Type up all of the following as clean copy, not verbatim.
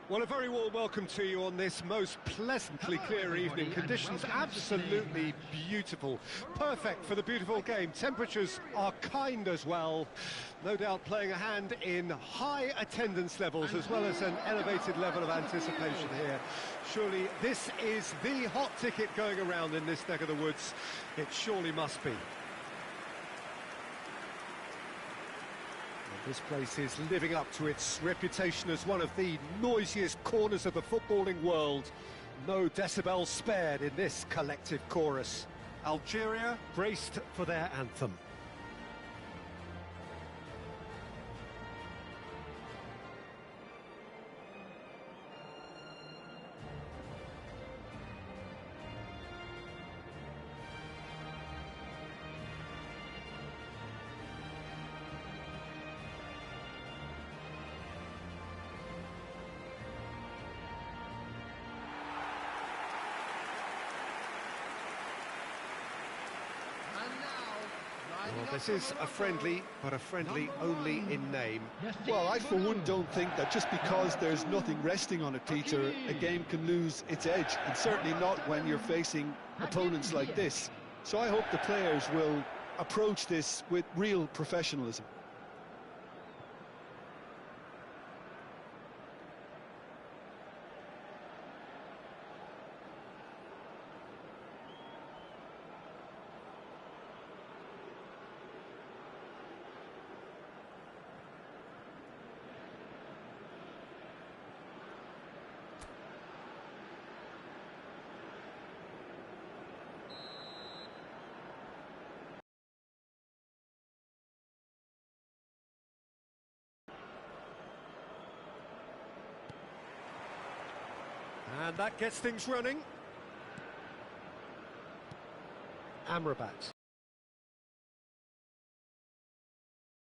Well, a very warm welcome to you on this most pleasantly clear evening. Conditions absolutely beautiful. Perfect for the beautiful game. Temperatures are kind as well. No doubt playing a hand in high attendance levels as well as an elevated level of anticipation here. Surely this is the hot ticket going around in this neck of the woods. It surely must be. This place is living up to its reputation as one of the noisiest corners of the footballing world. No decibels spared in this collective chorus. Algeria braced for their anthem. Well, this is a friendly, but a friendly only in name. Well, I for one don't think that just because there's nothing resting on it, Peter, a game can lose its edge, and certainly not when you're facing opponents like this. So I hope the players will approach this with real professionalism. And that gets things running. Amrabat.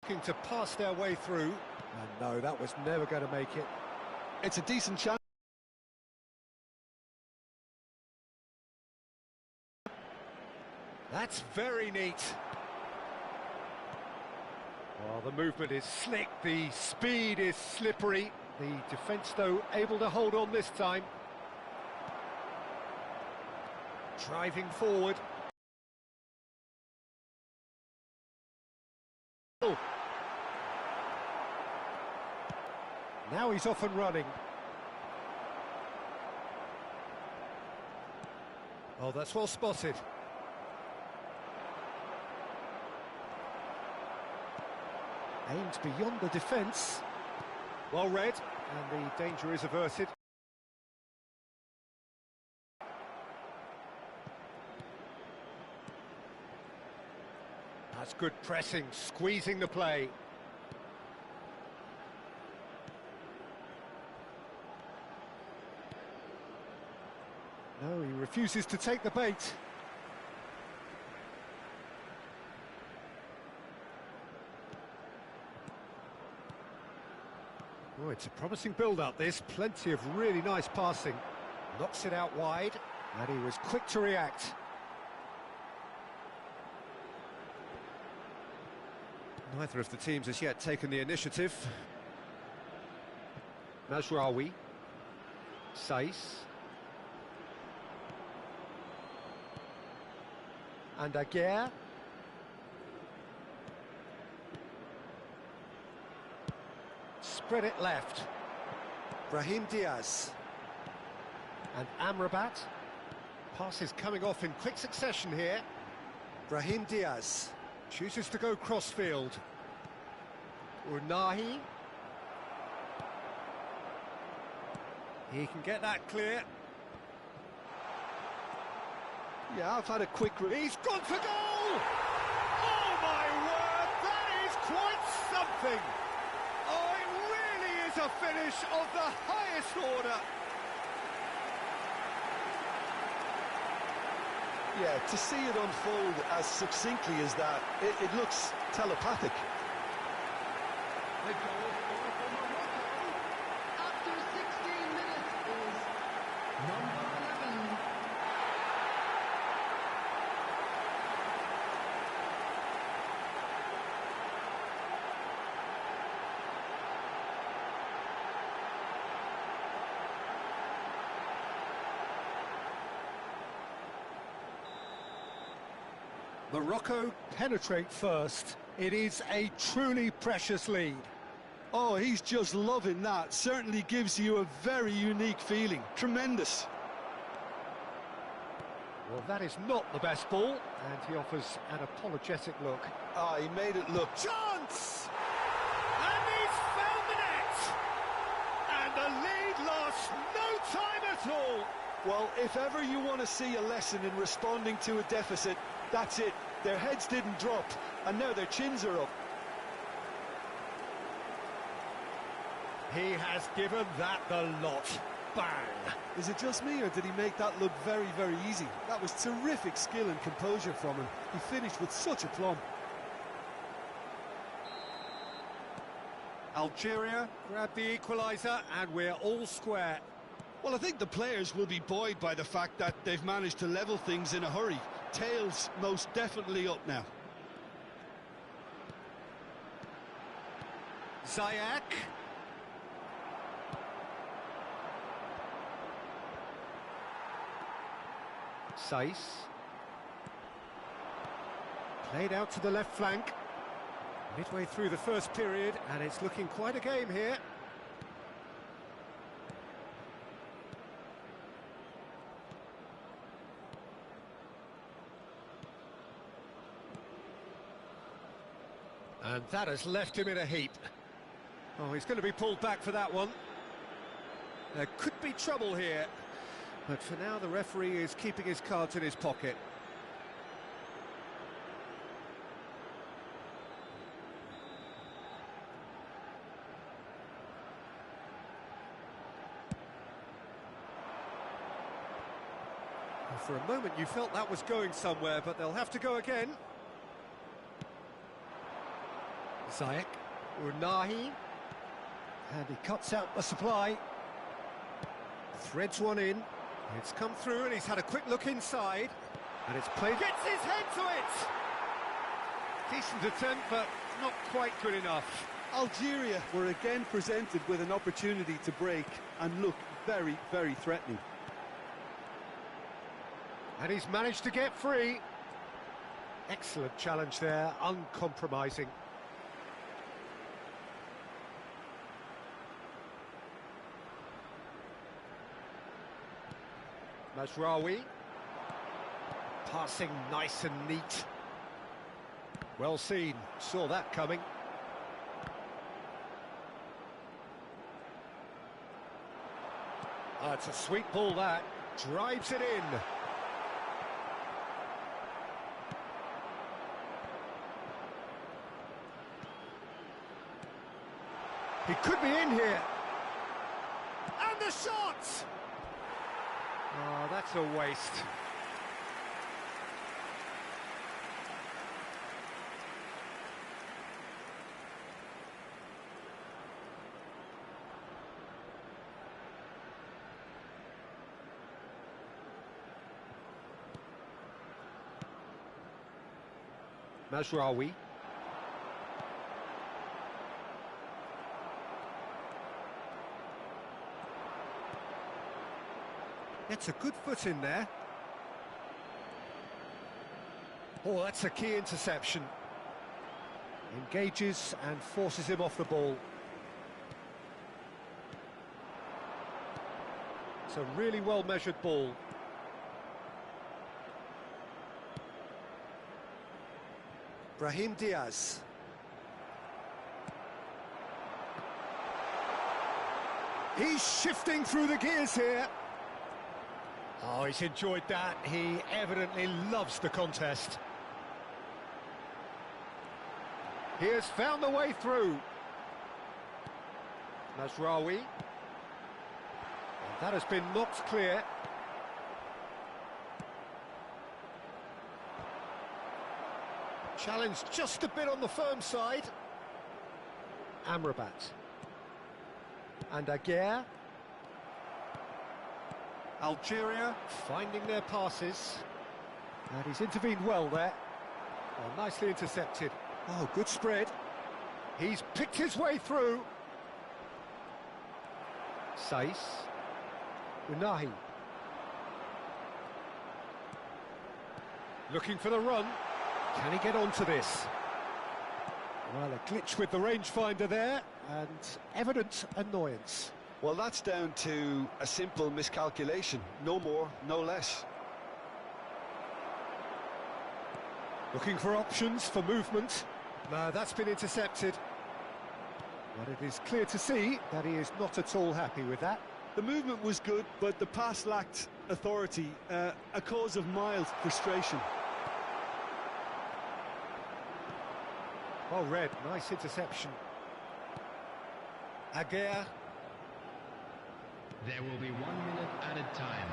Looking to pass their way through. And no, that was never going to make it. It's a decent chance. That's very neat. Well, the movement is slick, the speed is slippery. The defence, though, able to hold on this time. Driving forward. Oh. Now he's off and running. Oh, that's well spotted. Aimed beyond the defence. Well read, and the danger is averted. That's good pressing, squeezing the play. No, he refuses to take the bait. Oh, it's a promising build-up, this. Plenty of really nice passing. Knocks it out wide, and he was quick to react. Neither of the teams has yet taken the initiative. Mazraoui. Ps5. And Aguirre. Spread it left. Brahim Diaz. And Amrabat. Passes coming off in quick succession here. Brahim Diaz. Chooses to go crossfield. Unahi. He can get that clear. Yeah, I've had a quick... He's gone for goal! Oh, my word! That is quite something! Oh, it really is a finish of the highest order! Yeah, to see it unfold as succinctly as that, it looks telepathic. The goal scorer for Morocco after 16 minutes is number 11. Morocco penetrate first. It is a truly precious lead. Oh, he's just loving that. Certainly gives you a very unique feeling. Tremendous. Well, that is not the best ball, and he offers an apologetic look. Ah, he made it look. Chance! And he's found the net! And the lead lost no time at all! Well, if ever you want to see a lesson in responding to a deficit, that's it. Their heads didn't drop, and now their chins are up. He has given that the lot. Bang! Is it just me, or did he make that look very, very easy? That was terrific skill and composure from him. He finished with such aplomb. Algeria grab the equaliser, and we're all square. Well, I think the players will be buoyed by the fact that they've managed to level things in a hurry. Tails most definitely up now. Ziyech. Ps5. Played out to the left flank. Midway through the first period, and it's looking quite a game here. And that has left him in a heap. Oh, he's going to be pulled back for that one. There could be trouble here. But for now, the referee is keeping his cards in his pocket. Well, for a moment, you felt that was going somewhere, but they'll have to go again. Ziyech, Unahi, and he cuts out the supply. Threads one in. It's come through, and he's had a quick look inside, and it's played. Gets his head to it. Decent attempt, but not quite good enough. Algeria were again presented with an opportunity to break and look very, very threatening. And he's managed to get free. Excellent challenge there, uncompromising. Mazraoui, passing nice and neat. Well seen, saw that coming. Oh, it's a sweet ball that, drives it in. He could be in here. And the shot! Oh, that's a waste. Mazraoui. Gets a good foot in there. Oh, that's a key interception. Engages and forces him off the ball. It's a really well-measured ball. Brahim Diaz. He's shifting through the gears here. Oh, he's enjoyed that. He evidently loves the contest. He has found the way through. Mazraoui. And that has been knocked clear. Challenged just a bit on the firm side. Amrabat. And Aguirre. Algeria finding their passes. And he's intervened well there. Well, nicely intercepted. Oh, good spread. He's picked his way through. Ps5. Unahi. Looking for the run. Can he get onto this? Well, a glitch with the rangefinder there, and evident annoyance. Well, that's down to a simple miscalculation. No more, no less. Looking for options for movement. No, that's been intercepted. But it is clear to see that he is not at all happy with that. The movement was good, but the pass lacked authority, a cause of mild frustration. Well read, nice interception. Aguirre. There will be 1 minute added time.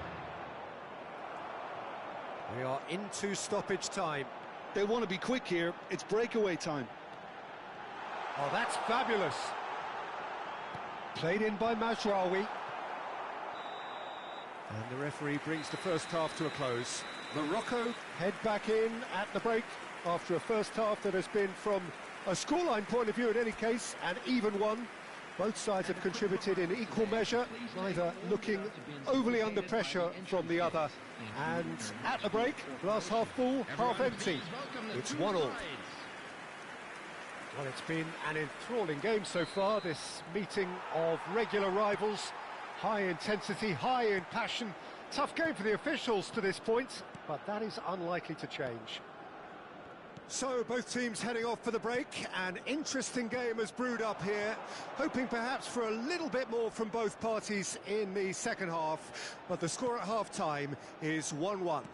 We are into stoppage time. They want to be quick here. It's breakaway time. Oh, that's fabulous. Played in by Mazraoui. And the referee brings the first half to a close. Morocco head back in at the break after a first half that has been, from a scoreline point of view in any case, an even one. Both sides have contributed in equal measure, neither looking overly under pressure from the other. And at the break, glass half full, half empty. It's 1-1. Well, it's been an enthralling game so far, this meeting of regular rivals. High intensity, high in passion. Tough game for the officials to this point, but that is unlikely to change. So, both teams heading off for the break. An interesting game has brewed up here, hoping perhaps for a little bit more from both parties in the second half, but the score at half-time is 1-1.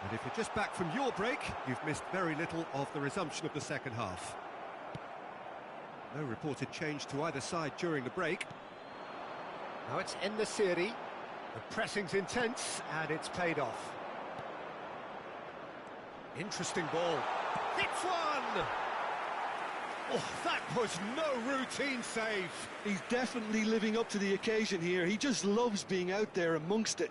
And if you're just back from your break, you've missed very little of the resumption of the second half. No reported change to either side during the break. Now it's En-Nesyri. The pressing's intense, and it's paid off. Interesting ball. Hits one! Oh, that was no routine save. He's definitely living up to the occasion here. He just loves being out there amongst it.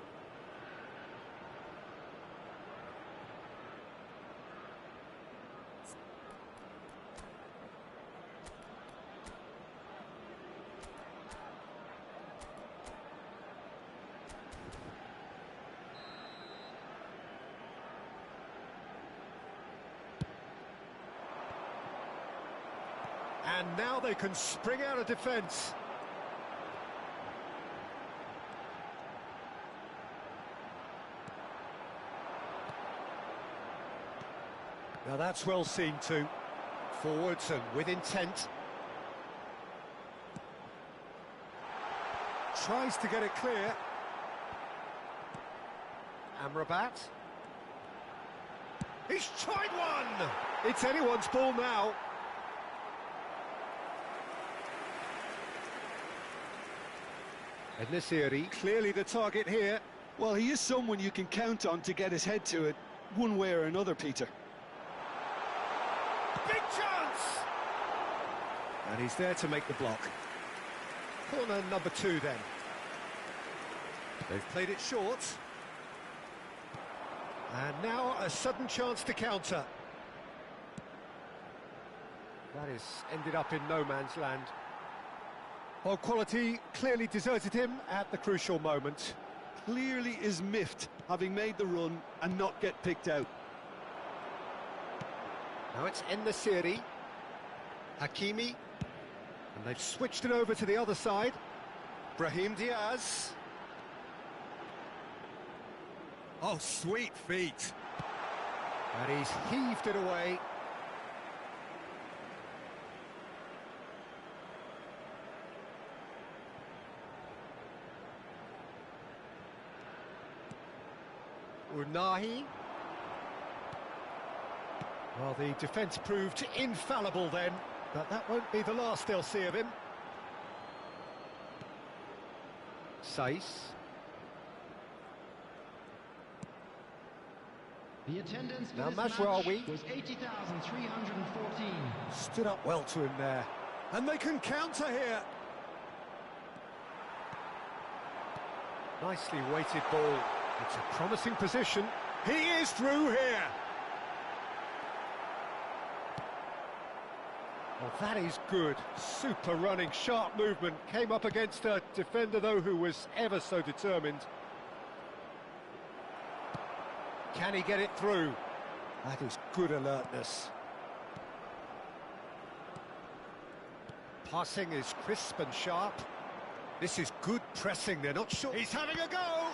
And now they can spring out of defence. Now that's well seen too. Forwards and with intent. Tries to get it clear. Amrabat. He's tried one! It's anyone's ball now. En-Nesyri, clearly the target here. Well, he is someone you can count on to get his head to it, one way or another, Peter. Big chance! And he's there to make the block. Corner number 2 then. They've played it short. And now a sudden chance to counter. That has ended up in no man's land. Well, quality clearly deserted him at the crucial moment. Clearly is miffed, having made the run and not get picked out. Now it's En-Nesyri. Hakimi. And they've switched it over to the other side. Brahim Diaz. Oh, sweet feet. And he's heaved it away. Unahi. Well, the defence proved infallible then, but that won't be the last they'll see of him. Ps5. The attendance Now for this Mazraoui match was 80,314. Stood up well to him there. And they can counter here. Nicely weighted ball. It's a promising position. He is through here. Well, that is good. Super running, sharp movement. Came up against a defender, though, who was ever so determined. Can he get it through? That is good alertness. Passing is crisp and sharp. This is good pressing, they're not sure. He's having a go!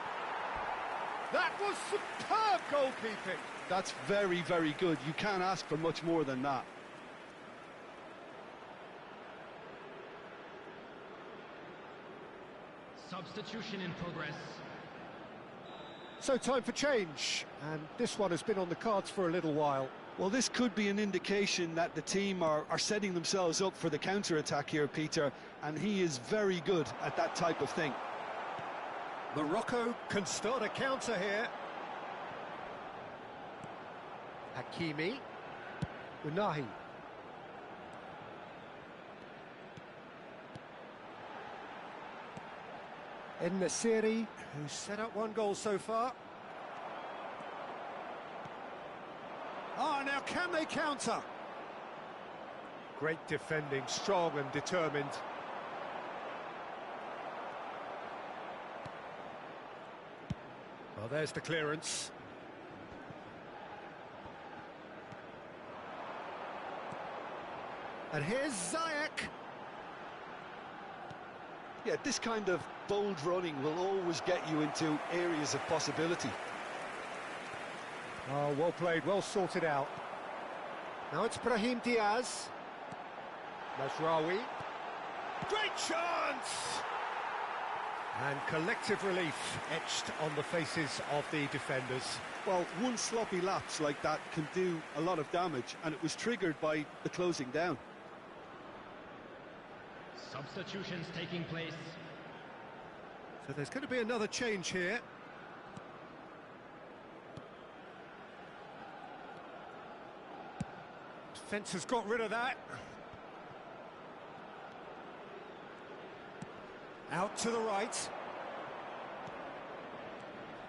That was superb goalkeeping! That's very, very good. You can't ask for much more than that. Substitution in progress. So time for change, and this one has been on the cards for a little while. Well, this could be an indication that the team are setting themselves up for the counter-attack here, Peter, and he is very good at that type of thing. Morocco can start a counter here. Hakimi. Unahi. En-Nesyri, who's set up one goal so far. Ah, now can they counter? Great defending, strong and determined. Well, there's the clearance. And here's Ziyech. Yeah, this kind of bold running will always get you into areas of possibility. Oh, well played, well sorted out. Now it's Brahim Diaz. Mazraoui. Great chance! And collective relief etched on the faces of the defenders. Well, one sloppy lapse like that can do a lot of damage, and it was triggered by the closing down. Substitutions taking place. So there's going to be another change here. Defence has got rid of that. Out to the right.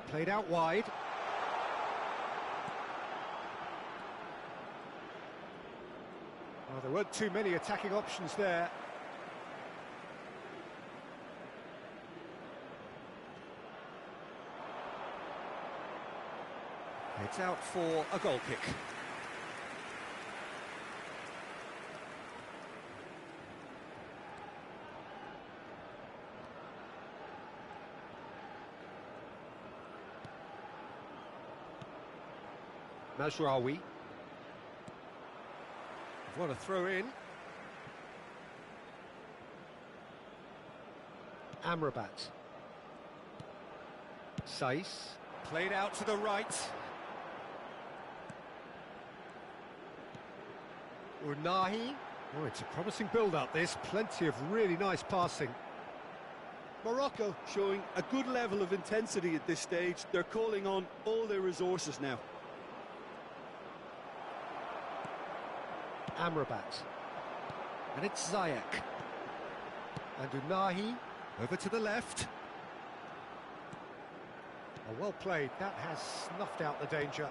Played out wide. Well, there weren't too many attacking options there. It's out for a goal kick. Mazraoui. What a throw in. Amrabat. Ps5. Played out to the right. Unahi. Oh, it's a promising build-up, this. Plenty of really nice passing. Morocco showing a good level of intensity at this stage. They're calling on all their resources now. Amrabat. And it's Ziyech. And Unahi over to the left. Oh, well played. That has snuffed out the danger.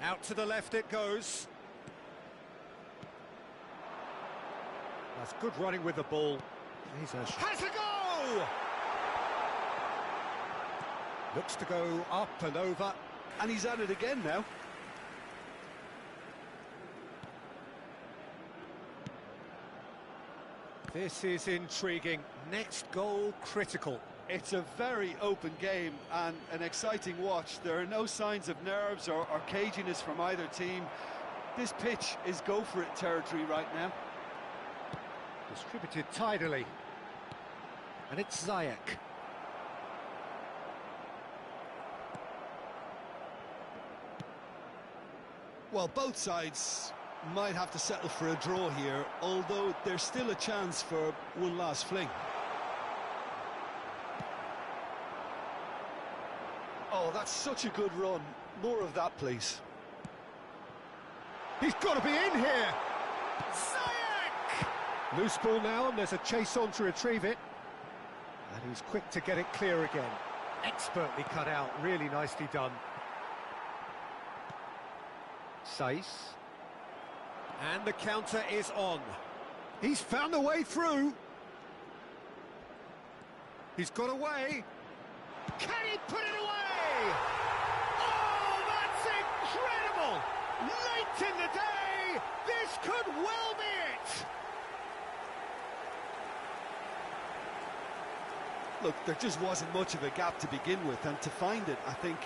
Out to the left it goes. That's good running with the ball. Has a go! Looks to go up and over. And he's at it again now. This is intriguing. Next goal critical. It's a very open game and an exciting watch. There are no signs of nerves or caginess from either team. This pitch is go-for-it territory right now. Distributed tidily. And it's Ziyech. Well, both sides might have to settle for a draw here, although there's still a chance for one last fling. Oh, that's such a good run. More of that, please. He's got to be in here! Ziyech! Loose ball now, and there's a chase on to retrieve it. And he's quick to get it clear again. Expertly cut out, really nicely done. Ps5. And the counter is on. He's found a way through. He's got away. Can he put it away? Oh, that's incredible! Late in the day, this could well be it. Look, there just wasn't much of a gap to begin with, and to find it, I think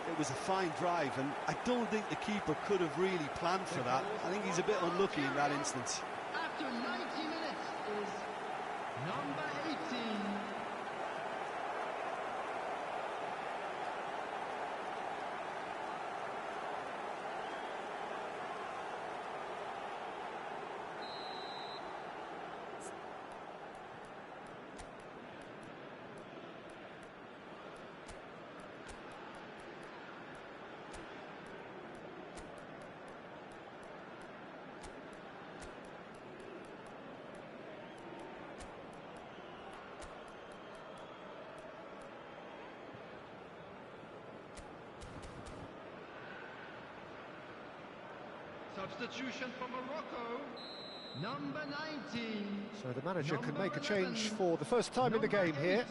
it was a fine drive, and I don't think the keeper could have really planned for that. I think he's a bit unlucky in that instance. After 90 minutes is number 18. Substitution for Morocco, number 19. So the manager can make a change for the first time in the game here.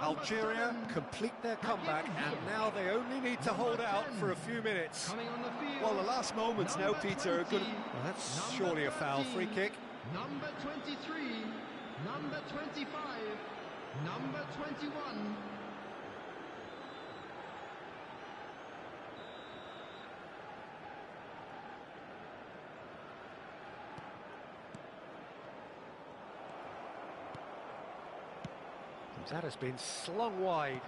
Algeria complete their comeback, and now they only need to hold out for a few minutes. Coming on the field. Well, the last moments now, Peter, are going to... Well, that's surely a foul. Free kick. Number 23, number 25, number 21. That has been slung wide.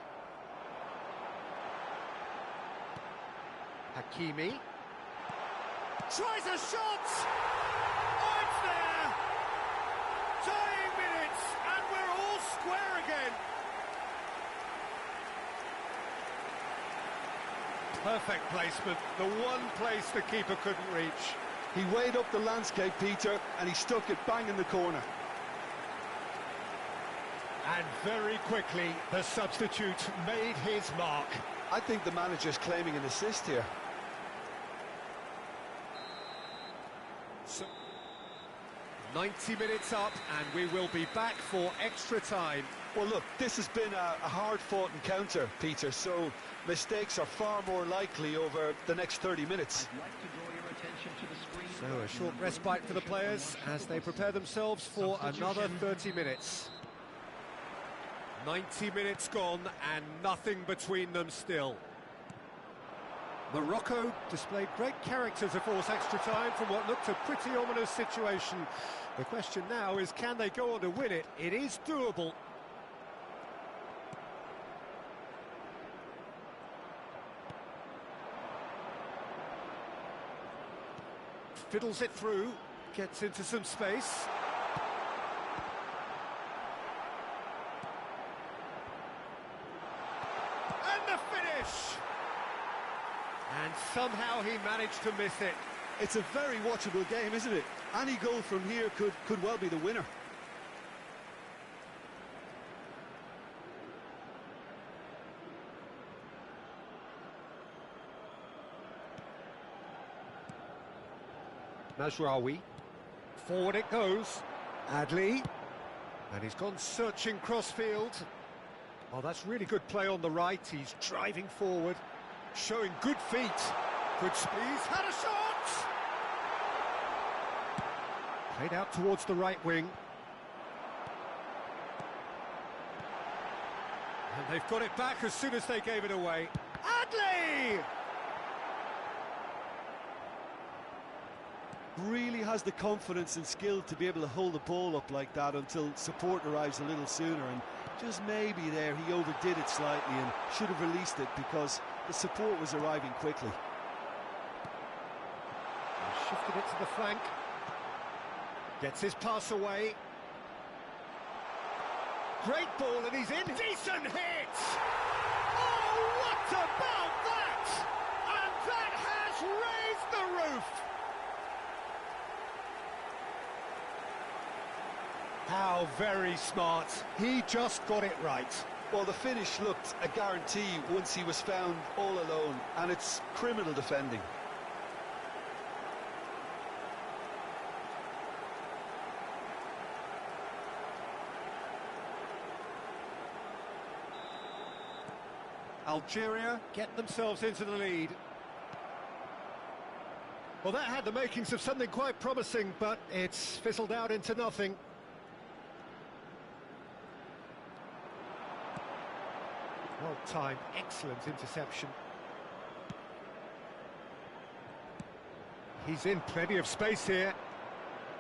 Hakimi tries a shot. Oh, it's there. Dying minutes, and we're all square again. Perfect placement. The one place the keeper couldn't reach. He weighed up the landscape, Peter, and he stuck it bang in the corner. And very quickly, the substitute made his mark. I think the manager's claiming an assist here. So, 90 minutes up, and we will be back for extra time. Well, look, this has been a hard-fought encounter, Peter, so mistakes are far more likely over the next 30 minutes. So a short respite for the players as they prepare themselves for another 30 minutes. 90 minutes gone and nothing between them still. Morocco displayed great character to force extra time from what looked a pretty ominous situation. The question now is, can they go on to win it? It is doable. Fiddles it through, gets into some space. And somehow he managed to miss it. It's a very watchable game, isn't it? Any goal from here could well be the winner. Mazraoui. Forward it goes. Adli. And he's gone searching crossfield. Oh, that's really good play on the right. He's driving forward, showing good feet. Good speed. He's had a shot! Played out towards the right wing. And they've got it back as soon as they gave it away. Adli! Really has the confidence and skill to be able to hold the ball up like that until support arrives a little sooner, and just maybe there he overdid it slightly and should have released it because the support was arriving quickly. He shifted it to the flank. Gets his pass away. Great ball, and he's in. Decent hit! Oh, what about that? And that has raised the roof! How very smart. He just got it right. Well, the finish looked a guarantee once he was found all alone, and it's criminal defending. Algeria get themselves into the lead. Well, that had the makings of something quite promising, but it's fizzled out into nothing. Well timed, excellent interception. He's in plenty of space here,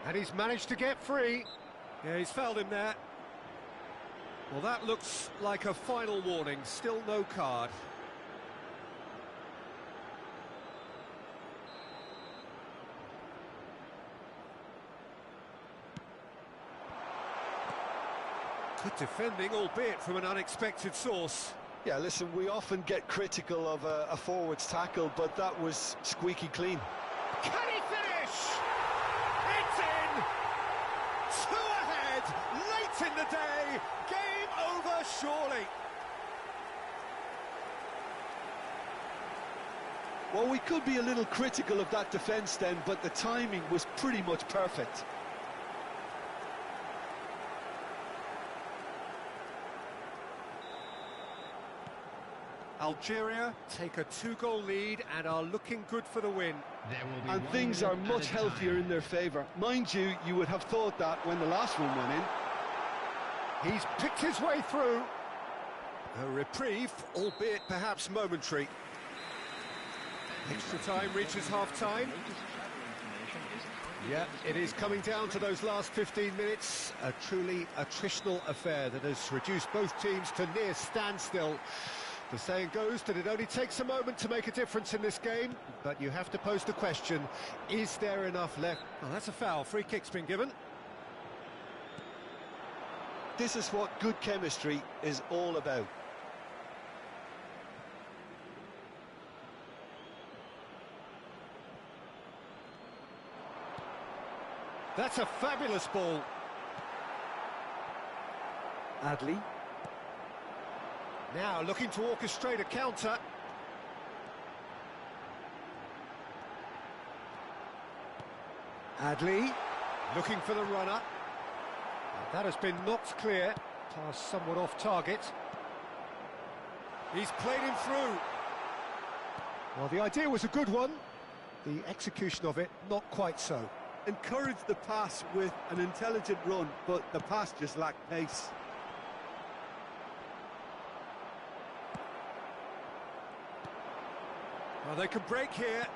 and he's managed to get free. Yeah, he's fouled him there. Well, that looks like a final warning, still no card. Good defending, albeit from an unexpected source. Yeah, listen, we often get critical of a forward's tackle, but that was squeaky clean. Can he finish? It's in! 2 ahead, late in the day, game over surely. Well, we could be a little critical of that defence then, but the timing was pretty much perfect. Algeria take a 2-goal lead and are looking good for the win. And things are much healthier in their favour. Mind you, you would have thought that when the last one went in. He's picked his way through. A reprieve, albeit perhaps momentary. Extra time reaches half-time. Yeah, it is coming down to those last 15 minutes. A truly attritional affair that has reduced both teams to near standstill. The saying goes that it only takes a moment to make a difference in this game, but you have to pose the question, is there enough left? Well, that's a foul. Free kick's been given. This is what good chemistry is all about. That's a fabulous ball. Adley. Now looking to orchestrate a counter. Adley looking for the runner. And that has been knocked clear. Pass somewhat off target. He's played him through. Well, the idea was a good one. The execution of it, not quite so. Encouraged the pass with an intelligent run, but the pass just lacked pace. Well, they can break here.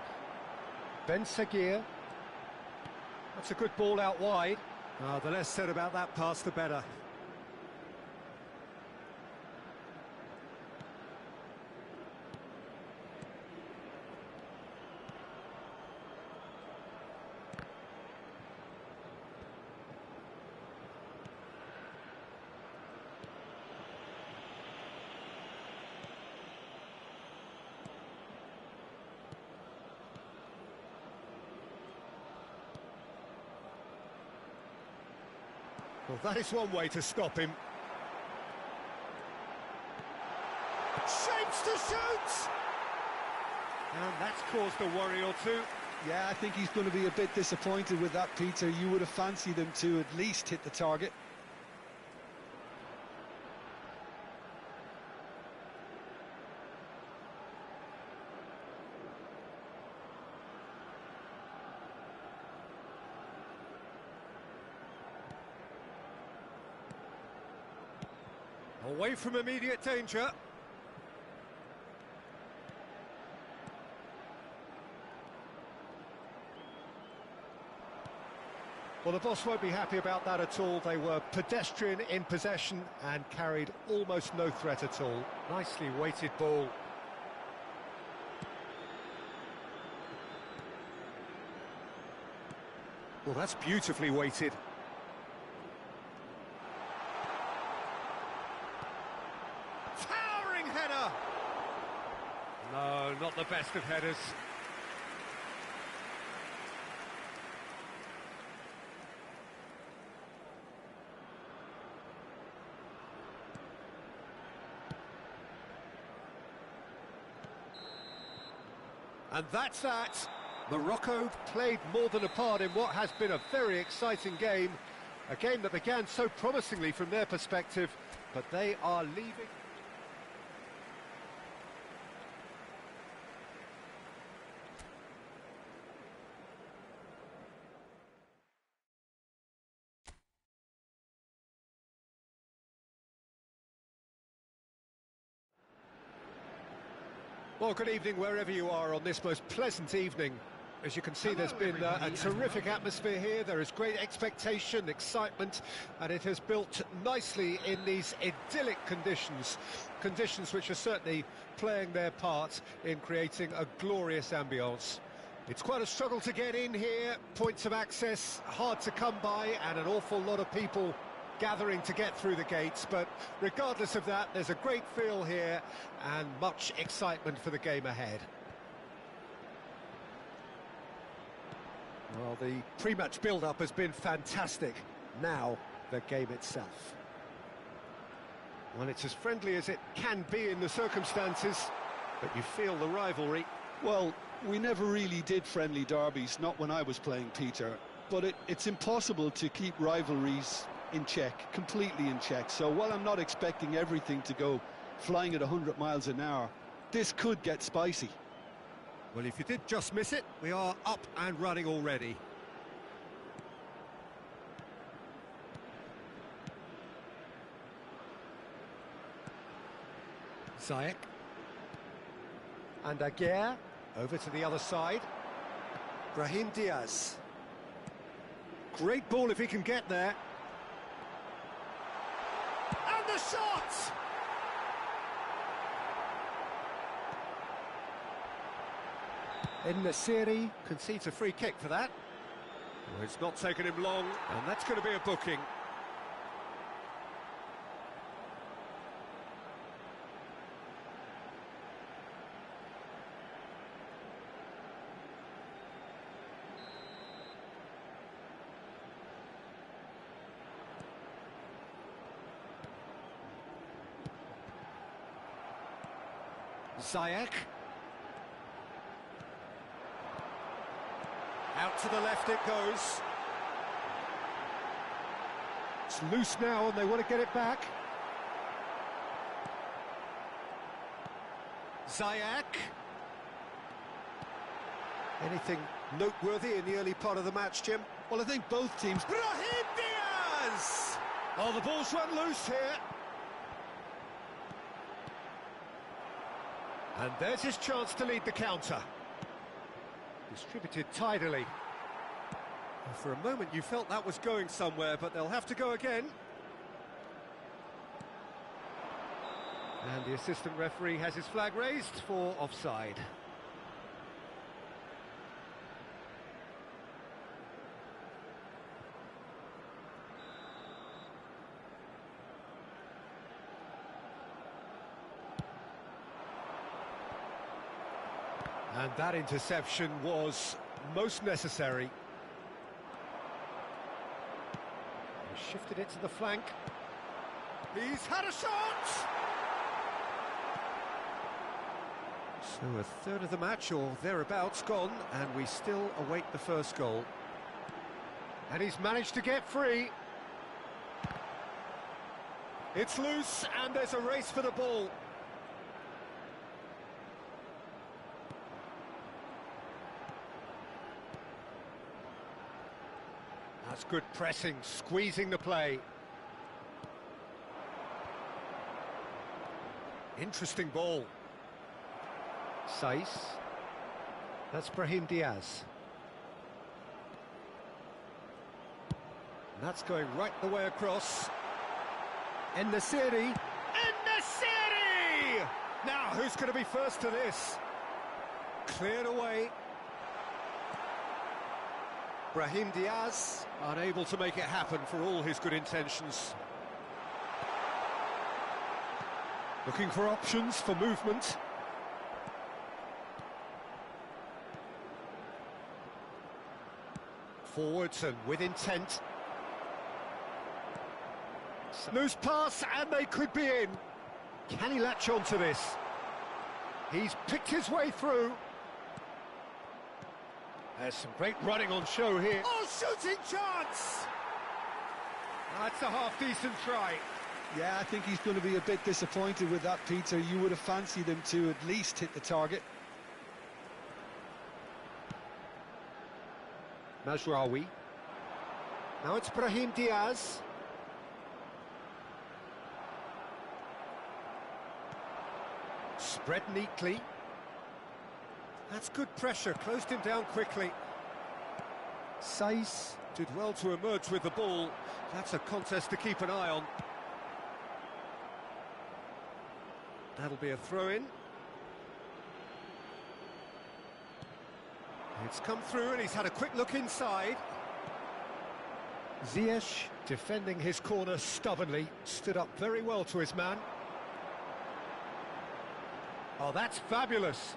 Ben Seguir. That's a good ball out wide. The less said about that pass, the better. Well, that is one way to stop him. Shapes to shoot! And that's caused a worry or two. Yeah, I think he's going to be a bit disappointed with that, Peter. You would have fancied him to at least hit the target. Away from immediate danger. Well, the boss won't be happy about that at all. They were pedestrian in possession and carried almost no threat at all. Nicely weighted ball. Well, that's beautifully weighted. Towering header! No, not the best of headers. And that's that. Morocco played more than a part in what has been a very exciting game. A game that began so promisingly from their perspective, but they are leaving. Well, good evening wherever you are on this most pleasant evening. As you can see, there's been a terrific atmosphere here. There is great expectation, excitement, and it has built nicely in these idyllic conditions. Conditions which are certainly playing their part in creating a glorious ambience. It's quite a struggle to get in here, points of access hard to come by, and an awful lot of people gathering to get through the gates, but regardless of that, there's a great feel here and much excitement for the game ahead. Well, the pre-match build-up has been fantastic. Now, the game itself. Well, it's as friendly as it can be in the circumstances, but you feel the rivalry. Well, we never really did friendly derbies, not when I was playing, Peter, but it's impossible to keep rivalries in check, completely in check. So while I'm not expecting everything to go flying at 100 miles an hour, this could get spicy. Well, if you did just miss it, we are up and running already. Ziyech. And Aguirre, over to the other side. Brahim Diaz. Great ball if he can get there. And the shot! El-Nassiri concedes a free kick for that. Well, it's not taken him long, and that's going to be a booking. Ziyech. Out to the left it goes. It's loose now and they want to get it back. Ziyech. Anything noteworthy in the early part of the match, Jim? Well, I think both teams... Brahim Diaz! Oh, the ball's run loose here. And there's his chance to lead the counter. Distributed tidily. For a moment you felt that was going somewhere, but they'll have to go again. And the assistant referee has his flag raised for offside. And that interception was most necessary. He shifted it to the flank. He's had a shot! So a third of the match, or thereabouts, gone, and we still await the first goal. And he's managed to get free. It's loose, and there's a race for the ball. That's good pressing, squeezing the play. Interesting ball. Saiss. That's Brahim Diaz. And that's going right the way across. El-Nassiri. El-Nassiri! Now, who's going to be first to this? Cleared away. Brahim Diaz, unable to make it happen for all his good intentions. Looking for options for movement. Forwards and with intent. Loose pass and they could be in. Can he latch on to this? He's picked his way through. There's some great running on show here. Oh, shooting chance! That's a half-decent try. Yeah, I think he's going to be a bit disappointed with that, Peter. You would have fancied him to at least hit the target. Mazraoui. Now it's Brahim Diaz. Spread neatly. That's good pressure, closed him down quickly. Ps5 did well to emerge with the ball. That's a contest to keep an eye on. That'll be a throw-in. It's come through and he's had a quick look inside. Ziyech defending his corner stubbornly, stood up very well to his man. Oh, that's fabulous.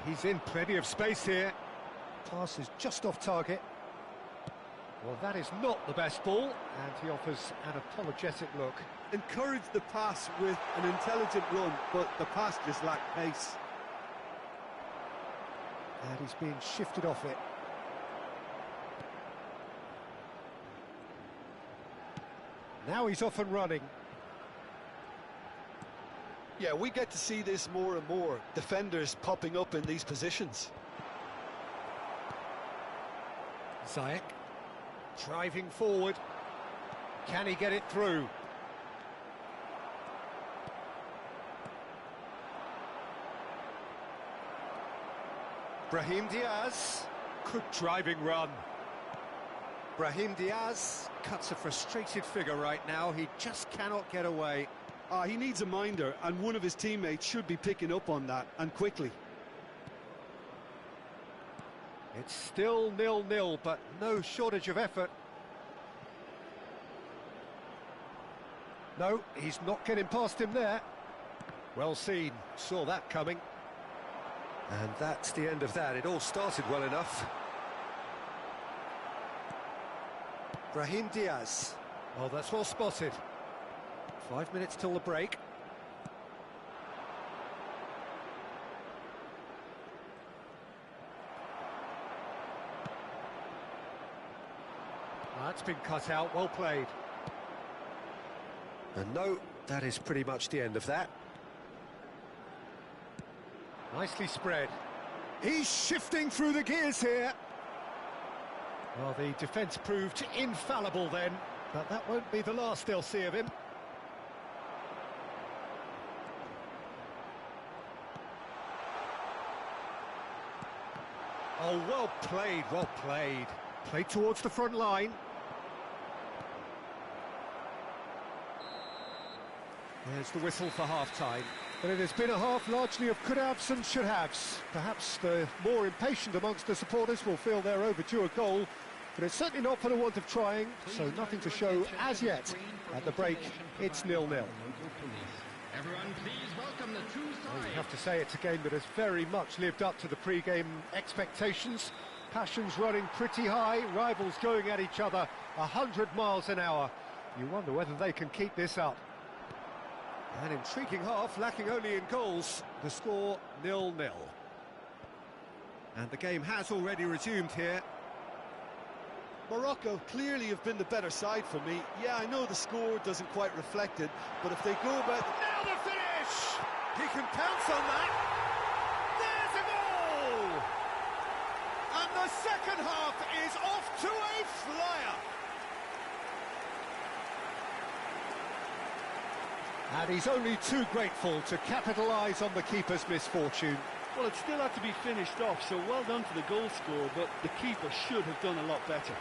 He's in plenty of space here. Pass is just off target. Well, that is not the best ball, and he offers an apologetic look. Encourage the pass with an intelligent run, but the pass just lacked pace. And he's being shifted off it. Now he's off and running. Yeah, we get to see this more and more. Defenders popping up in these positions. Ziyech driving forward. Can he get it through? Brahim Diaz. Good driving run. Brahim Diaz cuts a frustrated figure right now. He just cannot get away. He needs a minder, and one of his teammates should be picking up on that, and quickly. It's still 0-0, but no shortage of effort. No, he's not getting past him there. Well seen, saw that coming. And that's the end of that. It all started well enough. Brahim Diaz. Oh, that's well spotted. 5 minutes till the break. That's been cut out, well played. And no, that is pretty much the end of that. Nicely spread. He's shifting through the gears here. Well, the defence proved infallible then, but that won't be the last they'll see of him. Oh, well played, well played. Played towards the front line. There's the whistle for half-time. But it has been a half largely of could-haves and should-haves. Perhaps the more impatient amongst the supporters will feel they're overdue a goal, but it's certainly not for the want of trying, so nothing to show as yet. At the break, it's 0-0. Everyone, please welcome the two sides. Well, you have to say it's a game that has very much lived up to the pre-game expectations. Passions running pretty high, rivals going at each other 100 miles an hour. You wonder whether they can keep this up. An intriguing half, lacking only in goals. The score 0-0. And the game has already resumed here. Morocco clearly have been the better side for me. Yeah, I know the score doesn't quite reflect it, but if they go about... Now the finish! He can pounce on that. There's a goal! And the second half is off to a flyer. And he's only too grateful to capitalise on the keeper's misfortune. Well, it still had to be finished off, so well done to the goal scorer, but the keeper should have done a lot better.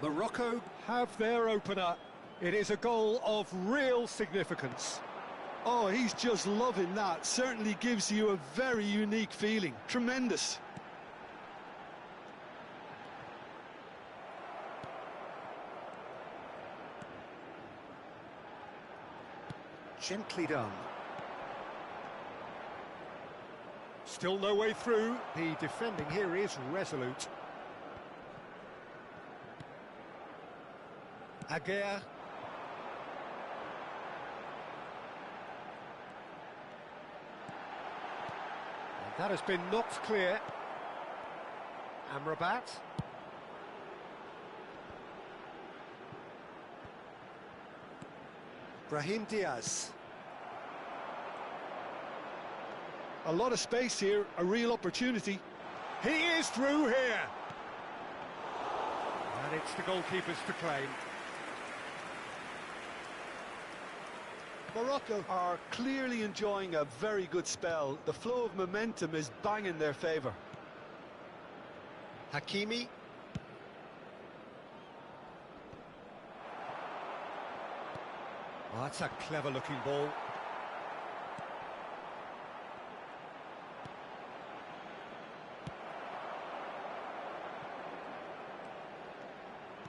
Morocco have their opener. It is a goal of real significance. Oh, he's just loving that. Certainly gives you a very unique feeling. Tremendous. Gently done. Still no way through. The defending here is resolute. Aguirre. And that has been knocked clear. Amrabat. Brahim Diaz. A lot of space here, a real opportunity. He is through here. And it's the goalkeepers to claim. Morocco are clearly enjoying a very good spell. The flow of momentum is bang in their favour. Hakimi. Oh, that's a clever-looking ball.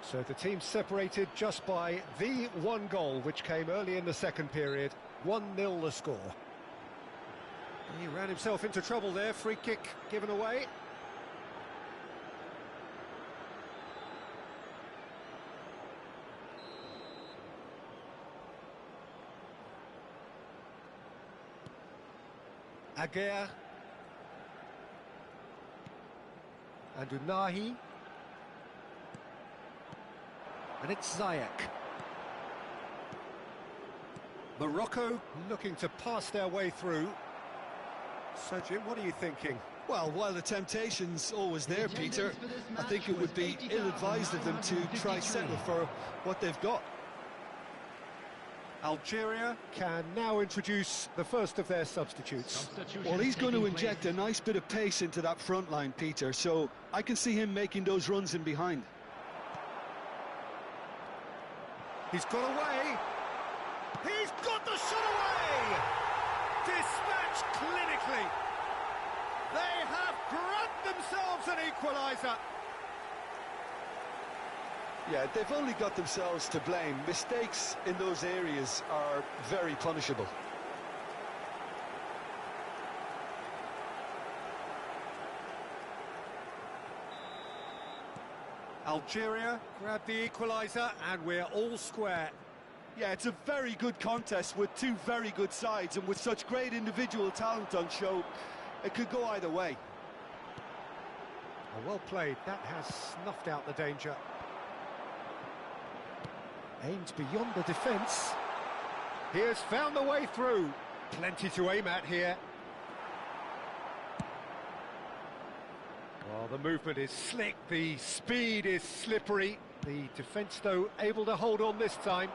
So the team separated just by the one goal, which came early in the second period. 1-0 the score. He ran himself into trouble there. Free kick given away. Aguirre. And Unahi. And it's Ziyech. Morocco looking to pass their way through. So, Jim, what are you thinking? Well, while the temptation's always there, Peter, I think it would be ill-advised of them to try settle for what they've got. Algeria can now introduce the first of their substitutes. Well, he's going to inject a nice bit of pace into that front line, Peter, so I can see him making those runs in behind. He's got away. He's got the shot away! Dispatched clinically. They have grabbed themselves an equaliser. Yeah, they've only got themselves to blame. Mistakes in those areas are very punishable. Algeria grab the equaliser and we're all square. Yeah, it's a very good contest with two very good sides, and with such great individual talent on show, it could go either way. Oh, well played. That has snuffed out the danger. Aimed beyond the defence. He has found the way through. Plenty to aim at here. Well, the movement is slick, the speed is slippery. The defence, though, able to hold on this time.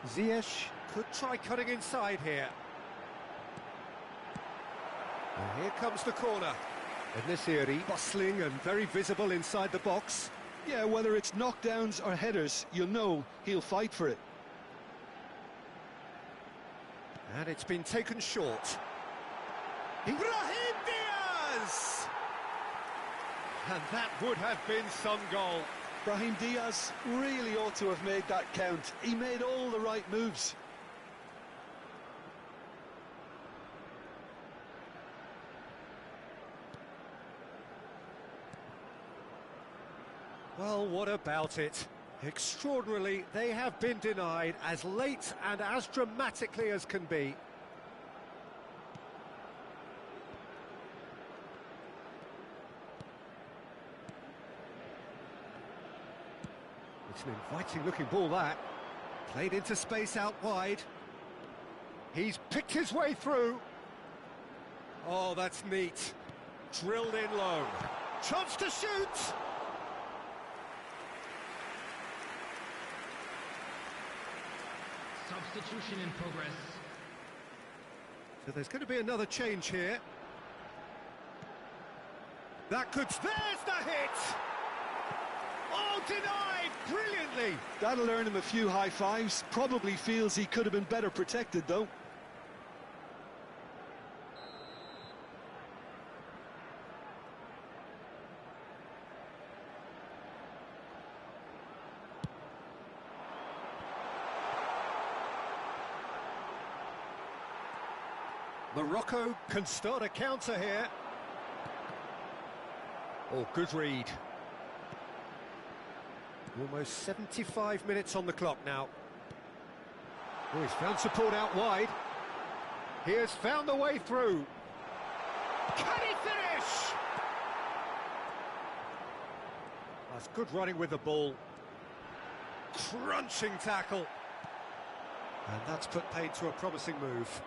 Ziyech could try cutting inside here. And here comes the corner. Nesiri bustling and very visible inside the box. Yeah, whether it's knockdowns or headers, you'll know he'll fight for it. And it's been taken short. Brahim Diaz! And that would have been some goal. Brahim Diaz really ought to have made that count. He made all the right moves. Well, what about it? Extraordinarily, they have been denied as late and as dramatically as can be. It's an inviting-looking ball, that. Played into space out wide. He's picked his way through. Oh, that's neat. Drilled in low. Chance to shoot! Substitution in progress. So there's going to be another change here. That could... There's the hit! Oh, denied brilliantly! That'll earn him a few high fives. Probably feels he could have been better protected, though. Morocco can start a counter here. Oh, good read. Almost 75 minutes on the clock now. Oh, he's found support out wide. He has found the way through. Can he finish? That's good running with the ball. crunching tackle. And that's put paid to a promising move.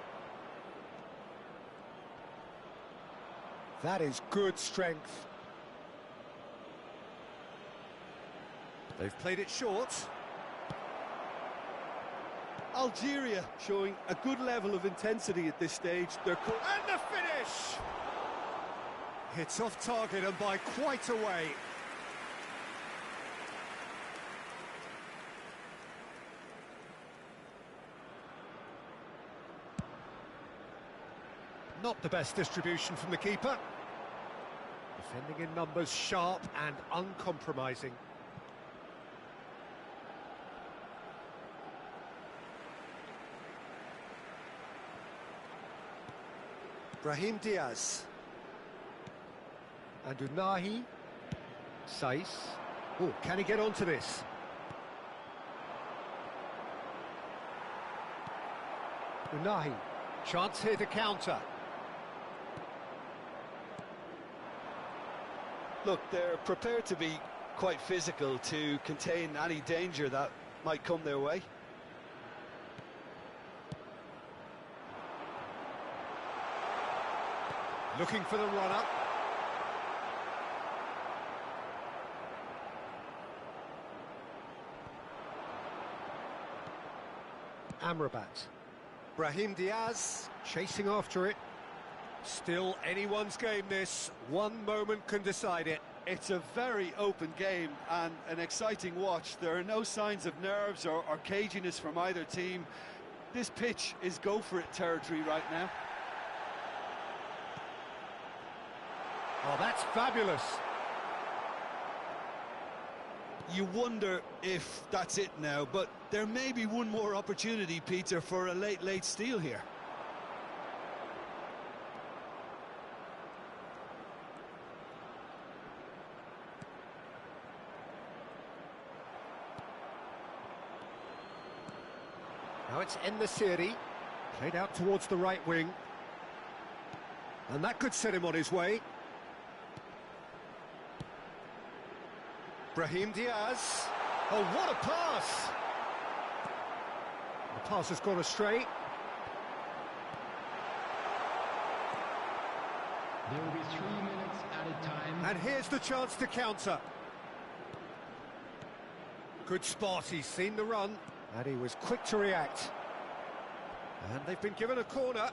That is good strength. They've played it short. Algeria showing a good level of intensity at this stage. And the finish! It's off target and by quite a way. Not the best distribution from the keeper. Defending in numbers, sharp and uncompromising. Brahim Diaz. And Unahi. Ps5. Oh, can he get onto this? Unahi. Chance here to counter. Look, they're prepared to be quite physical to contain any danger that might come their way. Looking for the run-up. Amrabat. Brahim Diaz chasing after it. Still anyone's game this. One moment can decide it. It's a very open game and an exciting watch. There are no signs of nerves or caginess from either team. This pitch is go-for-it territory right now. Oh, that's fabulous. You wonder if that's it now, but there may be one more opportunity, Peter, for a late steal here. Now it's En-Nesyri, played out towards the right wing. And that could set him on his way. Brahim Diaz. Oh, what a pass! The pass has gone astray. There will be 3 minutes added time. And here's the chance to counter. Good spot, he's seen the run. And he was quick to react. And they've been given a corner.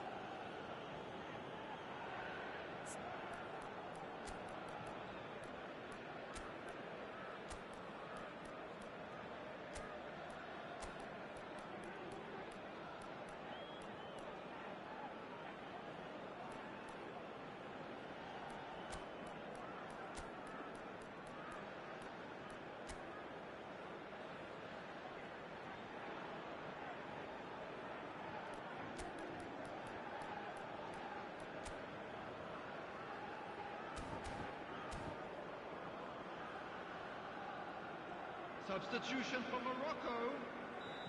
Substitution for Morocco.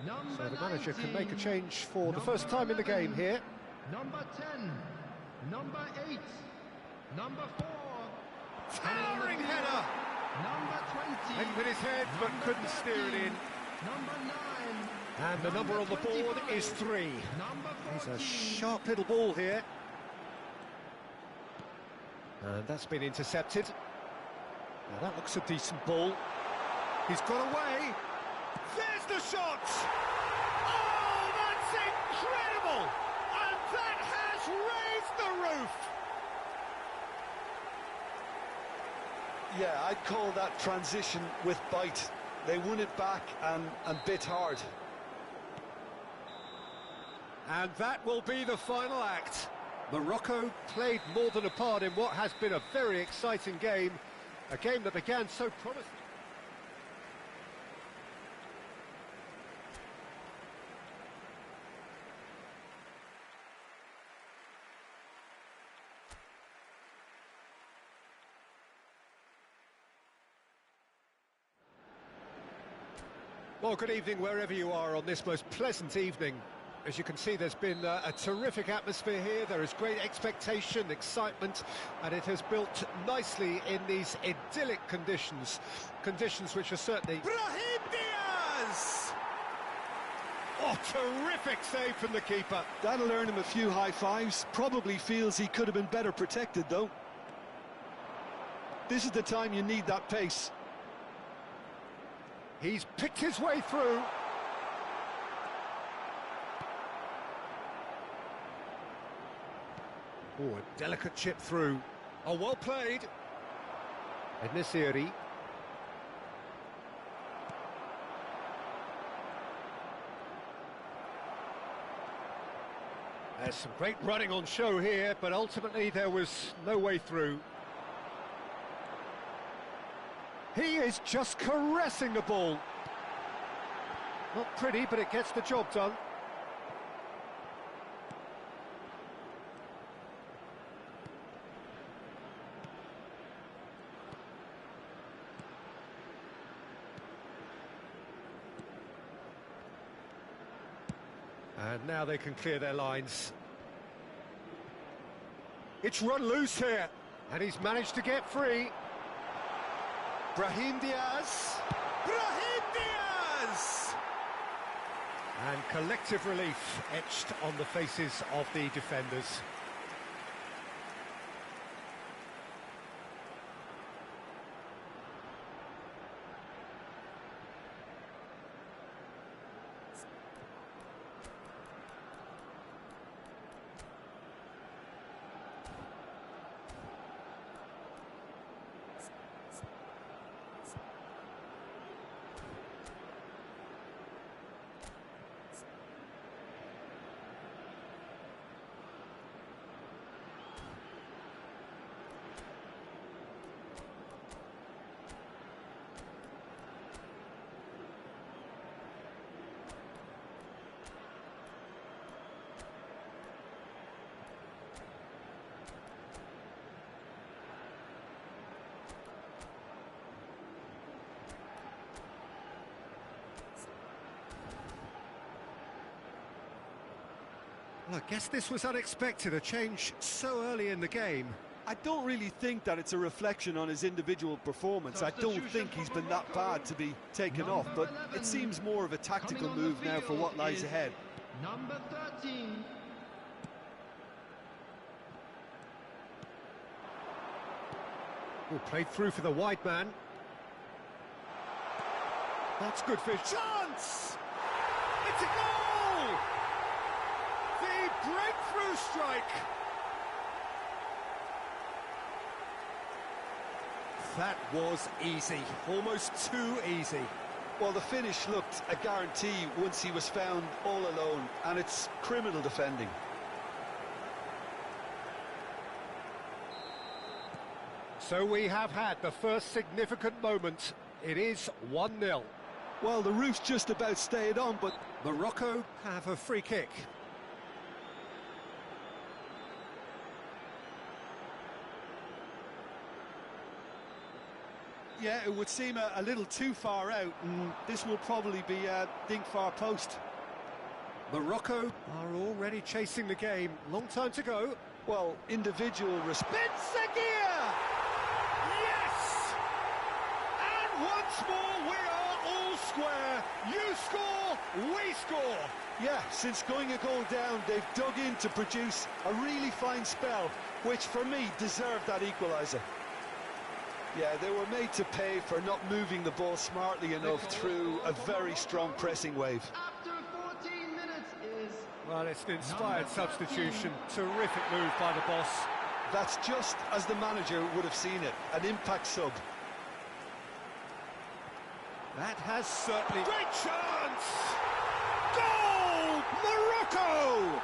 Number So the manager can 19, make a change for the first time in the game here. Number 10, number 8, number 4. Towering header! Number 20. Went with his head but number couldn't steer it 13, in. Number 9. And the number on the board 25, is 3. Number 14. He's a sharp little ball here. And that's been intercepted. Now that looks a decent ball. He's got away. There's the shot! Oh, that's incredible! And that has raised the roof! Yeah, I'd call that transition with bite. They won it back and bit hard. And that will be the final act. Morocco played more than a part in what has been a very exciting game. A game that began so promising. Well, good evening wherever you are on this most pleasant evening. As you can see, there's been a terrific atmosphere here. There is great expectation, excitement, and it has built nicely in these idyllic conditions. Conditions which are certainly... Brahim Diaz! Oh, terrific save from the keeper. That'll earn him a few high fives. Probably feels he could have been better protected, though. This is the time you need that pace. He's picked his way through. Oh, a delicate chip through. Oh, well played. Ednesiri. There's some great running on show here, but ultimately there was no way through. He is just caressing the ball. Not pretty, but it gets the job done. And now they can clear their lines. It's run loose here, and he's managed to get free. Brahim Diaz! Brahim Diaz! And collective relief etched on the faces of the defenders. Well, I guess this was unexpected, a change so early in the game. I don't really think that it's a reflection on his individual performance. I don't think he's been that bad to be taken off, but it seems more of a tactical move now for what lies ahead. Number 13. Oh, played through for the wide man. That's good fish. Chance! It's a goal! The breakthrough strike! That was easy, almost too easy. Well, the finish looked a guarantee once he was found all alone, and it's criminal defending. So we have had the first significant moment. It is 1-0. Well, the roof's just about stayed on, but Morocco have a free kick. yeah, it would seem a little too far out, and this will probably be a dink far post. Morocco are already chasing the game. Long time to go. Well, individual respect. Benseguir! Yes! And once more we are all square. You score, we score. Yeah, since going a goal down, they've dug in to produce a really fine spell, which for me deserved that equaliser. Yeah, they were made to pay for not moving the ball smartly enough through a very strong pressing wave. After 14 minutes is... Well, it's an inspired substitution. Terrific move by the boss. That's just as the manager would have seen it, an impact sub. That has certainly... Great chance! Goal! Morocco!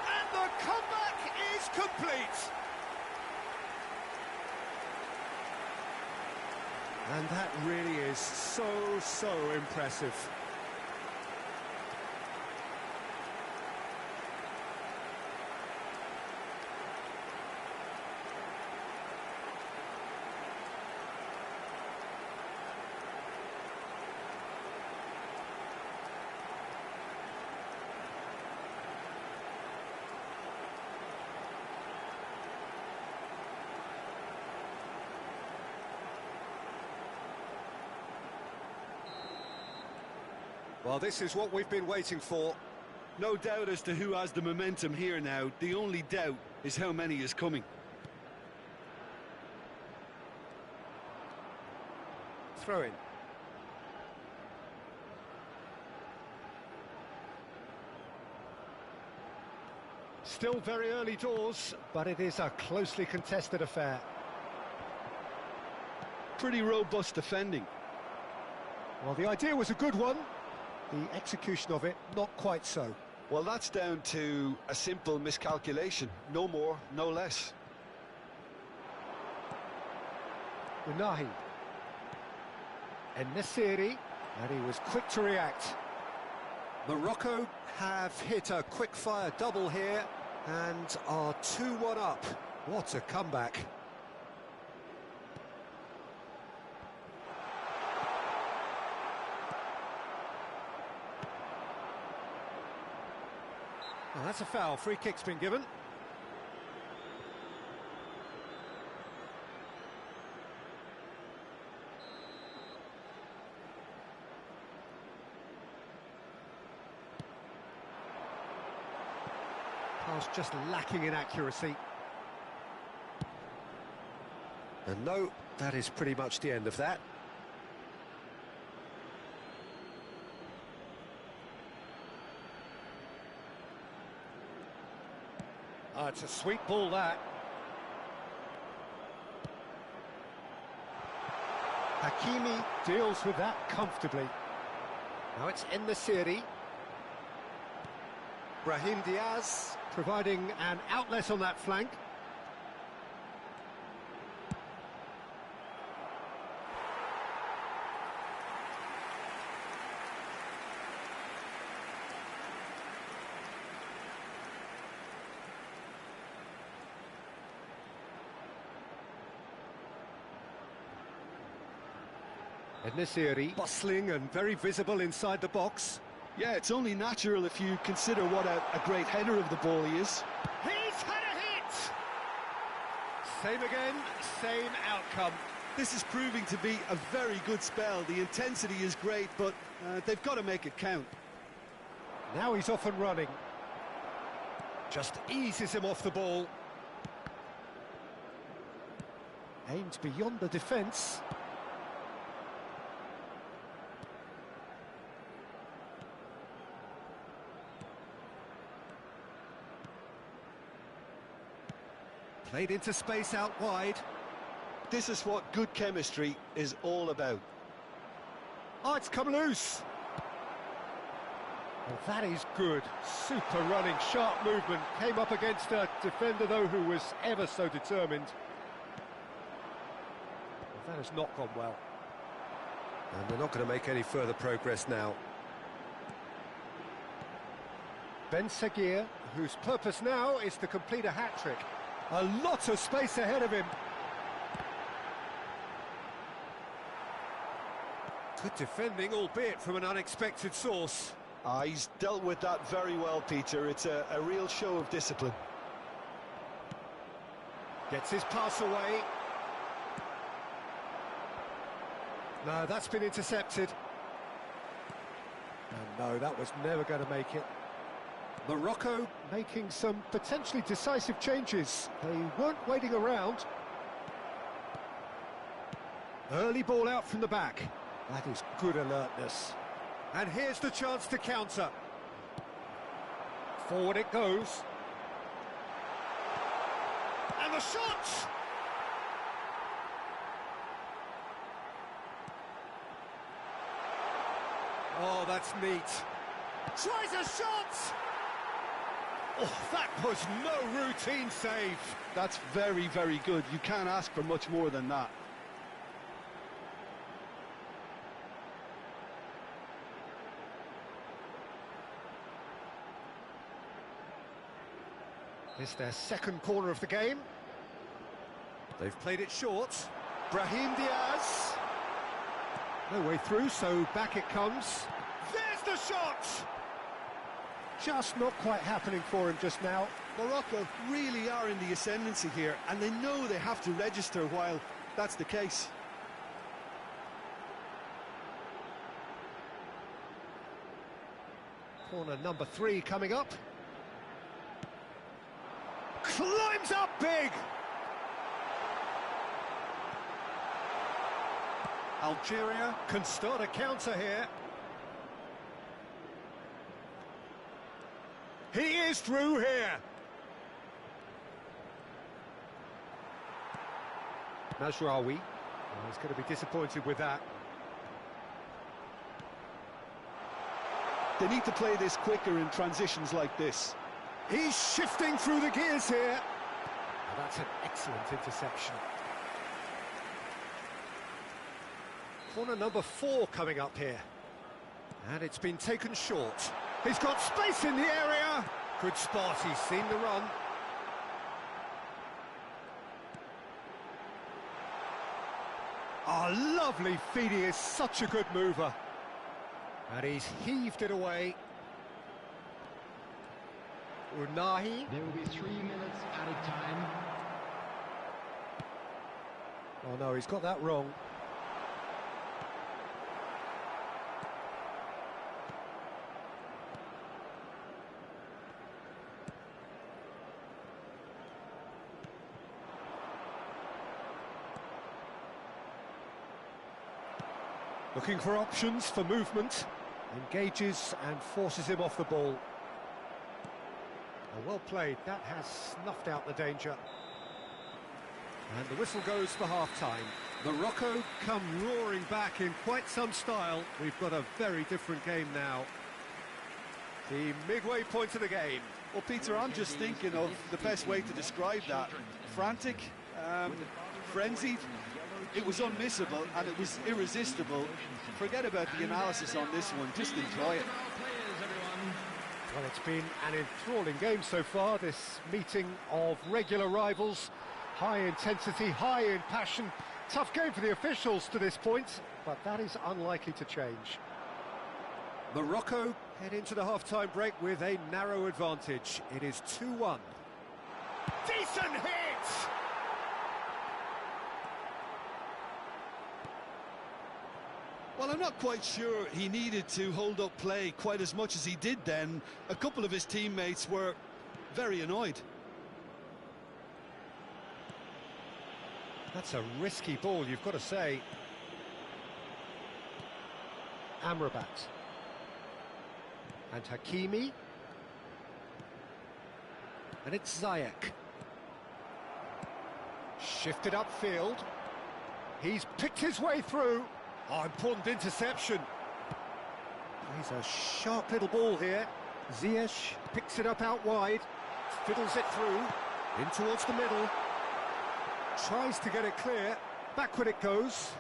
And the comeback is complete. And that really is so impressive. Well, this is what we've been waiting for. No doubt as to who has the momentum here now. The only doubt is how many is coming. Throw in. Still very early doors, but it is a closely contested affair. Pretty robust defending. Well, the idea was a good one. The execution of it, not quite so. Well, that's down to a simple miscalculation. No more, no less. Unahi. En-Nesyri, and he was quick to react. Morocco have hit a quick-fire double here and are 2-1 up. What a comeback. Well, that's a foul. Free kick's been given. Pass just lacking in accuracy. And no, that is pretty much the end of that. It's a sweet ball, that. Hakimi deals with that comfortably. Now it's En-Nesyri. Brahim Diaz providing an outlet on that flank. En-Nesyri bustling and very visible inside the box. Yeah, it's only natural if you consider what a great header of the ball he is. He's had a hit! Same again, same outcome. This is proving to be a very good spell. The intensity is great, but they've got to make it count. Now he's off and running. Just eases him off the ball. Aimed beyond the defence. Played into space out wide. This is what good chemistry is all about. Oh, it's come loose. Well, that is good. Super running, sharp movement. Came up against a defender, though, who was ever so determined. Well, that has not gone well. And they're not going to make any further progress now. Ben Seguir, whose purpose now is to complete a hat-trick. A lot of space ahead of him. Good defending, albeit from an unexpected source. He's dealt with that very well, Peter. It's a real show of discipline. Gets his pass away. No, that's been intercepted. And no, that was never going to make it. Morocco making some potentially decisive changes. They weren't waiting around. Early ball out from the back. That is good alertness. And here's the chance to counter. Forward it goes. And the shot! Oh, that's neat. Tries a shot! Oh, that was no routine save. That's very, very good. You can't ask for much more than that. It's their second corner of the game. They've played it short. Brahim Diaz. No way through, so back it comes. There's the shot! Just not quite happening for him just now. Morocco really are in the ascendancy here, and they know they have to register while that's the case. Corner number 3 coming up. Climbs up big! Algeria can start a counter here. He is through here. Mazraoui. Oh, he's going to be disappointed with that. They need to play this quicker in transitions like this. He's shifting through the gears here. Oh, that's an excellent interception. Corner number 4 coming up here. And it's been taken short. He's got space in the area. Good spot, he's seen the run. Oh, lovely feed, he is such a good mover. And he's heaved it away. Unahi. There will be 3 minutes added time. Oh no, he's got that wrong. Looking for options for movement. Engages and forces him off the ball. Oh, well played, that has snuffed out the danger. And the whistle goes for half-time. Morocco come roaring back in quite some style. We've got a very different game now. The midway point of the game. Well, Peter, I'm just thinking of the best way to describe that. Frantic, frenzied. It was unmissable and it was irresistible. Forget about the analysis on this one, just enjoy it. Well, it's been an enthralling game so far, this meeting of regular rivals. High intensity, high in passion. Tough game for the officials to this point, but that is unlikely to change. Morocco head into the half-time break with a narrow advantage. It is 2-1. Decent hit! Well, I'm not quite sure he needed to hold up play quite as much as he did then. A couple of his teammates were very annoyed. That's a risky ball, you've got to say. Amrabat. And Hakimi. And it's Ziyech. Shifted upfield. He's picked his way through. Oh, important interception. He's a sharp little ball here. Ziyech picks it up out wide. Fiddles it through. In towards the middle. Tries to get it clear. Backward it goes.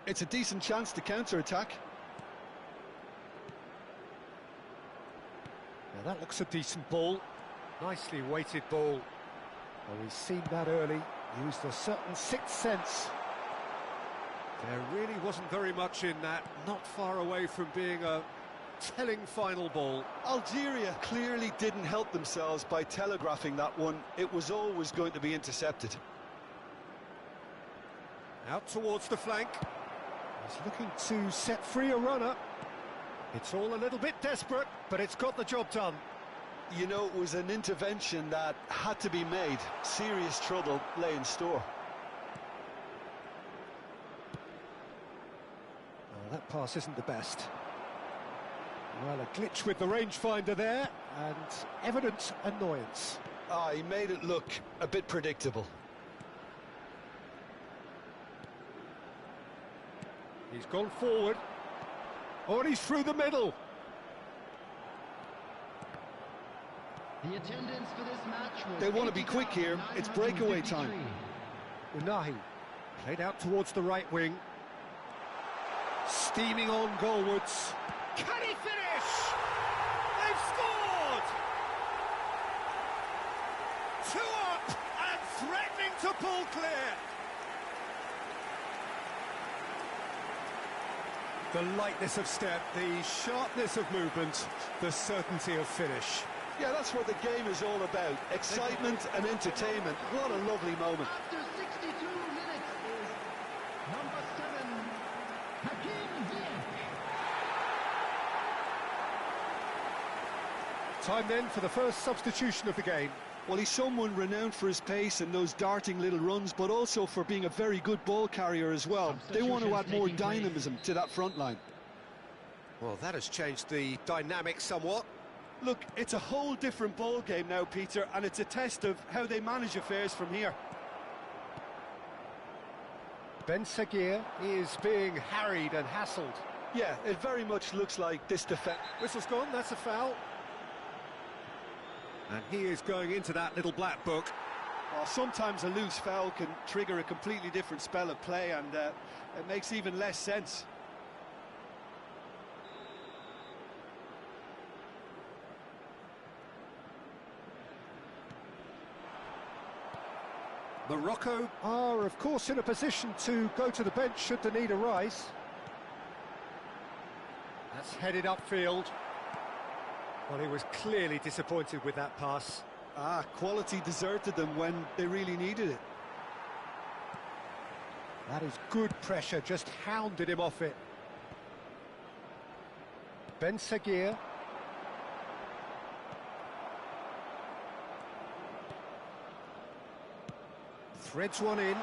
It's a decent chance to counter-attack. Now that looks a decent ball. Nicely weighted ball. Well, we've seen that early. Used a certain sixth sense. There really wasn't very much in that. Not far away from being a telling final ball. Algeria clearly didn't help themselves by telegraphing that one. It was always going to be intercepted. Out towards the flank. He's looking to set free a runner. It's all a little bit desperate, but it's got the job done. You know, it was an intervention that had to be made. Serious trouble lay in store. Oh, that pass isn't the best. Well, a glitch with the rangefinder there, and evident annoyance. He made it look a bit predictable. He's gone forward. Oh, and he's through the middle. The attendance for this match was They want to be quick here. It's breakaway time. Unahi played out towards the right wing. Steaming on goalwards. Can he finish? They've scored! 2 up and threatening to pull clear. The lightness of step, the sharpness of movement, the certainty of finish. Yeah, that's what the game is all about. Excitement and entertainment. What a lovely moment. After 62 minutes is number 7, Time then for the first substitution of the game. Well, he's someone renowned for his pace and those darting little runs, but also for being a very good ball carrier as well. They want to add more dynamism to that front line. Well, that has changed the dynamic somewhat. Look, it's a whole different ball game now, Peter, and it's a test of how they manage affairs from here. Ps5 is being harried and hassled. Yeah, it very much looks like this defense. Whistle's gone, that's a foul. And he is going into that little black book. Well, sometimes a loose foul can trigger a completely different spell of play, and it makes even less sense. Morocco are, of course, in a position to go to the bench should the need arise. That's headed upfield. Well, he was clearly disappointed with that pass. Quality deserted them when they really needed it. That is good pressure, just hounded him off it. Ps5. Threads one in. And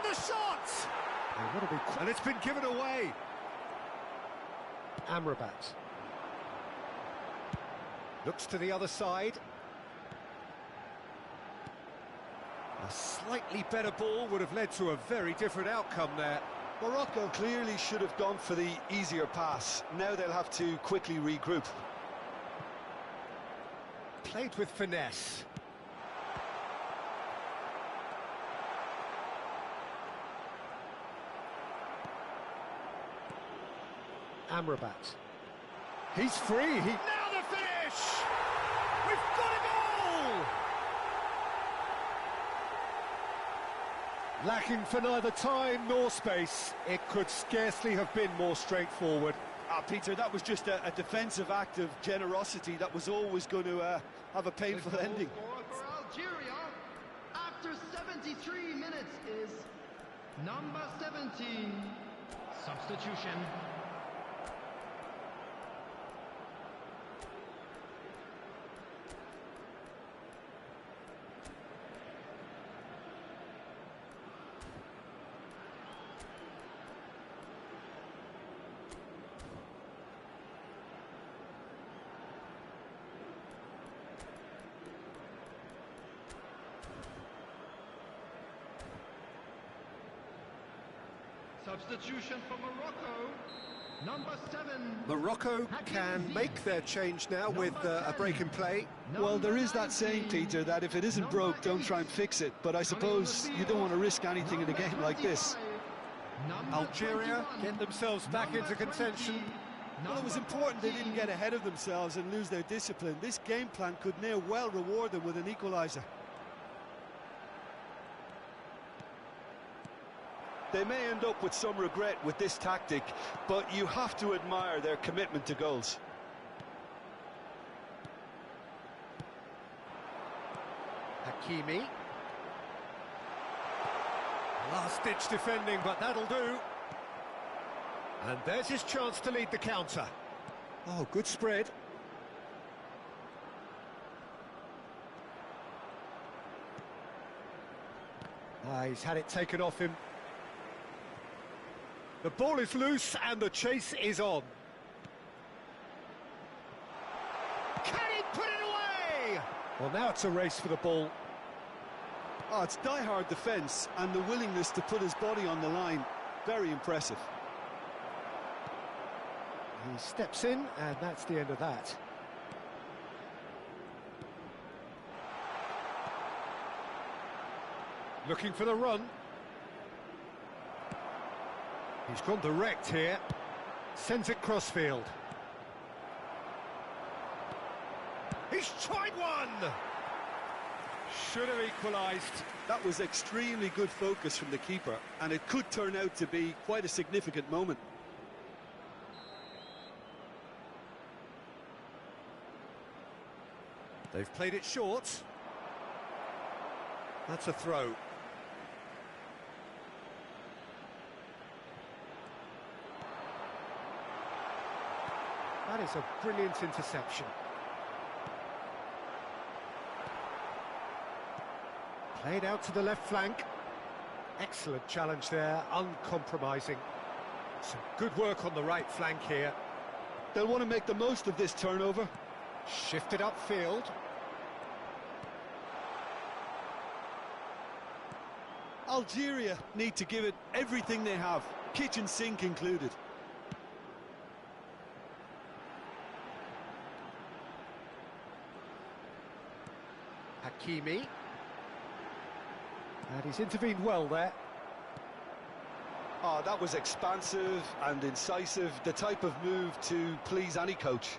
the shot! And it's been given away. Amrabat. Looks to the other side. A slightly better ball would have led to a very different outcome there. Morocco clearly should have gone for the easier pass. Now they'll have to quickly regroup. Played with finesse. Amrabat. He's free. Now the finish! We've got a goal! Lacking for neither time nor space. It could scarcely have been more straightforward. Peter, that was just a defensive act of generosity that was always going to have a painful ending. For Algeria, after 73 minutes, is number 17. Substitution. Substitution for Morocco, number 7. Morocco can make their change now with a break in play. Well, there is that saying, Peter, that if it isn't broke, don't try and fix it. But I suppose you don't want to risk anything in a game like this. Algeria get themselves back into contention. Well, it was important they didn't get ahead of themselves and lose their discipline. This game plan could now well reward them with an equaliser. They may end up with some regret with this tactic, but you have to admire their commitment to goals. Hakimi. Last-ditch defending, but that'll do. And there's his chance to lead the counter. Oh, good spread. He's had it taken off him. The ball is loose and the chase is on. Can he put it away? Well, now it's a race for the ball. Oh, it's die-hard defence and the willingness to put his body on the line. Very impressive. He steps in and that's the end of that. Looking for the run. He's gone direct here. Sends it crossfield. He's tried one! Should have equalised. That was extremely good focus from the keeper, and it could turn out to be quite a significant moment. They've played it short. That's a throw. That is a brilliant interception. Played out to the left flank. Excellent challenge there, uncompromising. Some good work on the right flank here. They'll want to make the most of this turnover. Shifted upfield. Algeria need to give it everything they have, kitchen sink included. Hakimi. And he's intervened well there. Oh, that was expansive and incisive, the type of move to please any coach.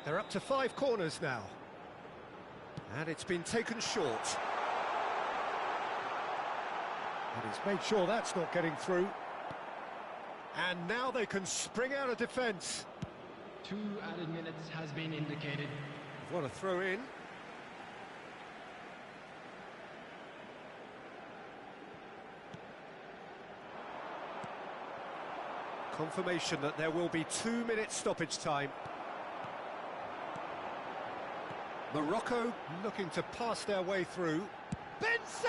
They're up to 5 corners now. And it's been taken short. And he's made sure that's not getting through. And now they can spring out of defence. 2 added minutes has been indicated. What a throw in. Confirmation that there will be 2 minutes stoppage time. Morocco looking to pass their way through. Ps5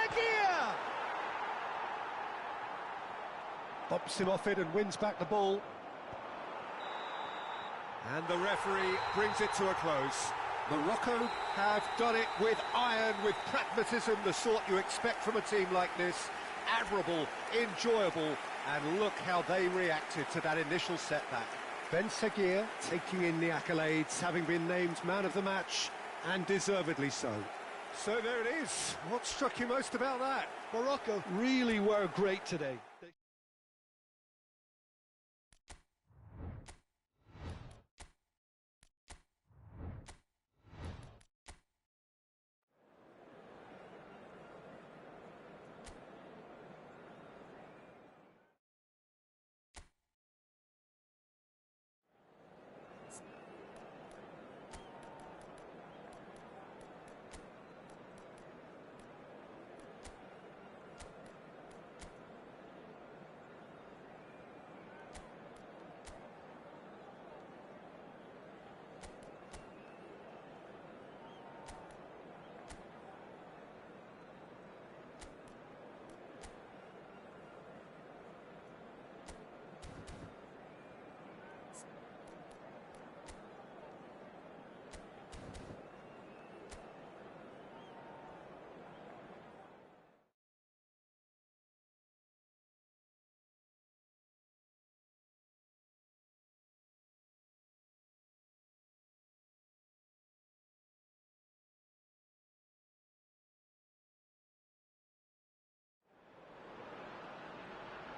bops him off it and wins back the ball. And the referee brings it to a close. Morocco have done it with iron, with pragmatism, the sort you expect from a team like this. Admirable, enjoyable, and look how they reacted to that initial setback. Ps5 taking in the accolades, having been named man of the match, and deservedly so. So there it is. What struck you most about that? Morocco really were great today.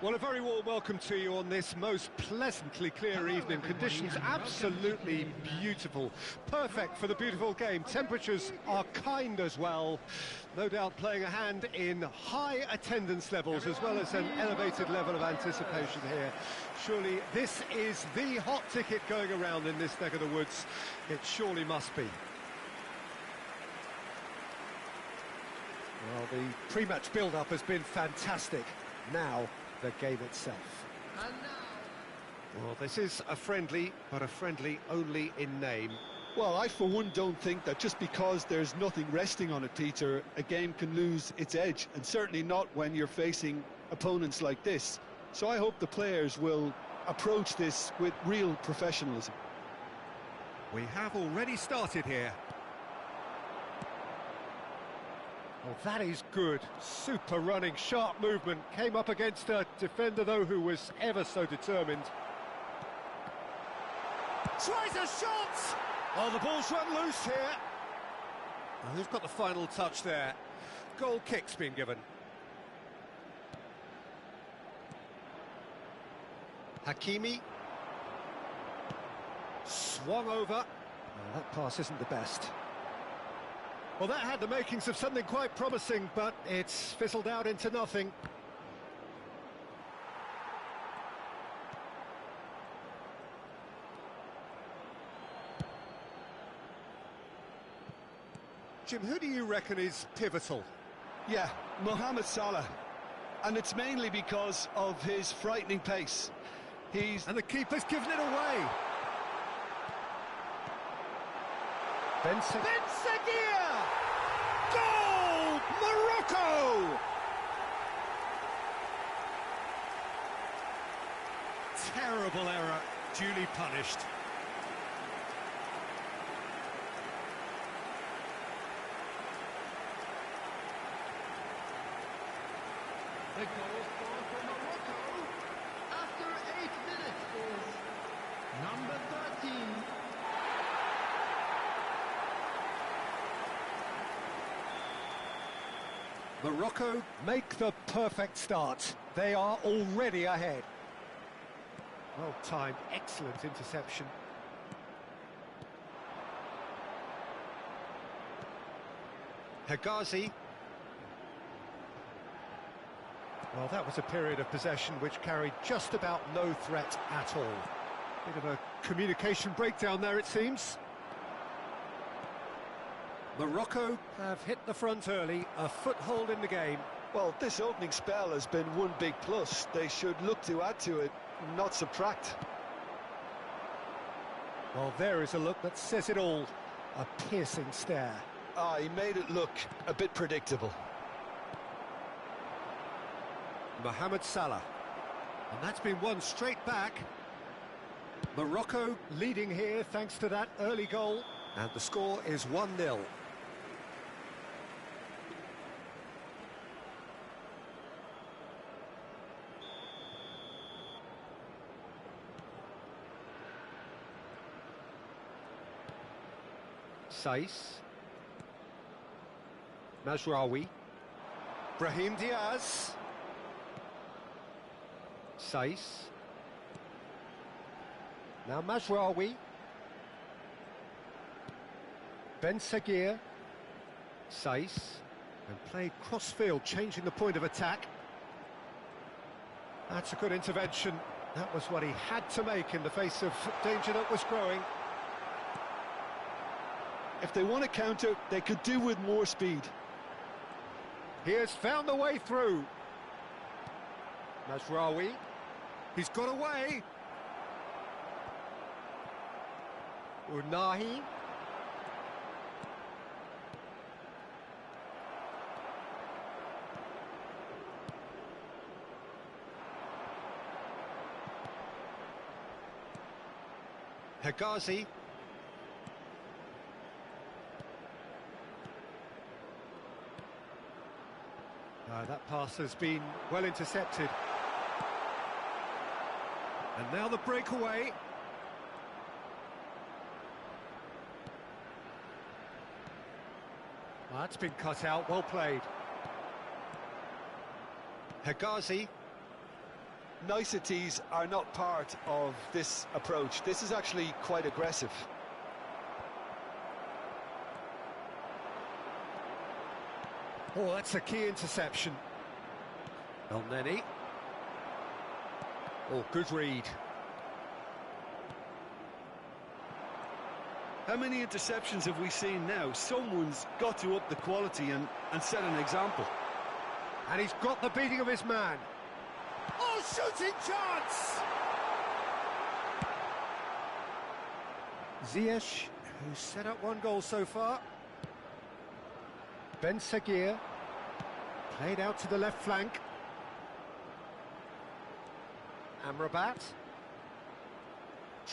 Well, a very warm welcome to you on this most pleasantly clear evening. Conditions absolutely beautiful. Perfect for the beautiful game. Temperatures are kind as well. No doubt playing a hand in high attendance levels as well as an elevated level of anticipation here. Surely this is the hot ticket going around in this neck of the woods. It surely must be. Well, the pre-match build-up has been fantastic. Now, the game itself. And now... Well, this is a friendly, but a friendly only in name. Well, I for one don't think that just because there's nothing resting on it, Peter, a game can lose its edge, and certainly not when you're facing opponents like this. So I hope the players will approach this with real professionalism. We have already started here. Oh, that is good. Super running, sharp movement. Came up against a defender, though, who was ever so determined. Tries a shot! Oh, the ball's run loose here. Oh, who's got the final touch there? Goal kick's been given. Hakimi. Swung over. Oh, that pass isn't the best. Well, that had the makings of something quite promising, but it's fizzled out into nothing. Jim, who do you reckon is pivotal? Yeah, Mohamed Salah. And it's mainly because of his frightening pace. And the keeper's given it away. Ben-Seguir! Goal! Morocco! Terrible error, duly punished. The goal scorer for Morocco after 8 minutes is number 13. Morocco make the perfect start. They are already ahead. Well timed, excellent interception. Hegazi. Well, that was a period of possession which carried just about no threat at all. Bit of a communication breakdown there, it seems. Morocco have hit the front early, a foothold in the game. Well, this opening spell has been one big plus. They should look to add to it, not subtract. Well, there is a look that says it all. A piercing stare. Ah, he made it look a bit predictable. Mohamed Salah. And that's been won straight back. Morocco leading here thanks to that early goal. And the score is 1-0. Ps5. Mazraoui. Brahim Diaz. Ps5. Now Mazraoui. Ben-Seguir. Ps5. And played cross-field, changing the point of attack. That's a good intervention. That was what he had to make in the face of danger that was growing. If they want to counter, they could do with more speed. He has found the way through. Mazraoui. He's got away. Unahi. Hegazi. That pass has been well intercepted. And now the breakaway. Well, that's been cut out, well played. Hegazi. Niceties are not part of this approach. This is actually quite aggressive. Oh, that's a key interception. El Neni. Oh, good read. How many interceptions have we seen now? Someone's got to up the quality and set an example. And he's got the beating of his man. Oh, shooting chance! Ziyech, who's set up one goal so far. Ben-Seguir, played out to the left flank. Amrabat,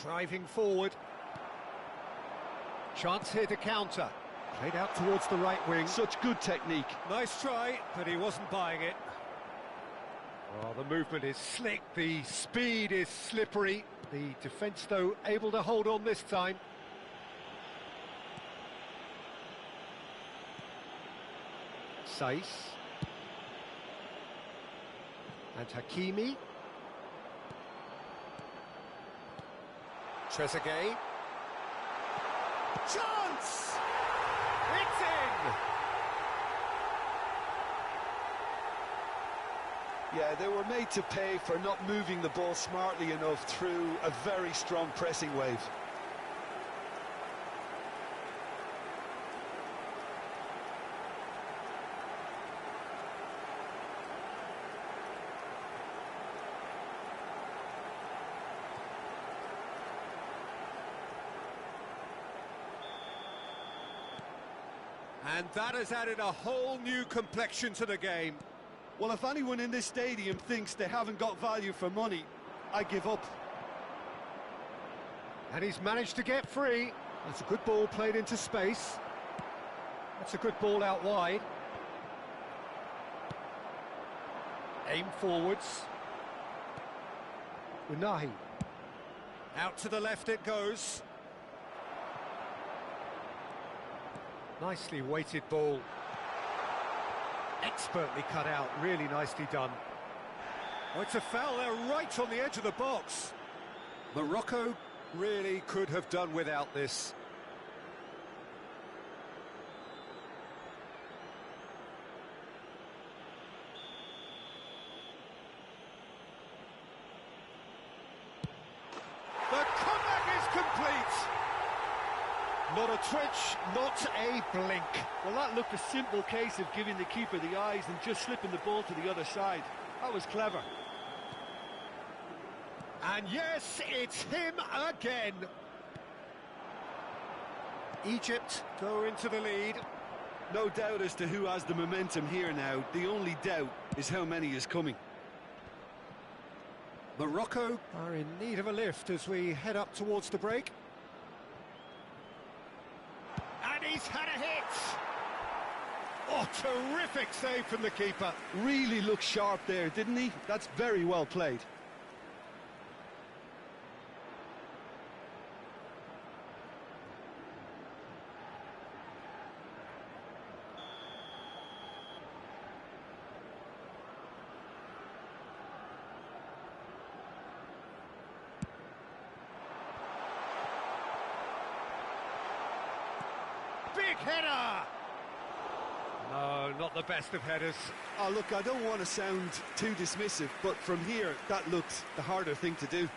driving forward. Chance here to counter. Played out towards the right wing. Such good technique. Nice try, but he wasn't buying it. Oh, the movement is slick, the speed is slippery. The defence, though, able to hold on this time. Ps5. And Hakimi. Trezeguet. Chance! It's in! Yeah, they were made to pay for not moving the ball smartly enough through a very strong pressing wave. And that has added a whole new complexion to the game. Well, if anyone in this stadium thinks they haven't got value for money, I give up. And he's managed to get free. That's a good ball played into space. That's a good ball out wide. Aim forwards. Unahi. Out to the left it goes. Nicely weighted ball. Expertly cut out, really nicely done. Oh, it's a foul there right on the edge of the box. Morocco really could have done without this. The comeback is complete. Not a twitch, not a blink. Well, that looked a simple case of giving the keeper the eyes and just slipping the ball to the other side. That was clever. And yes, it's him again. Egypt go into the lead. No doubt as to who has the momentum here now. The only doubt is how many is coming. Morocco are in need of a lift as we head up towards the break. And he's had a hit! Oh, terrific save from the keeper. Really looked sharp there, didn't he? That's very well played. Big header! No, not the best of headers. Oh, look, I don't want to sound too dismissive, but from here, that looked the harder thing to do.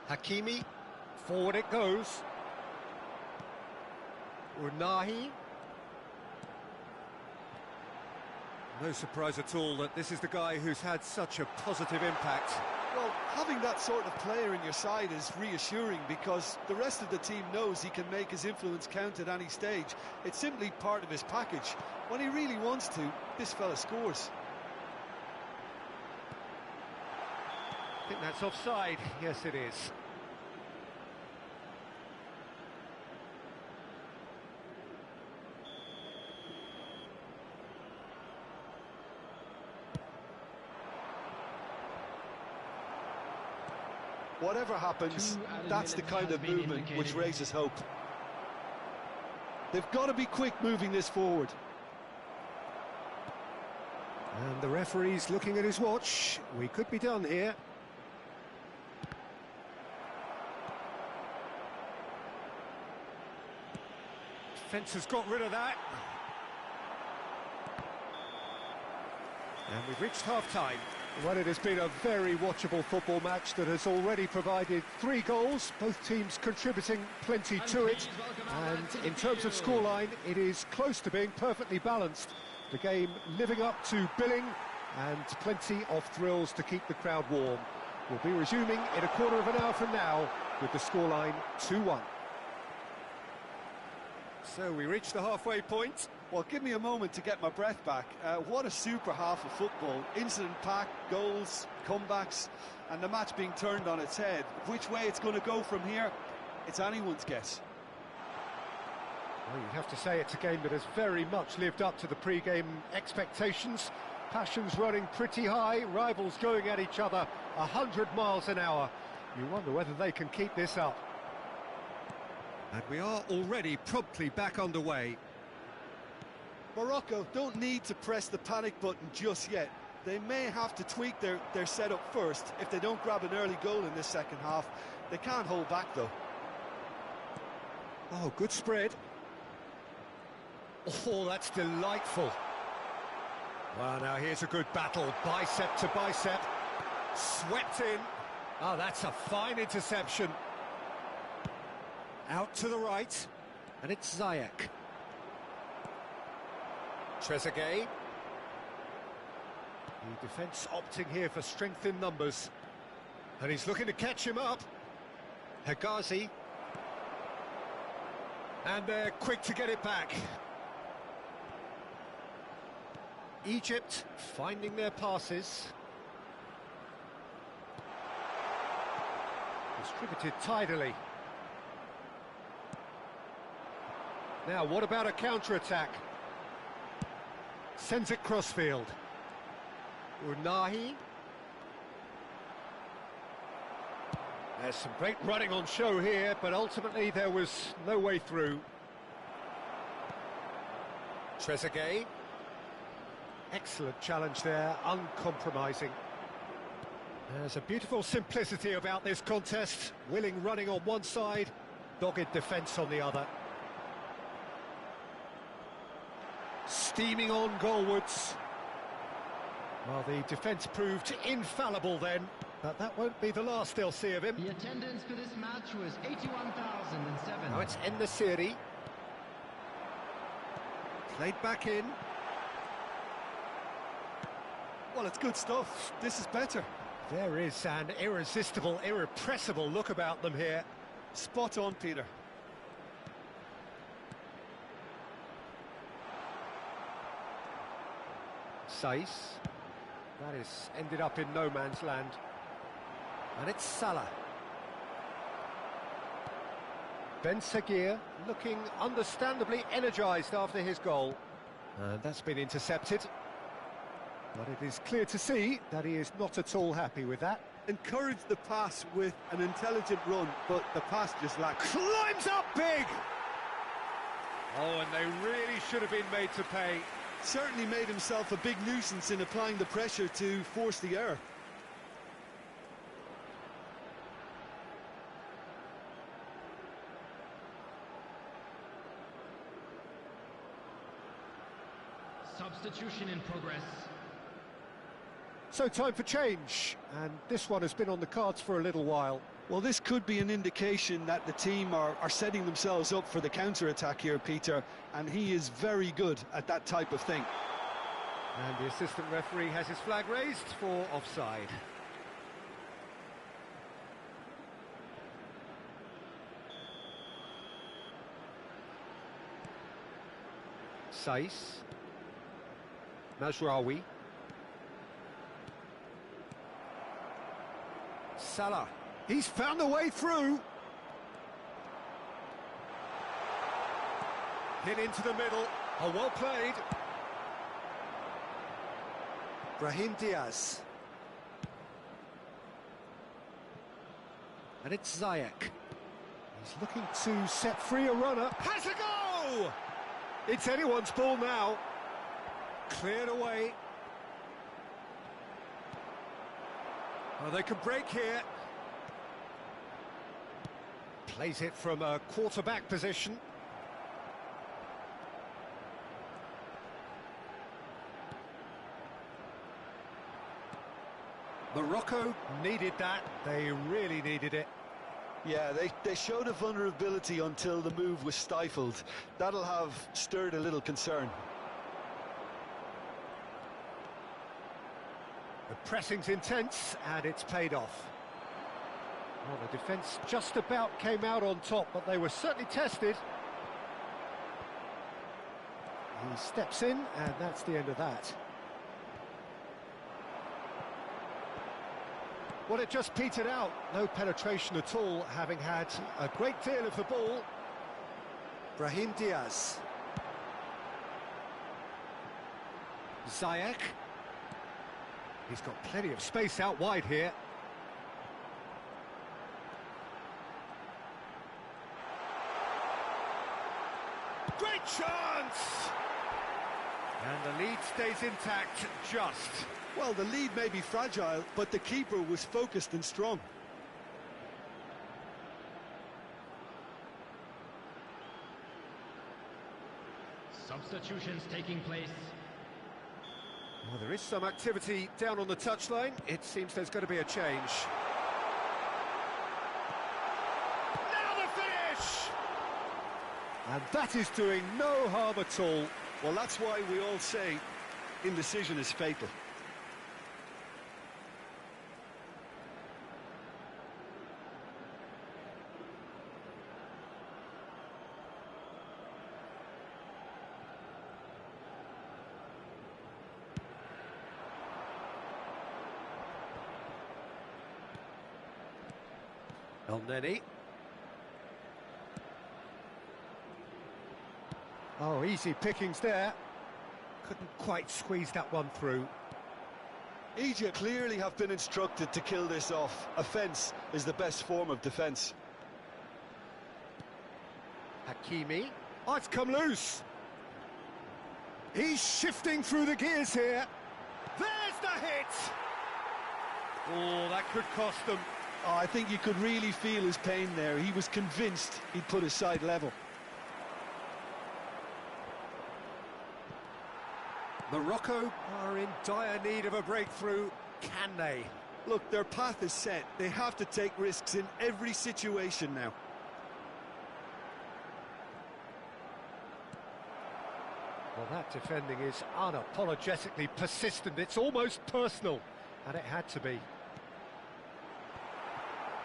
Hakimi, forward it goes. Unahi. No surprise at all that this is the guy who's had such a positive impact. Well, having that sort of player in your side is reassuring because the rest of the team knows he can make his influence count at any stage. It's simply part of his package. When he really wants to, this fella scores. I think that's offside. Yes, it is. Whatever happens, that's the kind of movement which raises hope. They've got to be quick moving this forward. And the referee's looking at his watch. We could be done here. Defence has got rid of that. And we've reached half-time. Well, it has been a very watchable football match that has already provided 3 goals, both teams contributing plenty to it. And in terms of scoreline, it is close to being perfectly balanced. The game living up to billing and plenty of thrills to keep the crowd warm. We'll be resuming in a quarter of an hour from now with the scoreline 2-1. So we reach the halfway point. Well, give me a moment to get my breath back. What a super half of football. Incident-packed, goals, comebacks, and the match being turned on its head. Which way it's going to go from here, it's anyone's guess. Well, you'd have to say it's a game that has very much lived up to the pre-game expectations. Passions running pretty high, rivals going at each other 100 miles an hour. You wonder whether they can keep this up. And we are already promptly back underway. Morocco don't need to press the panic button just yet. They may have to tweak their setup first if they don't grab an early goal in this second half. They can't hold back, though. Oh, good spread. Oh, that's delightful. Well, now here's a good battle, bicep to bicep. Swept in. Oh, that's a fine interception. Out to the right, and it's Ziyech. Trezeguet. The defence opting here for strength in numbers. And he's looking to catch him up. Hegazi. And they're quick to get it back. Egypt finding their passes. Distributed tidily. Now, what about a counter-attack? Sends it crossfield. Unahi. There's some great running on show here, but ultimately there was no way through. Trezeguet. Excellent challenge there, uncompromising. There's a beautiful simplicity about this contest. Willing running on one side, dogged defence on the other. Steaming on goalwards. Well, the defence proved infallible then, but that won't be the last they'll see of him. The attendance for this match was 81,007. Now it's En-Nesyri. Played back in. Well, it's good stuff. This is better. There is an irresistible, irrepressible look about them here. Spot on, Peter. Ps5. That is ended up in no man's land. And it's Salah. Ben Seguir looking understandably energised after his goal. And that's been intercepted. But it is clear to see that he is not at all happy with that. Encouraged the pass with an intelligent run, but the pass just lacked. Climbs up big! Oh, and they really should have been made to pay. Certainly made himself a big nuisance in applying the pressure to force the error. Substitution in progress. So time for change, and this one has been on the cards for a little while. Well, this could be an indication that the team are setting themselves up for the counter-attack here, Peter, and he is very good at that type of thing. And the assistant referee has his flag raised for offside. Ps5. Mazraoui. Salah. He's found a way through. Hit into the middle. Oh, well played. Brahim Diaz. And it's Ziyech. He's looking to set free a runner. Has a go! It's anyone's ball now. Cleared away. Oh, they can break here. Plays it from a quarterback position. Morocco needed that. They really needed it. Yeah, they showed a vulnerability until the move was stifled. That'll have stirred a little concern. The pressing's intense, and it's paid off. Well, the defence just about came out on top, but they were certainly tested. He steps in, and that's the end of that. Well, it just petered out. No penetration at all, having had a great deal of the ball. Brahim Diaz. Ziyech. He's got plenty of space out wide here. Great chance! And the lead stays intact, just. Well, the lead may be fragile, but the keeper was focused and strong. Substitutions taking place. Well, there is some activity down on the touchline. It seems there's going to be a change. Now the finish! And that is doing no harm at all. Well, that's why we all say indecision is fatal. El Neni. Oh, easy pickings there. Couldn't quite squeeze that one through. Egypt clearly have been instructed to kill this off. Offence is the best form of defence. Hakimi. Oh, it's come loose. He's shifting through the gears here. There's the hit! Oh, that could cost them. Oh, I think you could really feel his pain there. He was convinced he'd put his side level. Morocco are in dire need of a breakthrough. Can they? Look, their path is set. They have to take risks in every situation now. Well, that defending is unapologetically persistent. It's almost personal, and it had to be.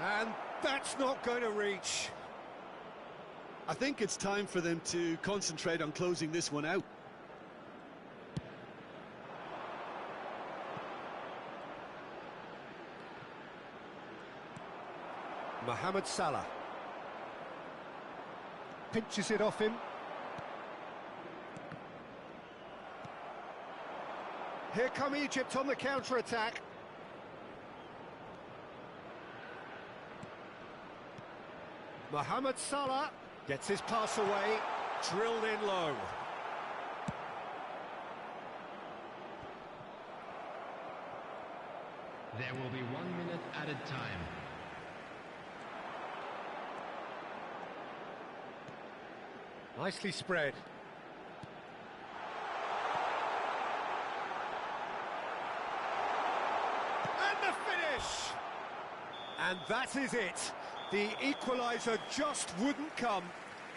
And that's not going to reach. I think it's time for them to concentrate on closing this one out. Mohamed Salah. Pinches it off him. Here come Egypt on the counter-attack. Mohamed Salah gets his pass away, drilled in low. There will be 1 minute added time. Nicely spread. And the finish! And that is it. The equaliser just wouldn't come.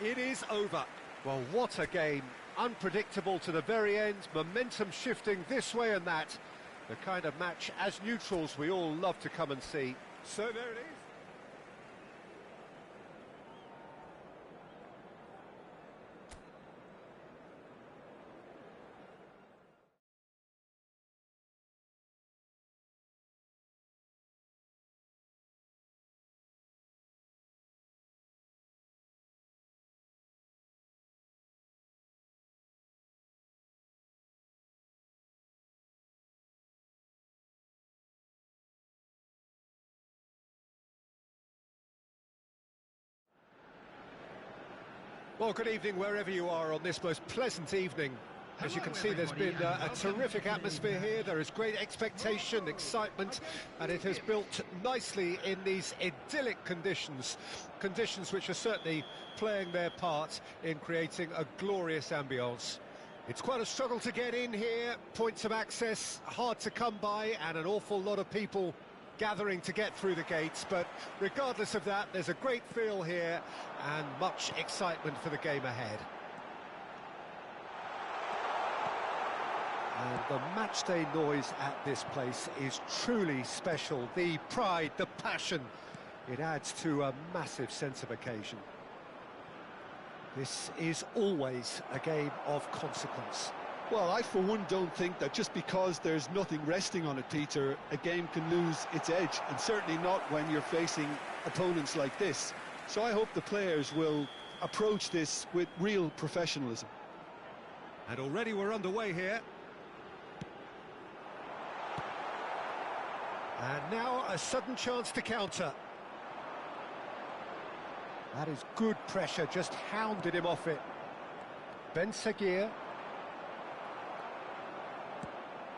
It is over. Well, what a game. Unpredictable to the very end. Momentum shifting this way and that. The kind of match, as neutrals, we all love to come and see. So there it is. Well, good evening wherever you are on this most pleasant evening. As you can see, there's been a terrific atmosphere here. There is great expectation, excitement, and it has built nicely in these idyllic conditions. Conditions which are certainly playing their part in creating a glorious ambience. It's quite a struggle to get in here, points of access hard to come by, and an awful lot of people gathering to get through the gates, but regardless of that, there's a great feel here and much excitement for the game ahead. And the matchday noise at this place is truly special. The pride, the passion, it adds to a massive sense of occasion. This is always a game of consequence. Well, I for one don't think that just because there's nothing resting on it, Peter, a game can lose its edge, and certainly not when you're facing opponents like this. So I hope the players will approach this with real professionalism. And already we're underway here. And now a sudden chance to counter. That is good pressure, just hounded him off it. Ben Seguir.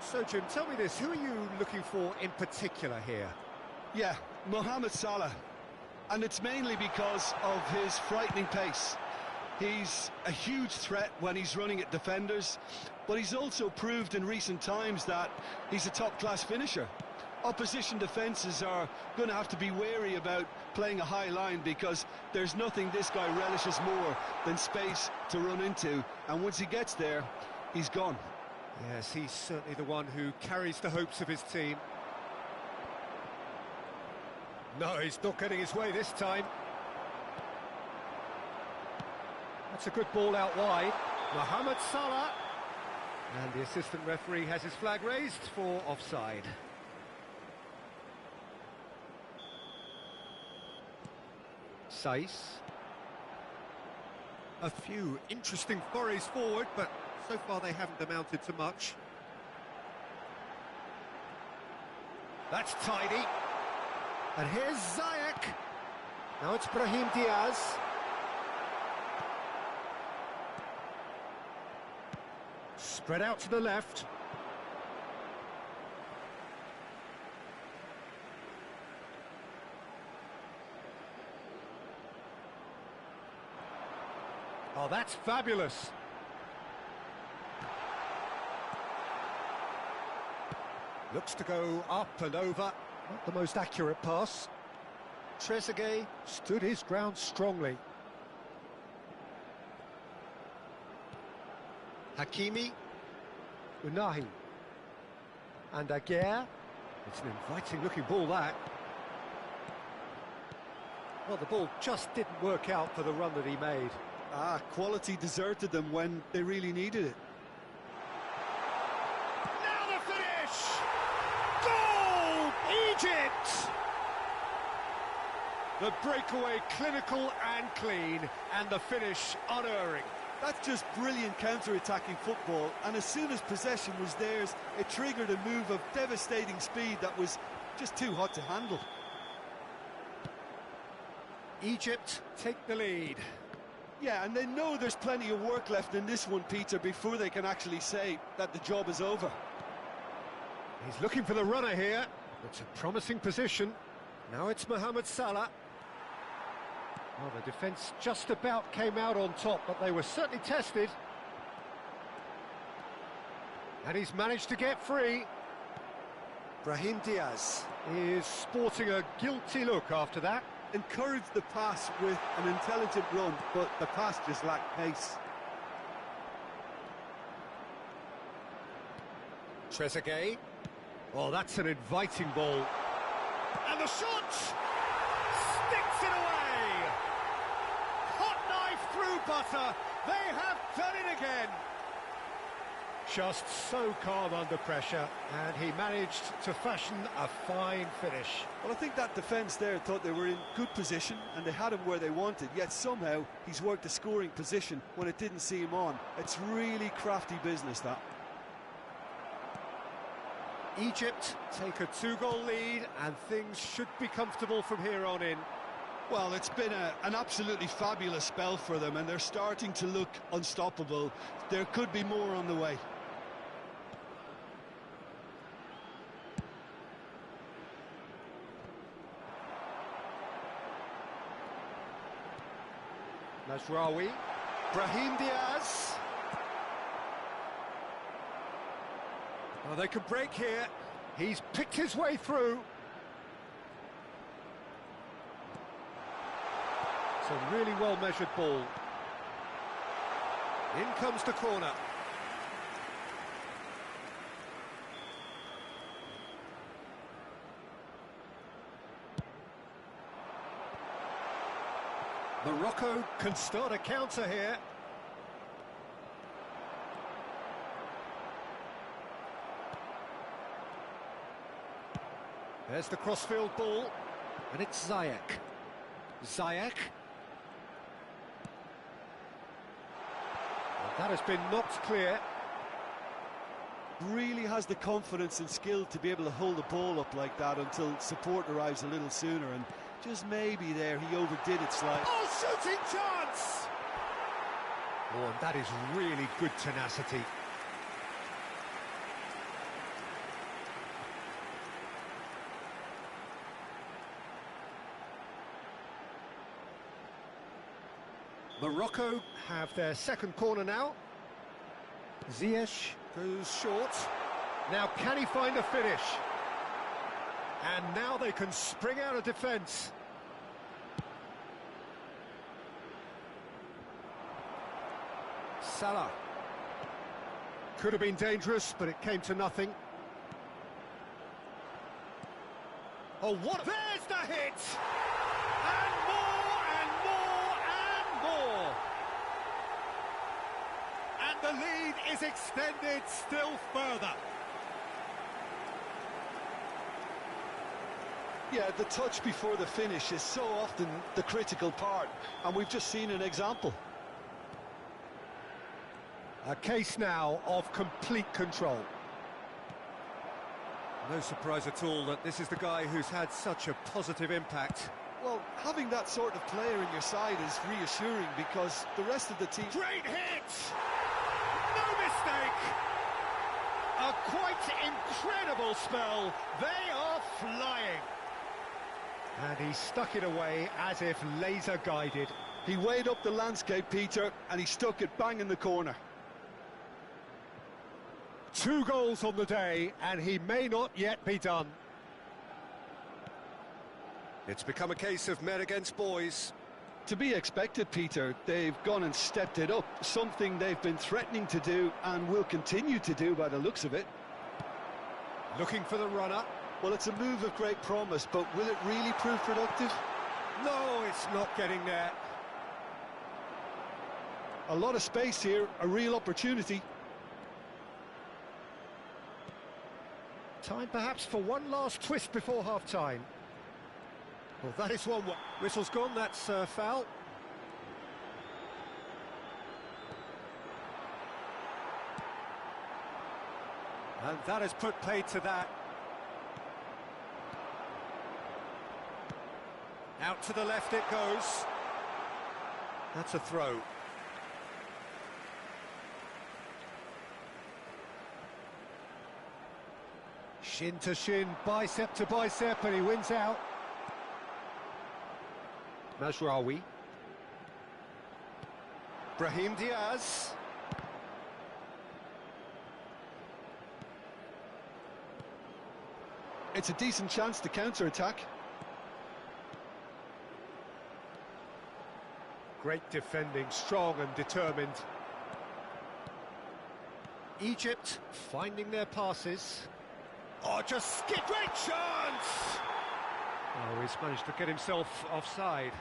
So, Jim, tell me this, who are you looking for in particular here? Yeah, Mohamed Salah. And it's mainly because of his frightening pace. He's a huge threat when he's running at defenders, but he's also proved in recent times that he's a top-class finisher. Opposition defences are going to have to be wary about playing a high line because there's nothing this guy relishes more than space to run into, and once he gets there, he's gone. Yes, he's certainly the one who carries the hopes of his team. No, he's not getting his way this time. That's a good ball out wide. Mohamed Salah. And the assistant referee has his flag raised for offside. Ps5. A few interesting forays forward, but so far they haven't amounted to much. That's tidy. And here's Ziyech. Now it's Brahim Diaz. Spread out to the left. Oh, that's fabulous. Looks to go up and over. Not the most accurate pass. Trezeguet stood his ground strongly. Hakimi. Unahi. And Aguirre. It's an inviting-looking ball, that. Well, the ball just didn't work out for the run that he made. Quality deserted them when they really needed it. Now the finish! Goal! Egypt! The breakaway clinical and clean, and the finish unerring. That's just brilliant counter-attacking football, and as soon as possession was theirs, it triggered a move of devastating speed that was just too hot to handle. Egypt take the lead. Yeah, and they know there's plenty of work left in this one, Peter, before they can actually say that the job is over. He's looking for the runner here. It's a promising position. Now it's Mohamed Salah. Well, the defence just about came out on top, but they were certainly tested. And he's managed to get free. Brahim Diaz is sporting a guilty look after that. Encouraged the pass with an intelligent run, but the pass just lacked pace. Trezeguet. Oh, that's an inviting ball. And the shot! Sticks it away! Hot knife through butter. They have done it again. Just so calm under pressure, and he managed to fashion a fine finish. Well, I think that defence there thought they were in good position and they had him where they wanted, yet somehow he's worked a scoring position when it didn't see him on. It's really crafty business, that. Egypt take a 2-goal lead, and things should be comfortable from here on in. Well, it's been an absolutely fabulous spell for them, and they're starting to look unstoppable. There could be more on the way. Mazraoui. Brahim Diaz. Oh, they can break here. He's picked his way through. It's a really well-measured ball. In comes the corner. Morocco can start a counter here. There's the crossfield ball, and it's Ziyech. Ziyech. Well, that has been knocked clear. Really has the confidence and skill to be able to hold the ball up like that until support arrives a little sooner, and just maybe there he overdid it slightly. Oh, shooting chance! Oh, and that is really good tenacity. Morocco have their second corner now. Ziyech goes short. Now can he find a finish? And now they can spring out of defence. Salah. Could have been dangerous, but it came to nothing. Oh, what? There's the hit! And more, and more, and more! And the lead is extended still further. Yeah, the touch before the finish is so often the critical part, and we've just seen an example. A case now of complete control. No surprise at all that this is the guy who's had such a positive impact. Well, having that sort of player in your side is reassuring because the rest of the team... Great hit! No mistake! A quite incredible spell. They are flying. And he stuck it away as if laser guided. He weighed up the landscape, Peter, and he stuck it bang in the corner. 2 goals on the day, and he may not yet be done. It's become a case of men against boys. To be expected, Peter. They've gone and stepped it up, something they've been threatening to do and will continue to do by the looks of it. Looking for the runner. Well, it's a move of great promise, but will it really prove productive? No, it's not getting there. A lot of space here, a real opportunity. Time perhaps for one last twist before half-time. Well, that is one. Whistle's gone, that's foul. And that has put paid to that. Out to the left it goes. That's a throw. Shin to shin, bicep to bicep, and he wins out. Mazraoui. Brahim Diaz. It's a decent chance to counter-attack. Great defending, strong and determined. Egypt finding their passes. Oh, just skip, great chance! Oh, he's managed to get himself offside.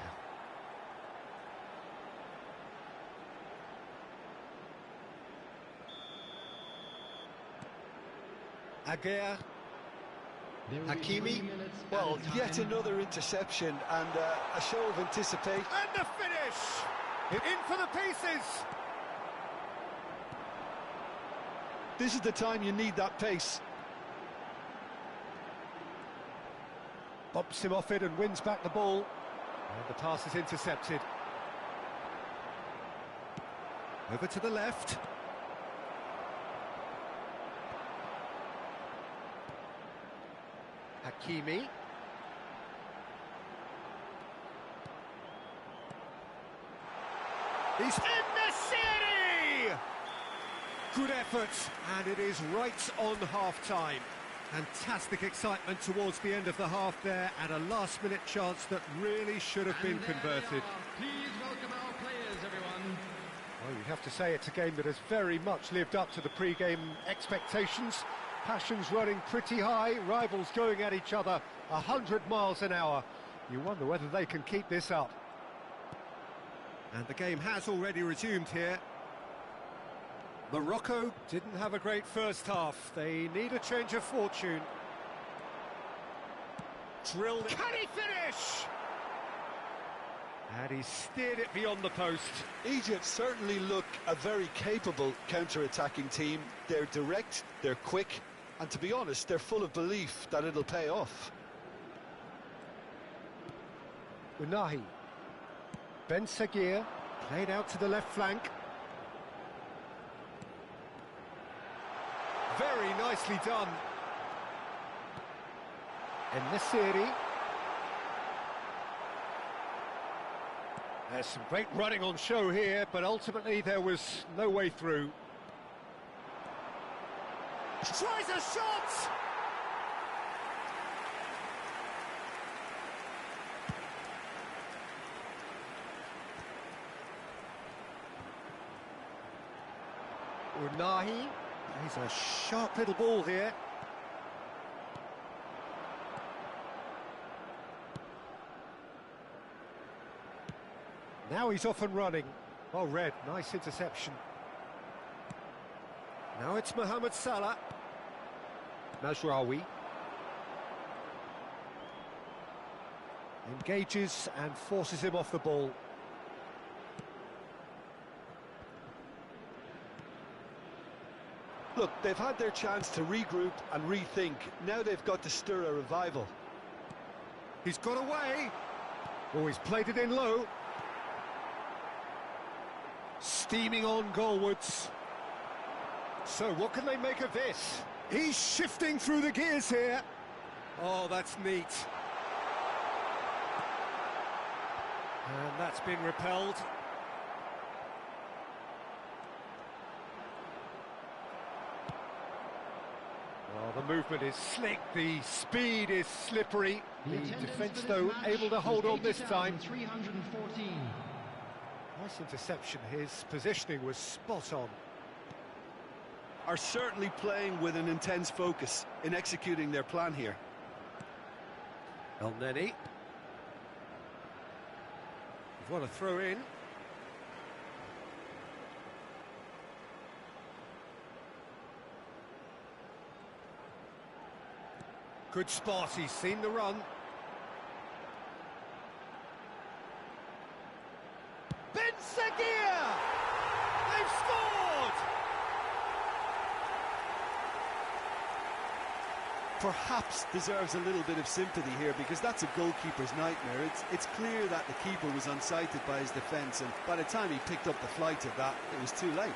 Aguirre. Hakimi. Well, yet another interception and a show of anticipation. And the finish! In for the pieces! This is the time you need that pace. Bumps him off it and wins back the ball. And the pass is intercepted. Over to the left. Hakimi. He's in the city! Good effort, and it is right on half-time. Fantastic excitement towards the end of the half there, and a last-minute chance that really should have been converted. Please welcome our players, everyone. Well, you have to say it's a game that has very much lived up to the pre-game expectations. Passions running pretty high, rivals going at each other 100 miles an hour. You wonder whether they can keep this up. And the game has already resumed here. Morocco didn't have a great first half. They need a change of fortune. Drilled. Can he finish? And he steered it beyond the post. Egypt certainly look a very capable counter-attacking team. They're direct, they're quick, and to be honest, they're full of belief that it'll pay off. Unahi. Ben Seguir played out to the left flank. Very nicely done. En-Nesyri. There's some great running on show here, but ultimately there was no way through. Tries a shot! Unahi. He's a sharp little ball here. Now he's off and running. Well read, nice interception. Now it's Mohamed Salah. Mazraoui. Engages and forces him off the ball. Look, they've had their chance to regroup and rethink. Now they've got to stir a revival. He's got away. Oh, he's played it in low. Steaming on goalwards. So what can they make of this? He's shifting through the gears here. Oh, that's neat. And that's been repelled. Well, the movement is slick, the speed is slippery. The defence, though, able to hold on this time. 314. Nice interception, his positioning was spot on. Are certainly playing with an intense focus in executing their plan here. El Neni. What a throw in. Good spot, he's seen the run. Ps5! They've scored! Perhaps deserves a little bit of sympathy here, because that's a goalkeeper's nightmare. It's clear that the keeper was unsighted by his defence, and by the time he picked up the flight of that, it was too late.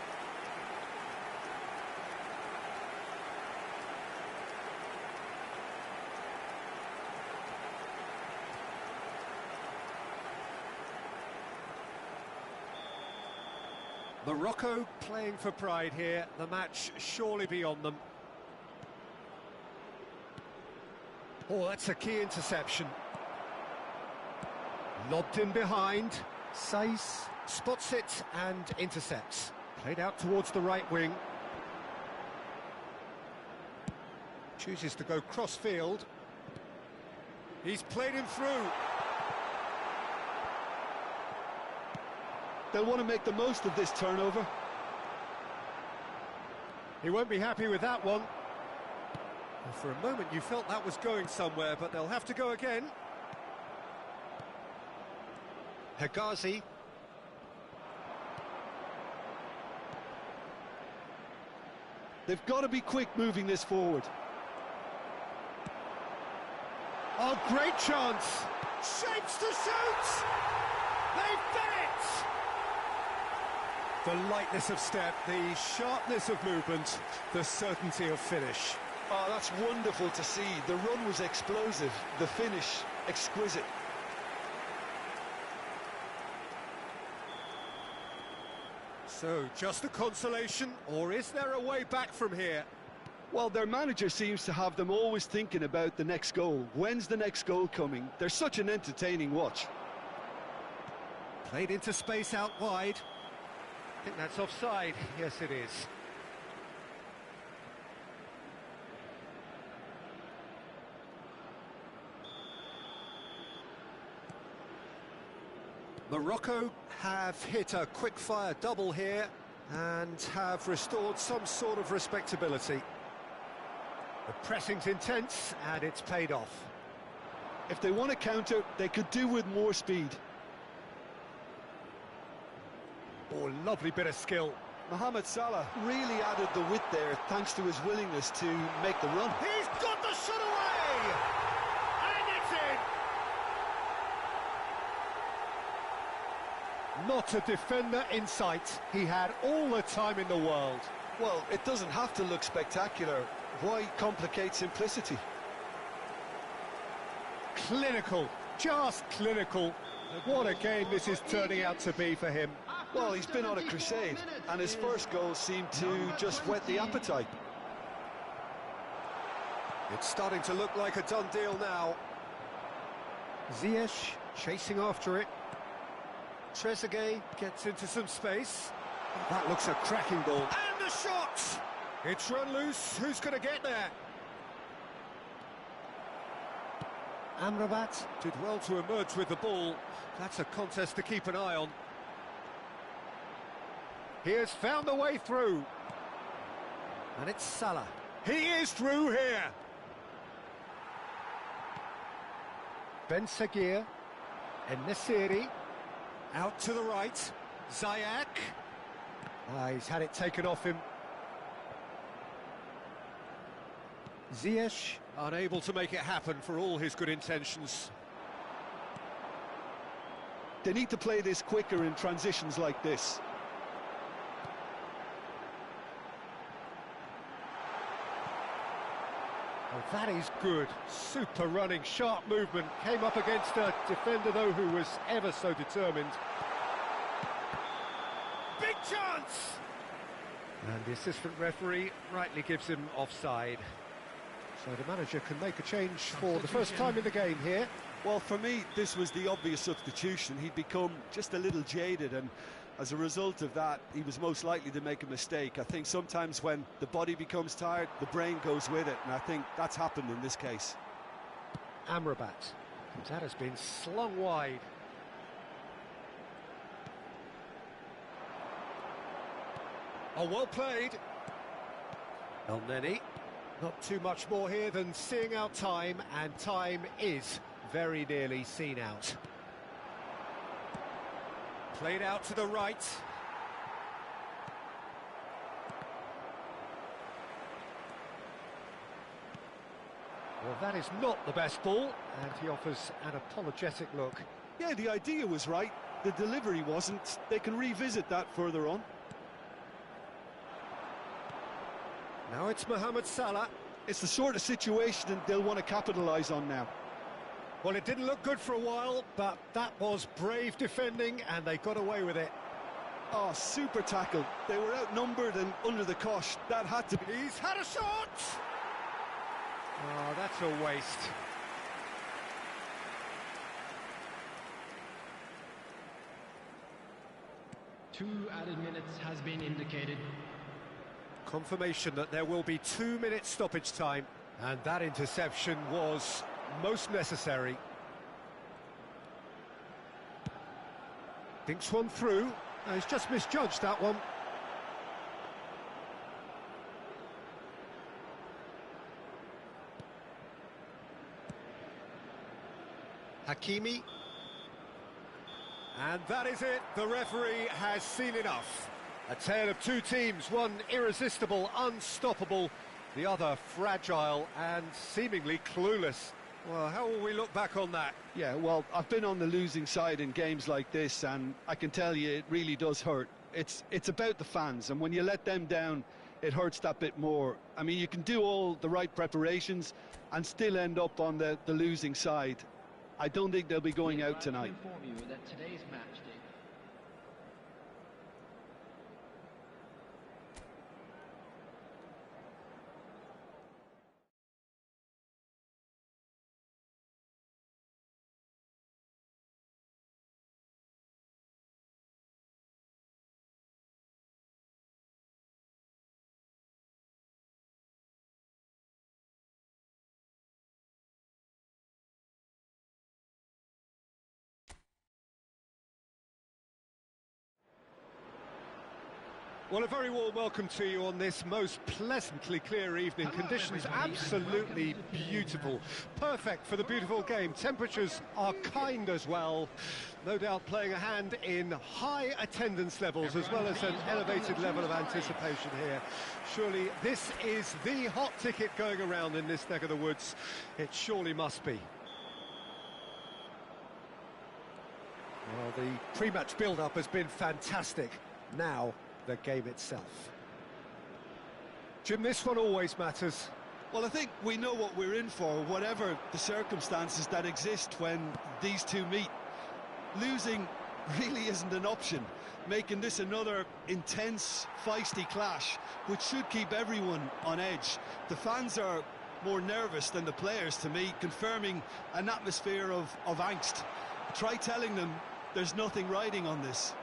Morocco playing for pride here, the match surely beyond them. Oh, that's a key interception. Lobbed in behind. Ps5 spots it and intercepts. Played out towards the right wing. Chooses to go cross-field. He's played him through. They'll want to make the most of this turnover. He won't be happy with that one. Well, for a moment you felt that was going somewhere, but they'll have to go again. Hegazi. They've got to be quick moving this forward. Oh, great chance! Shapes to shoot! They've done it! The lightness of step, the sharpness of movement, the certainty of finish. Oh, that's wonderful to see. The run was explosive, the finish exquisite. So, just a consolation, or is there a way back from here? Well, their manager seems to have them always thinking about the next goal. When's the next goal coming? They're such an entertaining watch. Played into space out wide. I think that's offside. Yes, it is. Morocco have hit a quick-fire double here and have restored some sort of respectability. The pressing's intense and it's paid off. If they want to counter, they could do with more speed. Oh, lovely bit of skill. Mohamed Salah really added the width there thanks to his willingness to make the run. He's got the shot away! And it's in! Not a defender in sight. He had all the time in the world. Well, it doesn't have to look spectacular. Why complicate simplicity? Clinical, just clinical. What a game this is turning out to be for him. Well, he's been on a crusade, and his first goal seemed to just whet the appetite. It's starting to look like a done deal now. Ziyech chasing after it. Trezeguet gets into some space. That looks a cracking ball. And the shot! It's run loose. Who's going to get there? Amrabat did well to emerge with the ball. That's a contest to keep an eye on. He has found the way through. And it's Salah. He is through here. Ps5 En-Nesyri, out to the right, Ziyech. He's had it taken off him. Ziyech, unable to make it happen for all his good intentions. They need to play this quicker in transitions like this. Oh, that is good. Super running, sharp movement. Came up against a defender, though, who was ever so determined. Big chance! And the assistant referee rightly gives him offside. So the manager can make a change for the first time in the game here. Well, for me, this was the obvious substitution. He'd become just a little jaded, and as a result of that, he was most likely to make a mistake. I think sometimes when the body becomes tired, the brain goes with it, and I think that's happened in this case. Amrabat. That has been slung wide. Oh, well played. El-Neni. Not too much more here than seeing out time, and time is very nearly seen out. Played out to the right. Well, that is not the best ball, and he offers an apologetic look. Yeah, the idea was right, the delivery wasn't. They can revisit that further on. Now it's Mohamed Salah. It's the sort of situation they'll want to capitalise on now. Well, it didn't look good for a while, but that was brave defending, and they got away with it. Oh, super tackle. They were outnumbered and under the cosh. That had to be... He's had a shot! Oh, that's a waste. Two added minutes has been indicated. Confirmation that there will be 2 minutes stoppage time, and that interception was most necessary. Thinks one through. He's just misjudged that one. Hakimi. And that is it. The referee has seen enough. A tale of two teams, one irresistible, unstoppable, the other fragile and seemingly clueless. Well, how will we look back on that? Yeah, well, I've been on the losing side in games like this, and I can tell you it really does hurt. It's about the fans, and when you let them down, it hurts that bit more. I mean, you can do all the right preparations and still end up on the losing side. I don't think they'll be going out tonight. To inform you that today's match day Well, a very warm welcome to you on this most pleasantly clear evening. Conditions absolutely beautiful. Perfect for the beautiful game. Temperatures are kind as well. No doubt playing a hand in high attendance levels as well as an elevated level of anticipation here. Surely this is the hot ticket going around in this neck of the woods. It surely must be. Well, the pre-match build-up has been fantastic. Now, the game itself. Jim, this one always matters. Well, I think we know what we're in for, whatever the circumstances that exist when these two meet. Losing really isn't an option, making this another intense, feisty clash, which should keep everyone on edge. The fans are more nervous than the players, to me, confirming an atmosphere of angst. Try telling them there's nothing riding on this.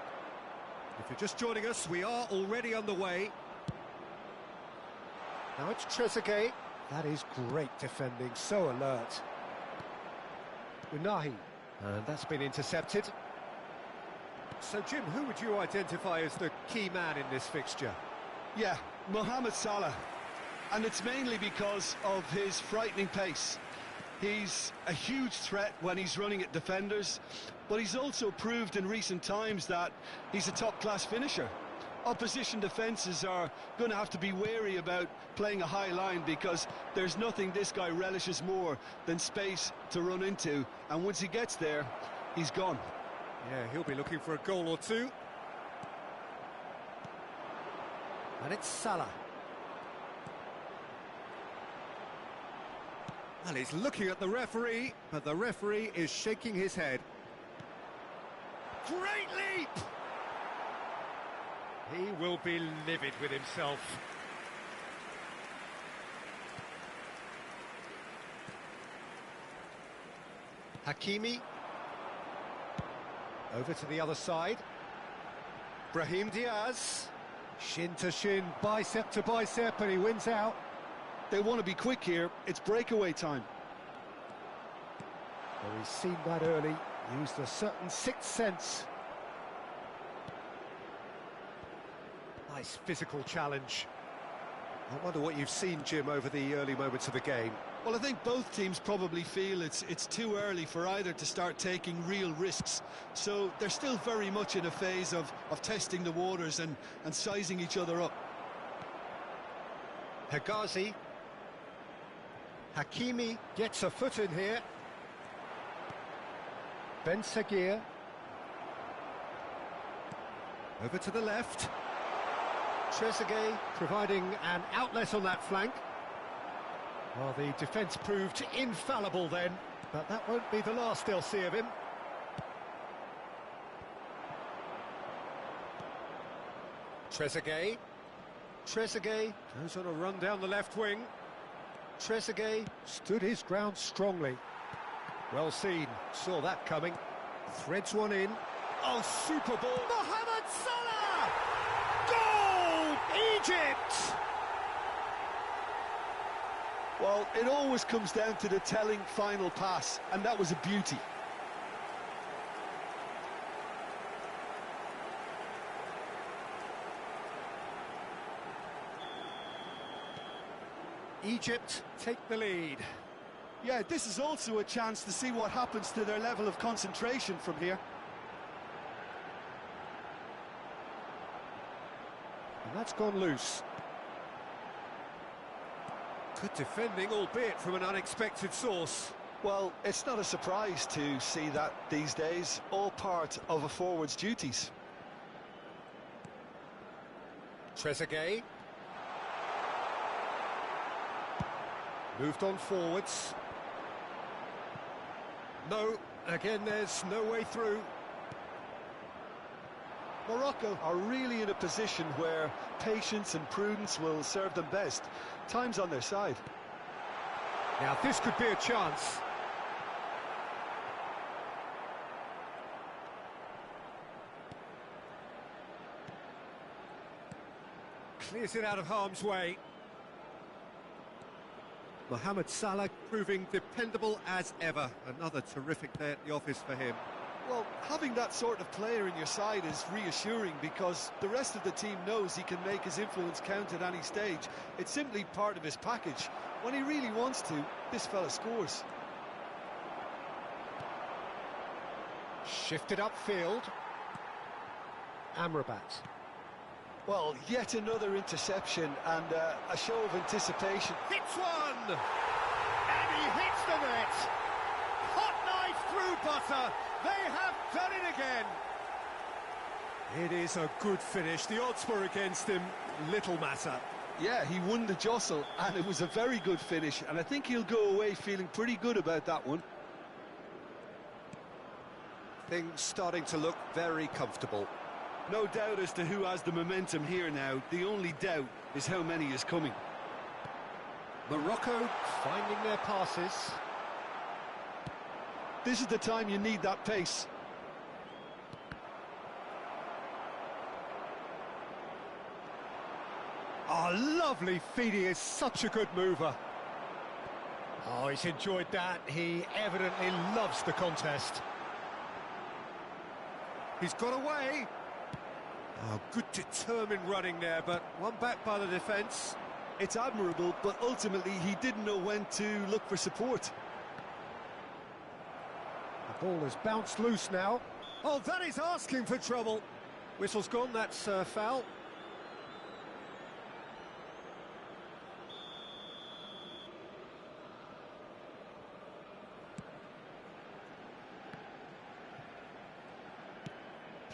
If you're just joining us, we are already underway. Now it's Trezeguet. That is great defending, so alert. Unahi, and that's been intercepted. So, Jim, who would you identify as the key man in this fixture? Yeah, Mohamed Salah. And it's mainly because of his frightening pace. He's a huge threat when he's running at defenders, but he's also proved in recent times that he's a top-class finisher. Opposition defences are going to have to be wary about playing a high line because there's nothing this guy relishes more than space to run into, and once he gets there, he's gone. Yeah, he'll be looking for a goal or two. And it's Salah. And he's looking at the referee, but the referee is shaking his head. Great leap! He will be livid with himself. Hakimi. Over to the other side. Brahim Diaz. Shin to shin, bicep to bicep, and he wins out. They want to be quick here. It's breakaway time. Well, he's seen that early, used a certain sixth sense. Nice physical challenge. I wonder what you've seen, Jim, over the early moments of the game. Well, I think both teams probably feel it's too early for either to start taking real risks. So they're still very much in a phase of testing the waters and sizing each other up. Hegazi. Hakimi gets a foot in here. Ben Seguir. Over to the left. Trezeguet providing an outlet on that flank. Well, the defence proved infallible then, but that won't be the last they'll see of him. Trezeguet. Trezeguet goes on a run down the left wing. Trezeguet stood his ground strongly. Well seen, saw that coming. Threads one in. Oh, super ball. Mohamed Salah! Goal! Egypt! Well, it always comes down to the telling final pass, and that was a beauty. Egypt take the lead. Yeah, this is also a chance to see what happens to their level of concentration from here. And that's gone loose. Good defending, albeit from an unexpected source. Well, it's not a surprise to see that these days, all part of a forward's duties. Trezeguet. Moved on forwards. No, again there's no way through. Morocco are really in a position where patience and prudence will serve them best. Time's on their side. Now this could be a chance. Clears it out of harm's way. Mohamed Salah proving dependable as ever. Another terrific day at the office for him. Well, having that sort of player in your side is reassuring because the rest of the team knows he can make his influence count at any stage. It's simply part of his package. When he really wants to, this fella scores. Shifted upfield. Amrabat. Well, yet another interception and a show of anticipation. Hits one! And he hits the net! Hot knife through butter! They have done it again! It is a good finish. The odds were against him. Little matter. Yeah, he won the jostle, and it was a very good finish, and I think he'll go away feeling pretty good about that one. Things starting to look very comfortable. No doubt as to who has the momentum here now. The only doubt is how many is coming. Morocco finding their passes. This is the time you need that pace. Oh, lovely feed. He is such a good mover. Oh, he's enjoyed that. He evidently loves the contest. He's got away. Oh, good determined running there, but one back by the defence. It's admirable, but ultimately he didn't know when to look for support. Ball has bounced loose now. Oh, that is asking for trouble. Whistle's gone, that's foul.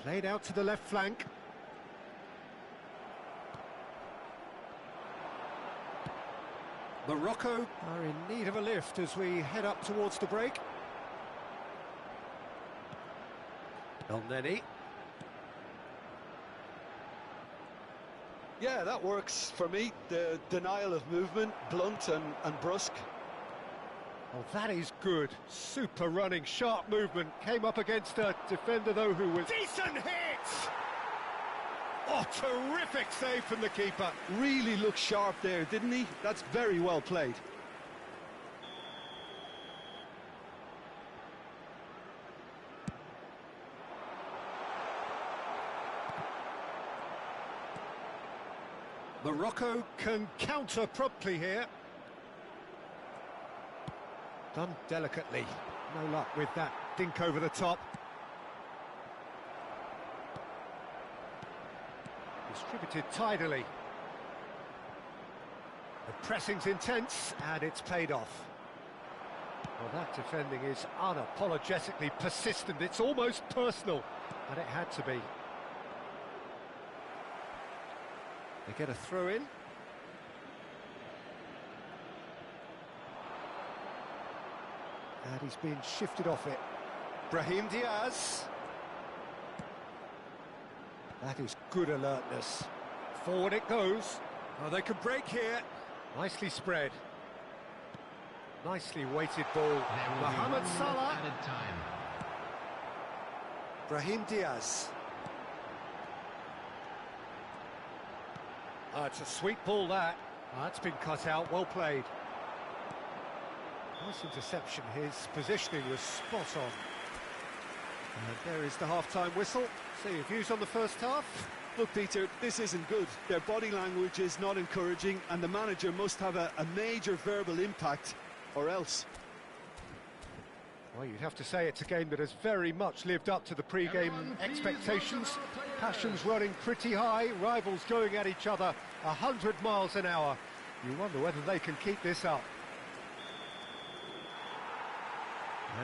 Played out to the left flank. Morocco are in need of a lift as we head up towards the break. El Neni. Yeah, that works for me. The denial of movement, blunt and brusque. Oh, that is good. Super running, sharp movement. Came up against a defender, though, who was... Decent hit! Oh, terrific save from the keeper. Really looked sharp there, didn't he? That's very well played. Morocco can counter promptly here. Done delicately. No luck with that dink over the top. Distributed tidily. The pressing's intense, and it's paid off. Well, that defending is unapologetically persistent. It's almost personal, and it had to be. They get a throw in. And he's being shifted off it. Brahim Diaz. That is good alertness. Forward it goes. Oh, they can break here. Nicely spread. Nicely weighted ball. Mohamed Salah. Added time. Brahim Diaz. Oh, it's a sweet ball, that. Oh, that's been cut out, well played. Nice interception, his positioning was spot on. And there is the half-time whistle. So your views on the first half? Look, Peter, this isn't good. Their body language is not encouraging, and the manager must have a major verbal impact, or else. Well, you'd have to say it's a game that has very much lived up to the pre-game expectations. Passions running pretty high, rivals going at each other 100 miles an hour. You wonder whether they can keep this up.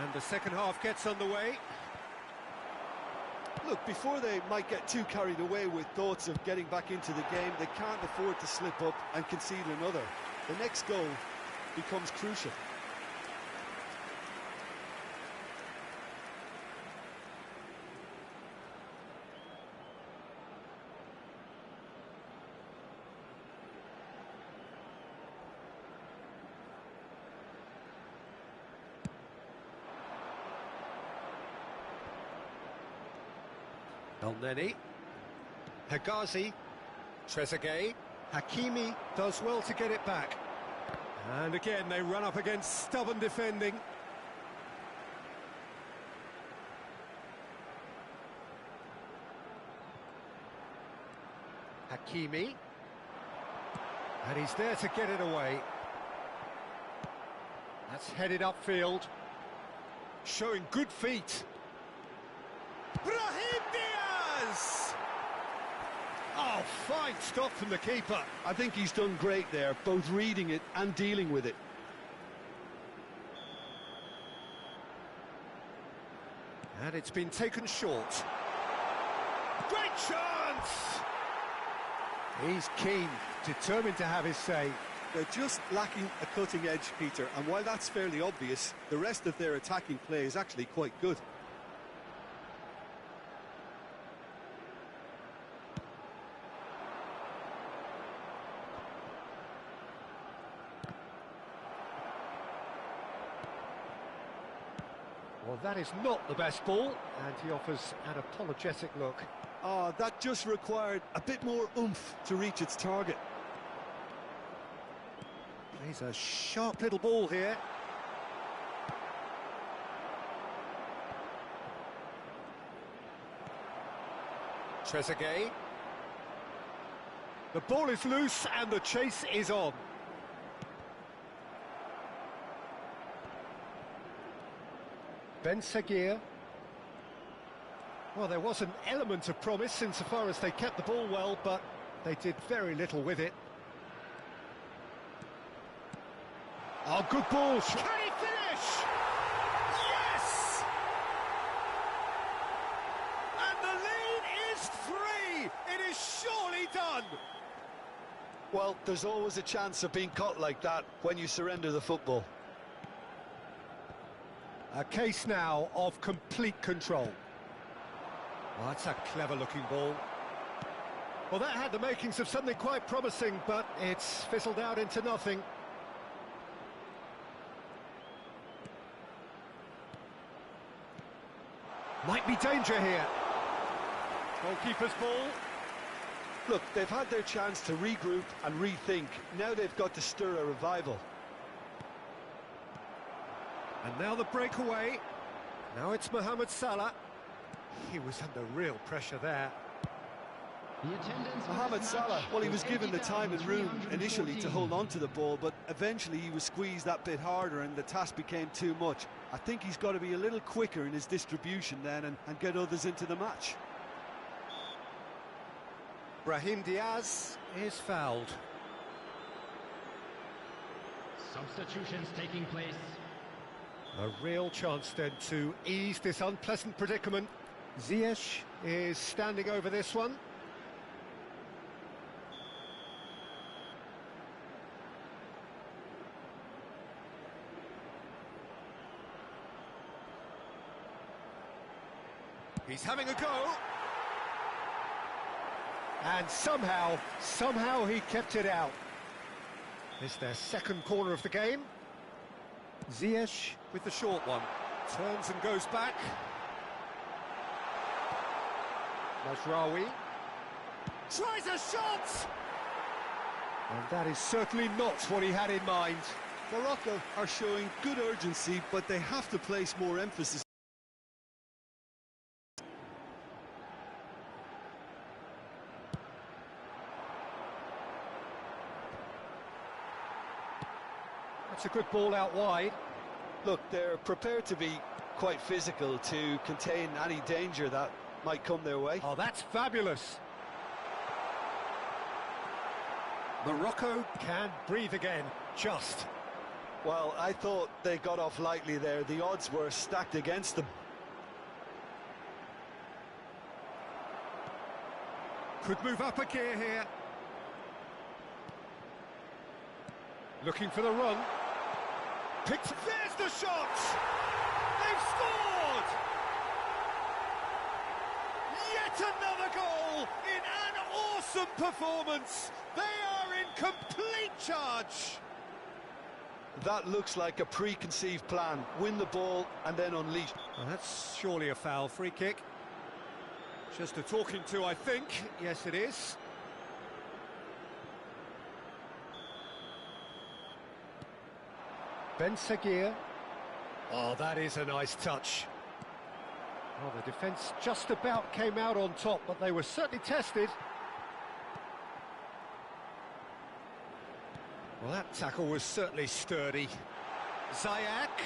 And the second half gets underway. Look, before they might get too carried away with thoughts of getting back into the game, they can't afford to slip up and concede another. The next goal becomes crucial. El Neni. Hegazi. Trezeguet. Hakimi does well to get it back. And again, they run up against stubborn defending. Hakimi. And he's there to get it away. That's headed upfield. Showing good feet. Brahim Diaz! Oh, fine stop from the keeper. I think he's done great there, both reading it and dealing with it. And it's been taken short. Great chance! He's keen, determined to have his say. They're just lacking a cutting edge, Peter, and while that's fairly obvious, the rest of their attacking play is actually quite good. Well, that is not the best ball, and he offers an apologetic look. Ah, that just required a bit more oomph to reach its target. Plays a sharp little ball here. Trezeguet. The ball is loose and the chase is on. Ps5. Well, there was an element of promise insofar as they kept the ball well, but they did very little with it. Oh, good ball. Can he finish? Yes! And the lead is 3. It is surely done. Well, there's always a chance of being caught like that when you surrender the football. A case now of complete control. Well, that's a clever-looking ball. Well, that had the makings of something quite promising, but it's fizzled out into nothing. Might be danger here. Goalkeeper's ball. Look, they've had their chance to regroup and rethink. Now they've got to stir a revival. And now the breakaway. Now it's Mohamed Salah. He was under real pressure there. The attendance for Mohamed this Salah, match well, he is was given the time and room initially to 80,314. hold on to the ball, but eventually he was squeezed that bit harder and the task became too much. I think he's got to be a little quicker in his distribution then and get others into the match. Brahim Diaz is fouled. Substitutions taking place. A real chance then to ease this unpleasant predicament. Ziyech is standing over this one. He's having a go. And somehow he kept it out. It's their second corner of the game. Ziyech with the short one. Turns and goes back. Mazraoui tries a shot! And that is certainly not what he had in mind. Morocco are showing good urgency, but they have to place more emphasis. That's a good ball out wide. Look, they're prepared to be quite physical to contain any danger that might come their way. Oh, that's fabulous. Morocco can breathe again, just. Well, I thought they got off lightly there. The odds were stacked against them. Could move up a gear here. Looking for the run. Picked. There's the shot! They've scored! Yet another goal in an awesome performance. They are in complete charge. That looks like a preconceived plan. Win the ball and then unleash. Well, that's surely a foul. Free kick. Just a talking to, I think. Yes, it is. Ps5. Oh, that is a nice touch. Well, the defence just about came out on top, but they were certainly tested. Well, that tackle was certainly sturdy. Ziyech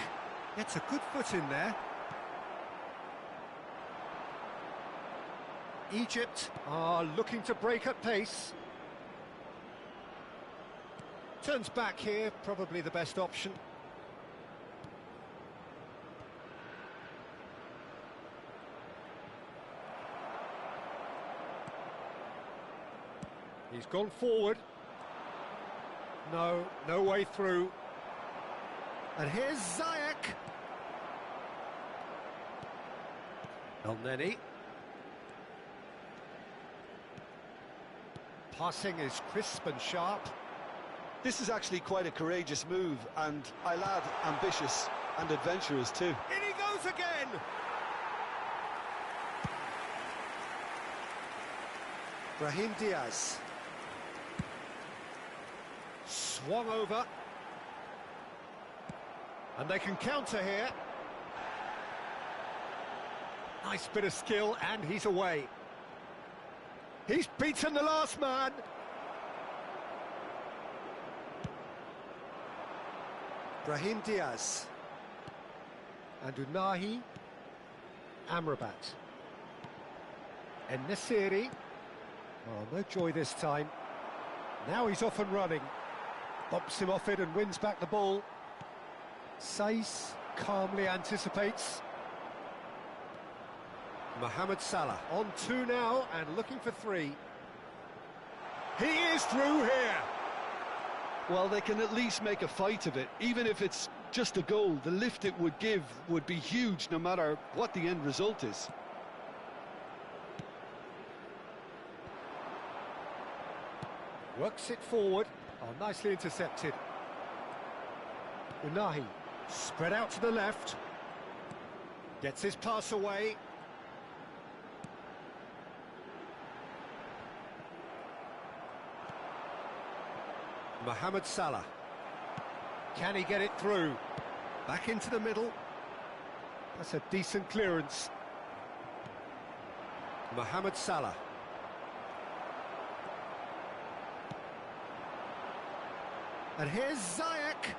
gets a good foot in there. Egypt are looking to break at pace. Turns back here, probably the best option. He's gone forward. No way through. And here's Ziyech. El Neni. Passing is crisp and sharp. This is actually quite a courageous move, and I'll add ambitious and adventurous too. In he goes again! Brahim Diaz. Swung over. And they can counter here. Nice bit of skill, and he's away. He's beaten the last man. Brahim Diaz. And Unahi, Amrabat. En-Nesyri. Oh, no joy this time. Now he's off and running. Bumps him off it and wins back the ball. Ps5 calmly anticipates. Mohamed Salah on 2 now and looking for 3. He is through here. Well, they can at least make a fight of it. Even if it's just a goal, the lift it would give would be huge no matter what the end result is. Works it forward. Oh, nicely intercepted. Unahi, spread out to the left. Gets his pass away. Mohamed Salah. Can he get it through? Back into the middle. That's a decent clearance. Mohamed Salah. And here's Ziyech.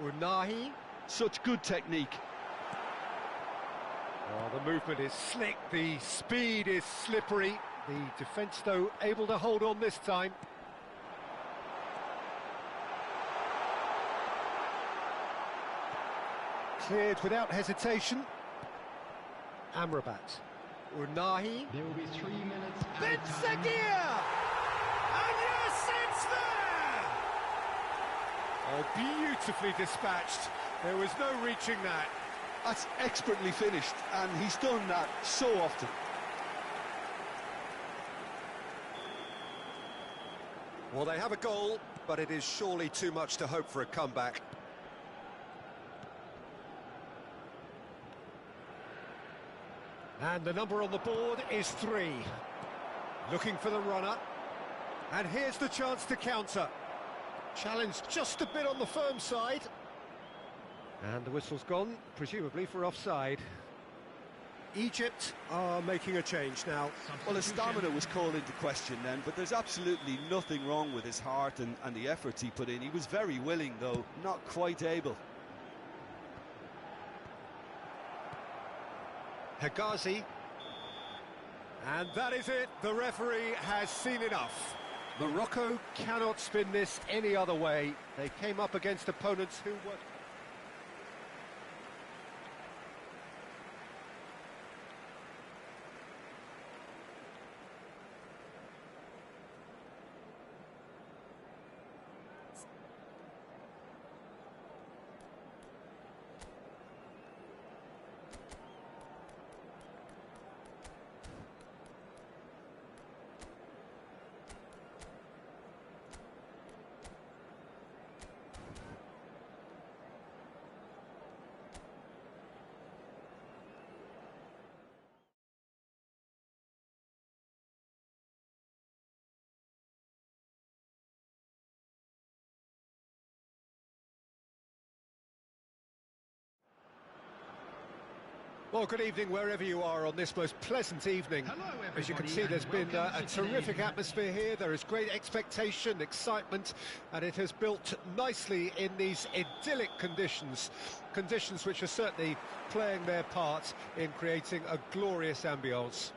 Unahi. Such good technique. Oh, the movement is slick, the speed is slippery. The defence, though, able to hold on this time. Cleared without hesitation. Amrabat. Unahi. There will be 3 minutes. Benzagir! And yes, it's there! Oh, beautifully dispatched. There was no reaching that. That's expertly finished, and he's done that so often. Well, they have a goal, but it is surely too much to hope for a comeback. And the number on the board is 3. Looking for the runner. And here's the chance to counter. Challenge just a bit on the firm side. And the whistle's gone, presumably for offside. Egypt are making a change now. Well, his stamina was called into question then, but there's absolutely nothing wrong with his heart and the efforts he put in. He was very willing, though, not quite able. Hegazi. And that is it. The referee has seen enough. Morocco cannot spin this any other way. They came up against opponents who were... Well, good evening wherever you are on this most pleasant evening. Hello, As you can see, everybody, there's been and welcome a to today's terrific atmosphere here. There is great expectation, excitement, and it has built nicely in these idyllic conditions. Conditions which are certainly playing their part in creating a glorious ambience.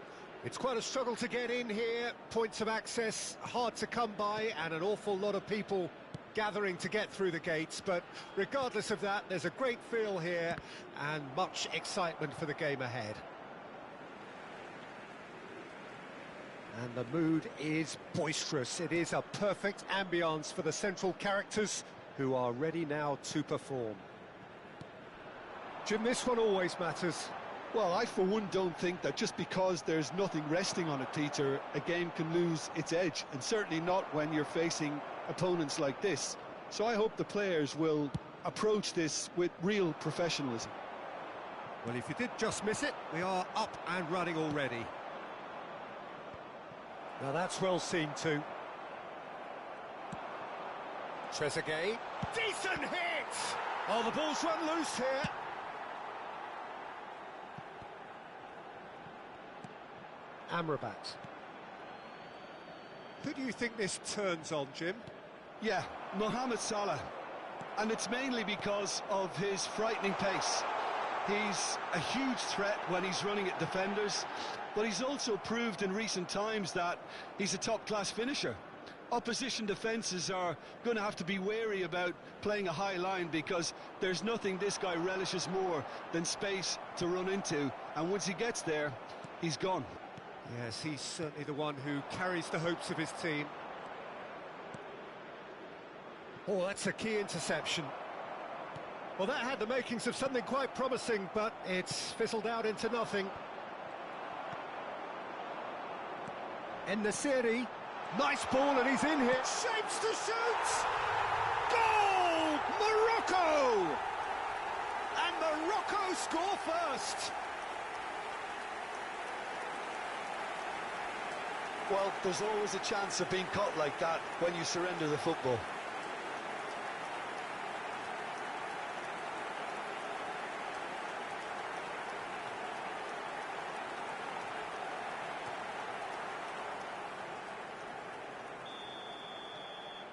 It's quite a struggle to get in here, points of access hard to come by, and an awful lot of people gathering to get through the gates, but regardless of that, there's a great feel here and much excitement for the game ahead. And the mood is boisterous. It is a perfect ambience for the central characters who are ready now to perform. Jim, this one always matters. Well, I for one don't think that just because there's nothing resting on it, Peter, a game can lose its edge, and certainly not when you're facing opponents like this. So I hope the players will approach this with real professionalism. Well, if you did just miss it, we are up and running already. Now that's well seen too. Trezeguet. Decent hit! Oh, the ball's run loose here. Amrabat. Who do you think this turns on, Jim? Yeah, Mohamed Salah. And it's mainly because of his frightening pace. He's a huge threat when he's running at defenders, but he's also proved in recent times that he's a top-class finisher. Opposition defences are going to have to be wary about playing a high line, because there's nothing this guy relishes more than space to run into, and once he gets there, he's gone. Yes, he's certainly the one who carries the hopes of his team. Oh, that's a key interception. Well, that had the makings of something quite promising, but it's fizzled out into nothing. En-Nesyri, nice ball, and he's in here. Shapes to shoot! Goal! Morocco! And Morocco score first. Well, there's always a chance of being caught like that when you surrender the football.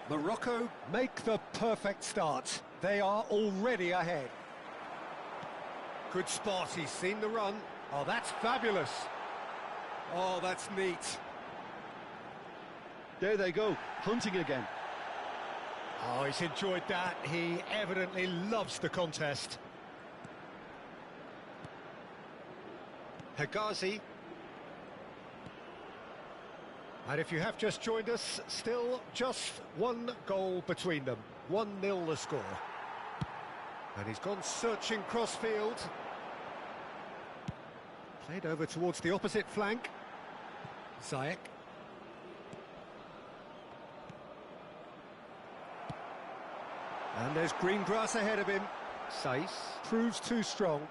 Morocco make the perfect start. They are already ahead. Good spot, he's seen the run. Oh, that's fabulous. Oh, that's neat. There they go, hunting again. Oh, he's enjoyed that. He evidently loves the contest. Hegazi. And if you have just joined us, still just one goal between them. 1-0 the score. And he's gone searching cross-field. Played over towards the opposite flank. Ziyech. And there's green grass ahead of him. Ps5 proves too strong.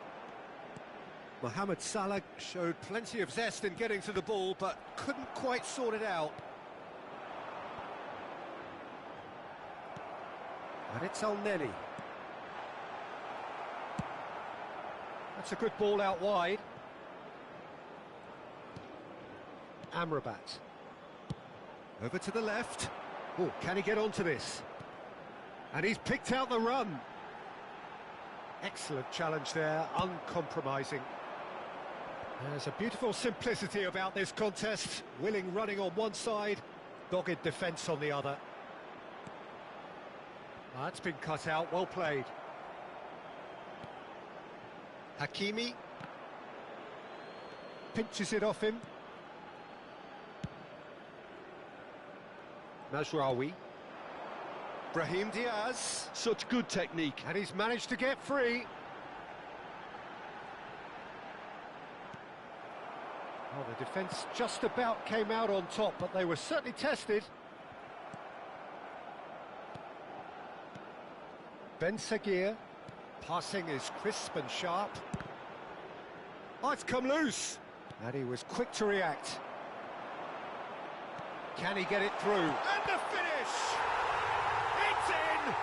Mohamed Salah showed plenty of zest in getting to the ball, but couldn't quite sort it out. And it's El-Neni. That's a good ball out wide. Amrabat. Over to the left. Oh, can he get onto this? And he's picked out the run. Excellent challenge there, uncompromising. There's a beautiful simplicity about this contest. Willing running on one side, dogged defence on the other. That's been cut out, well played. Hakimi. Pinches it off him. Mazraoui. Brahim Diaz. Such good technique. And he's managed to get free. Oh, the defence just about came out on top, but they were certainly tested. Ben-Seguir. Passing is crisp and sharp. Oh, it's come loose. And he was quick to react. Can he get it through? And the finish! It's in!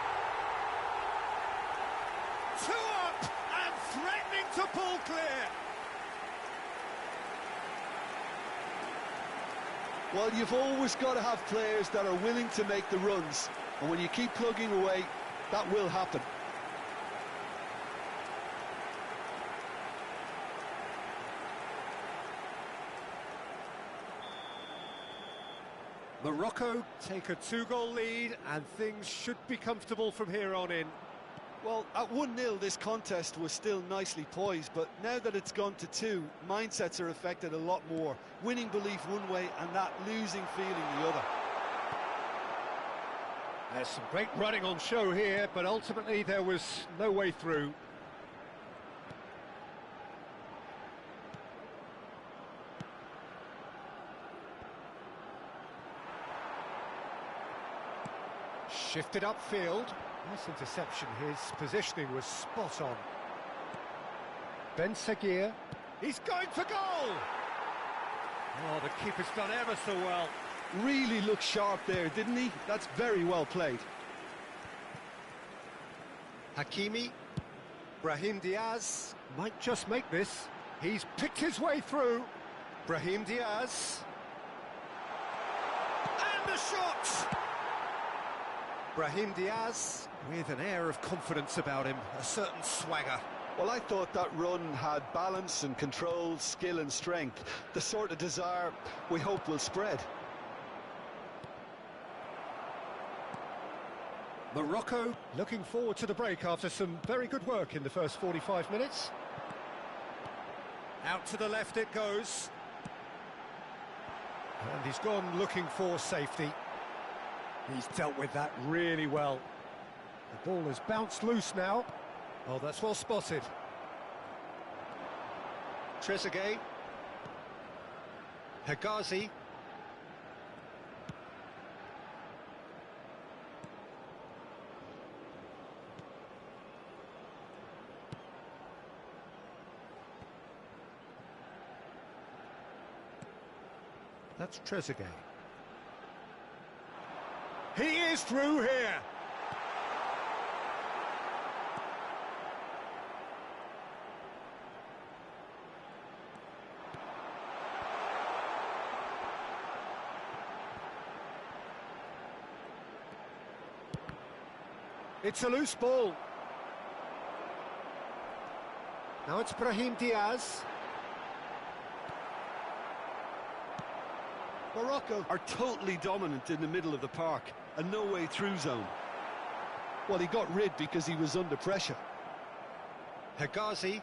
2 up and threatening to pull clear. Well, you've always got to have players that are willing to make the runs, and when you keep plugging away, that will happen. Morocco take a 2-goal lead, and things should be comfortable from here on in. Well, at 1-0 this contest was still nicely poised, but now that it's gone to 2, mindsets are affected a lot more. Winning belief one way and that losing feeling the other. There's some great running on show here, but ultimately there was no way through. Shifted upfield. Nice interception. His positioning was spot on. Ben-Seguir. He's going for goal! Oh, the keeper's done ever so well. Really looked sharp there, didn't he? That's very well played. Hakimi. Brahim Diaz might just make this. He's picked his way through. Brahim Diaz. And the shot! Brahim Diaz with an air of confidence about him, a certain swagger. Well, I thought that run had balance and control, skill and strength, the sort of desire we hope will spread. Morocco looking forward to the break after some very good work in the first 45 minutes. Out to the left it goes. And he's gone looking for safety. He's dealt with that really well. The ball has bounced loose now. Oh, that's well spotted. Trezeguet. Hegazi. That's Trezeguet. He is through here. It's a loose ball. Now it's Brahim Diaz. Morocco are totally dominant in the middle of the park, a no-way through zone. Well, he got rid because he was under pressure. Hegazi.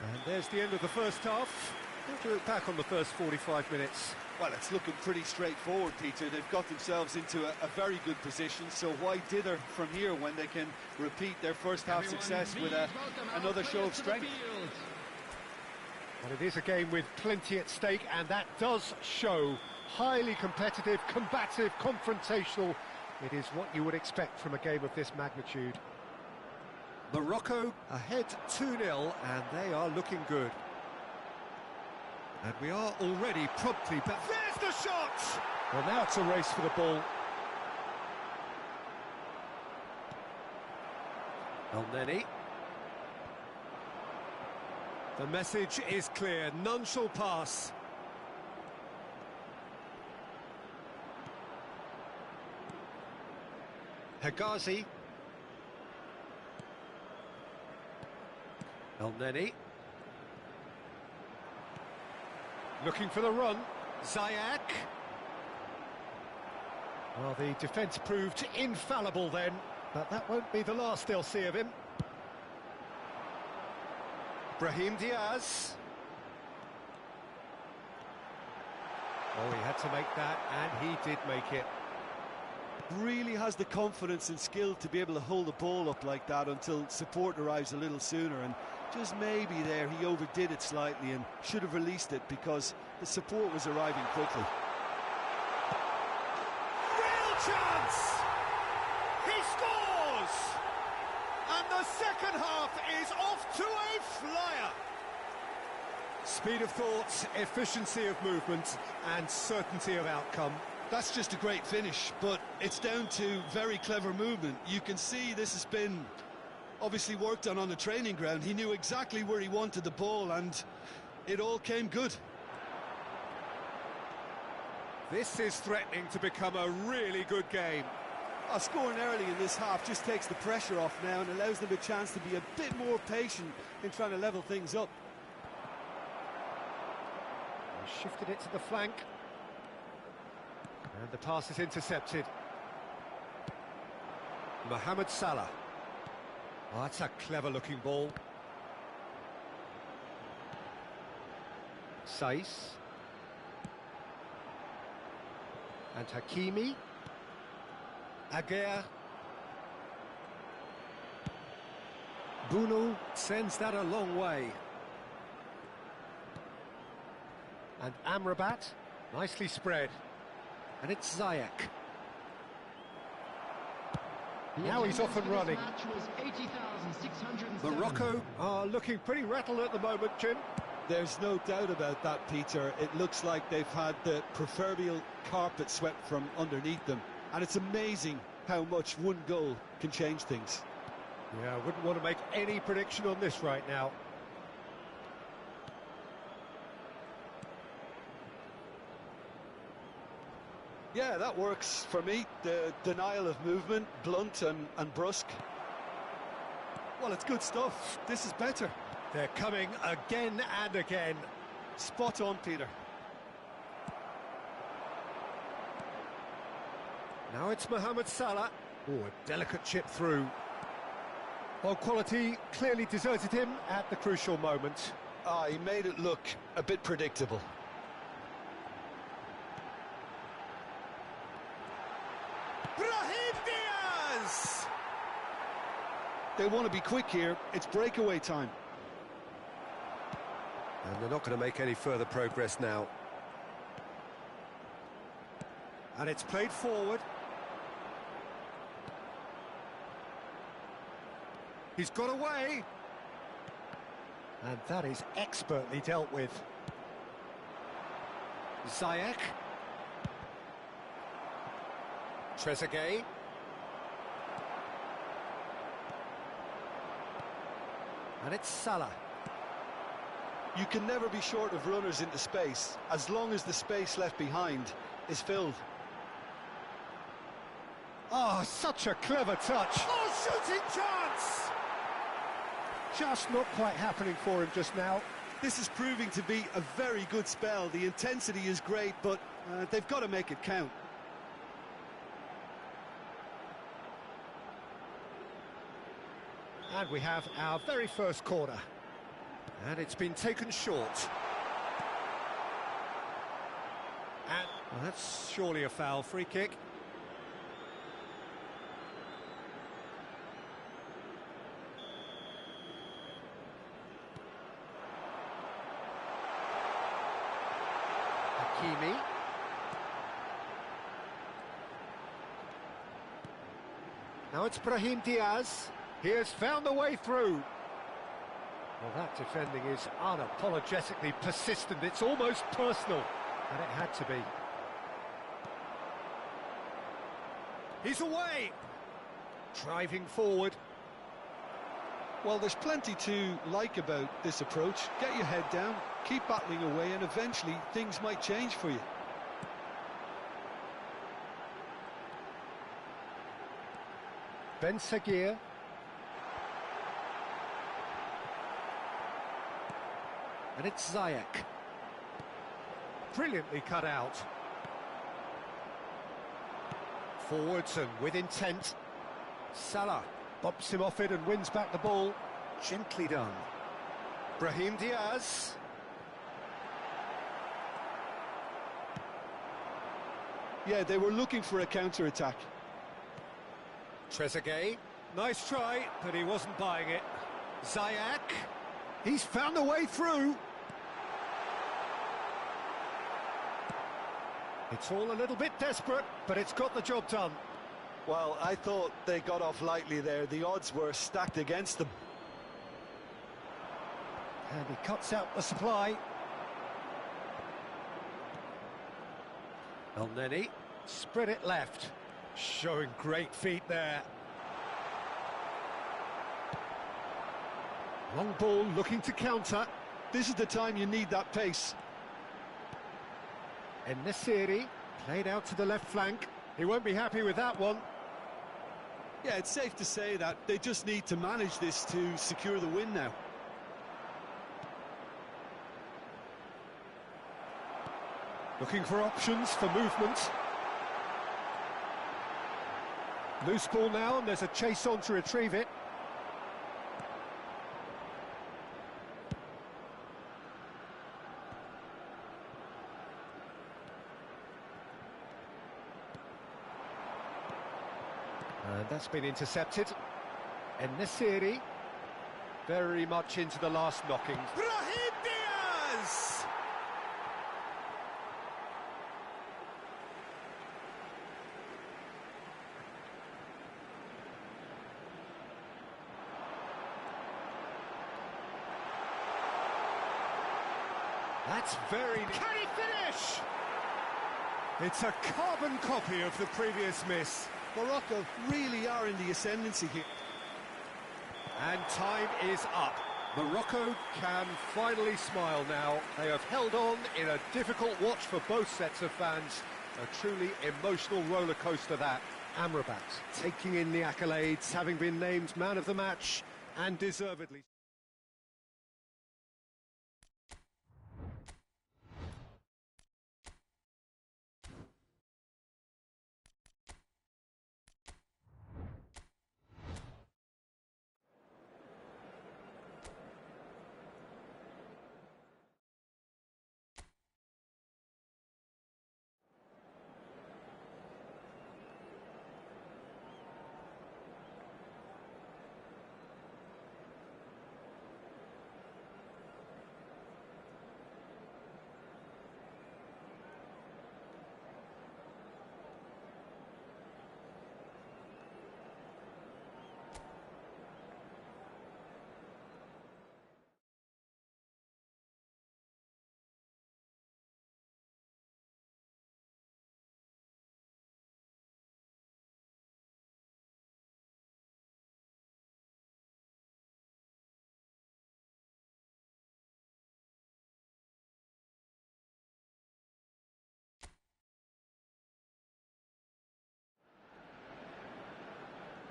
And there's the end of the first half. What do you look back on the first 45 minutes? Well, it's looking pretty straightforward, Peter. They've got themselves into a very good position, so why dither from here when they can repeat their first half success with another show of strength? Well, it is a game with plenty at stake, and that does show. Highly competitive, combative, confrontational. It is what you would expect from a game of this magnitude. Morocco ahead 2-0, and they are looking good. And we are already promptly back. There's the shot! Well, now it's a race for the ball. El-Neni. The message is clear, none shall pass. Hegazi. El-Neni. Looking for the run. Ziyech. Well, the defence proved infallible then, but that won't be the last they'll see of him. Brahim Diaz. Oh, he had to make that, and he did make it. Really has the confidence and skill to be able to hold the ball up like that until support arrives a little sooner, and just maybe there he overdid it slightly and should have released it because the support was arriving quickly. Real chance! He scores! And the second half is off to a flyer. Speed of thought, efficiency of movement, and certainty of outcome. That's just a great finish, but it's down to very clever movement. You can see this has been obviously worked on the training ground. He knew exactly where he wanted the ball, and it all came good. This is threatening to become a really good game. Scoring early in this half just takes the pressure off now and allows them a chance to be a bit more patient in trying to level things up. He shifted it to the flank. And the pass is intercepted. Mohamed Salah. Oh, that's a clever-looking ball. Saiss. And Hakimi. Aguerd. Bunu sends that a long way. And Amrabat, nicely spread. And it's Ziyech. Now he's off and running. Morocco are looking pretty rattled at the moment, Jim. There's no doubt about that, Peter. It looks like they've had the proverbial carpet swept from underneath them. And it's amazing how much one goal can change things. Yeah, I wouldn't want to make any prediction on this right now. Yeah, that works for me. The denial of movement, blunt and brusque. Well, it's good stuff. This is better. They're coming again and again. Spot on, Peter. Now it's Mohamed Salah. Oh, a delicate chip through. Well, quality clearly deserted him at the crucial moment. Ah, he made it look a bit predictable. Brahim Diaz! They want to be quick here. It's breakaway time. And they're not going to make any further progress now. And it's played forward. He's got away. And that is expertly dealt with. Ziyech. Trezeguet. And it's Salah. You can never be short of runners into space, as long as the space left behind is filled. Oh, such a clever touch. Oh, shooting chance! Just not quite happening for him just now. This is proving to be a very good spell. The intensity is great, but they've got to make it count. And we have our very first corner. And it's been taken short. And well, that's surely a foul. Free kick. Hakimi. Now it's Brahim Diaz. He has found a way through. Well, that defending is unapologetically persistent. It's almost personal, and it had to be. He's away. Driving forward. Well, there's plenty to like about this approach. Get your head down, keep battling away, and eventually things might change for you. Ben Seguir. And it's Ziyech. Brilliantly cut out. Forwards and with intent. Salah bumps him off it and wins back the ball. Gently done. Brahim Diaz. Yeah, they were looking for a counter-attack. Trezeguet. Nice try, but he wasn't buying it. Ziyech. He's found a way through. It's all a little bit desperate, but it's got the job done. Well, I thought they got off lightly there. The odds were stacked against them. And he cuts out the supply. El Neni, spread it left. Showing great feet there. Long ball looking to counter. This is the time you need that pace. En-Nesyri played out to the left flank. He won't be happy with that one. Yeah, it's safe to say that they just need to manage this to secure the win now. Looking for options for movement. Loose ball now, and there's a chase on to retrieve it. And that's been intercepted. En-Nesyri very much into the last knockings. Brahim Diaz! That's very... Can he finish? It's a carbon copy of the previous miss. Morocco really are in the ascendancy here. And time is up. Morocco can finally smile now. They have held on in a difficult watch for both sets of fans. A truly emotional roller coaster, that. Amrabat taking in the accolades, having been named man of the match, and deservedly.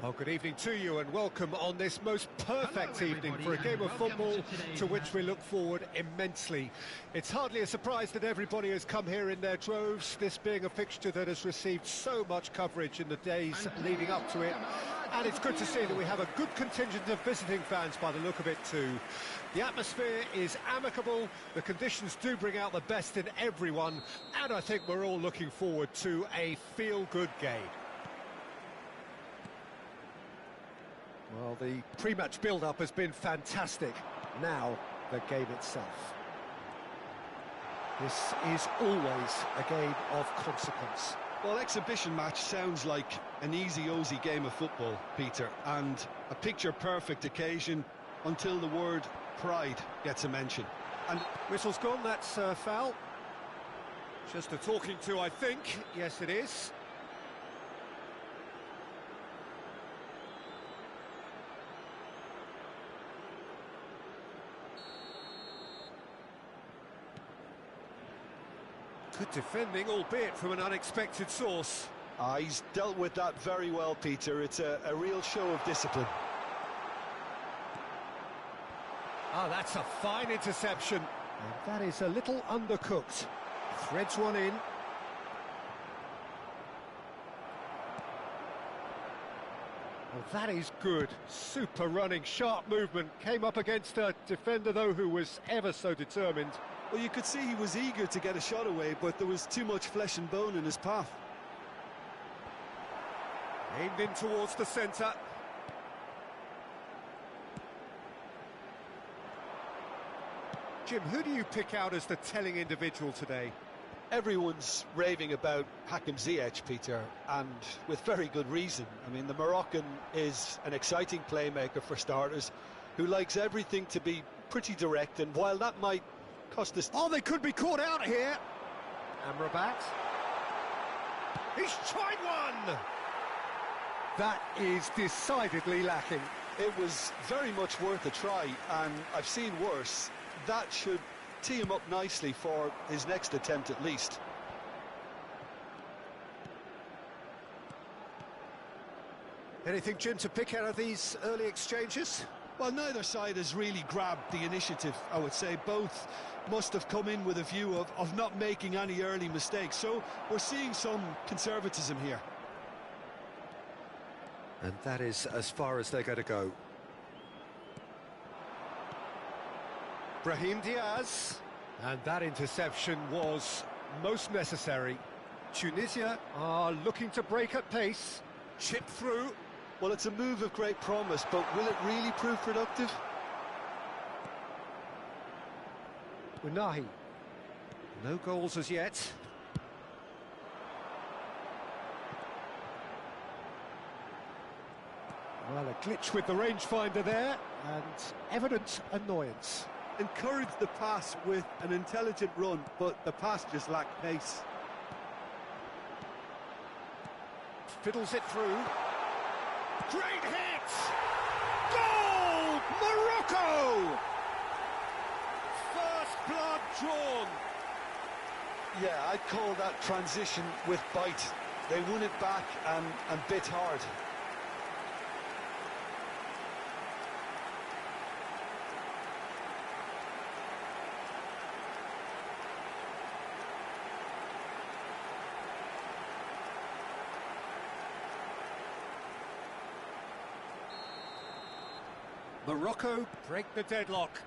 Well, good evening to you and welcome on this most perfect evening for a game of football to which we look forward immensely. It's hardly a surprise that everybody has come here in their droves, this being a fixture that has received so much coverage in the days leading up to it. And it's good to see that we have a good contingent of visiting fans by the look of it too. The atmosphere is amicable, the conditions do bring out the best in everyone, and I think we're all looking forward to a feel-good game. Well, the pre-match build-up has been fantastic. Now, the game itself. This is always a game of consequence. Well, exhibition match sounds like an easy-ozy game of football, Peter, and a picture-perfect occasion until the word pride gets a mention. And whistle's gone, that's a foul. Just a talking to, I think. Yes, it is. Good defending, albeit from an unexpected source. He's dealt with that very well, Peter. It's a real show of discipline. That's a fine interception. And that is a little undercooked. Threads one in. Well, that is good. Super running, sharp movement. Came up against a defender, though, who was ever so determined. Well, you could see he was eager to get a shot away, but there was too much flesh and bone in his path. Aimed in towards the centre. Jim, who do you pick out as the telling individual today? Everyone's raving about Hakim Ziyech, Peter, and with very good reason. I mean, the Moroccan is an exciting playmaker for starters, who likes everything to be pretty direct, and while that might cost us... Oh, they could be caught out here. Amrabat. He's tried one! That is decidedly lacking. It was very much worth a try, and I've seen worse. That should tee him up nicely for his next attempt at least. Anything, Jim, to pick out of these early exchanges? Well, neither side has really grabbed the initiative, I would say. Both must have come in with a view of not making any early mistakes, so we're seeing some conservatism here. And that is as far as they're going to go. Brahim Diaz, and that interception was most necessary. Tunisia are looking to break at pace, chip through. Well, it's a move of great promise, but will it really prove productive? Unahi, no goals as yet. Well, a glitch with the rangefinder there, and evident annoyance. Encouraged the pass with an intelligent run, but the pass just lacked pace. Fiddles it through. Great hit! Goal! Morocco! First blood drawn. Yeah, I'd call that transition with bite. They won it back and bit hard. Morocco break the deadlock.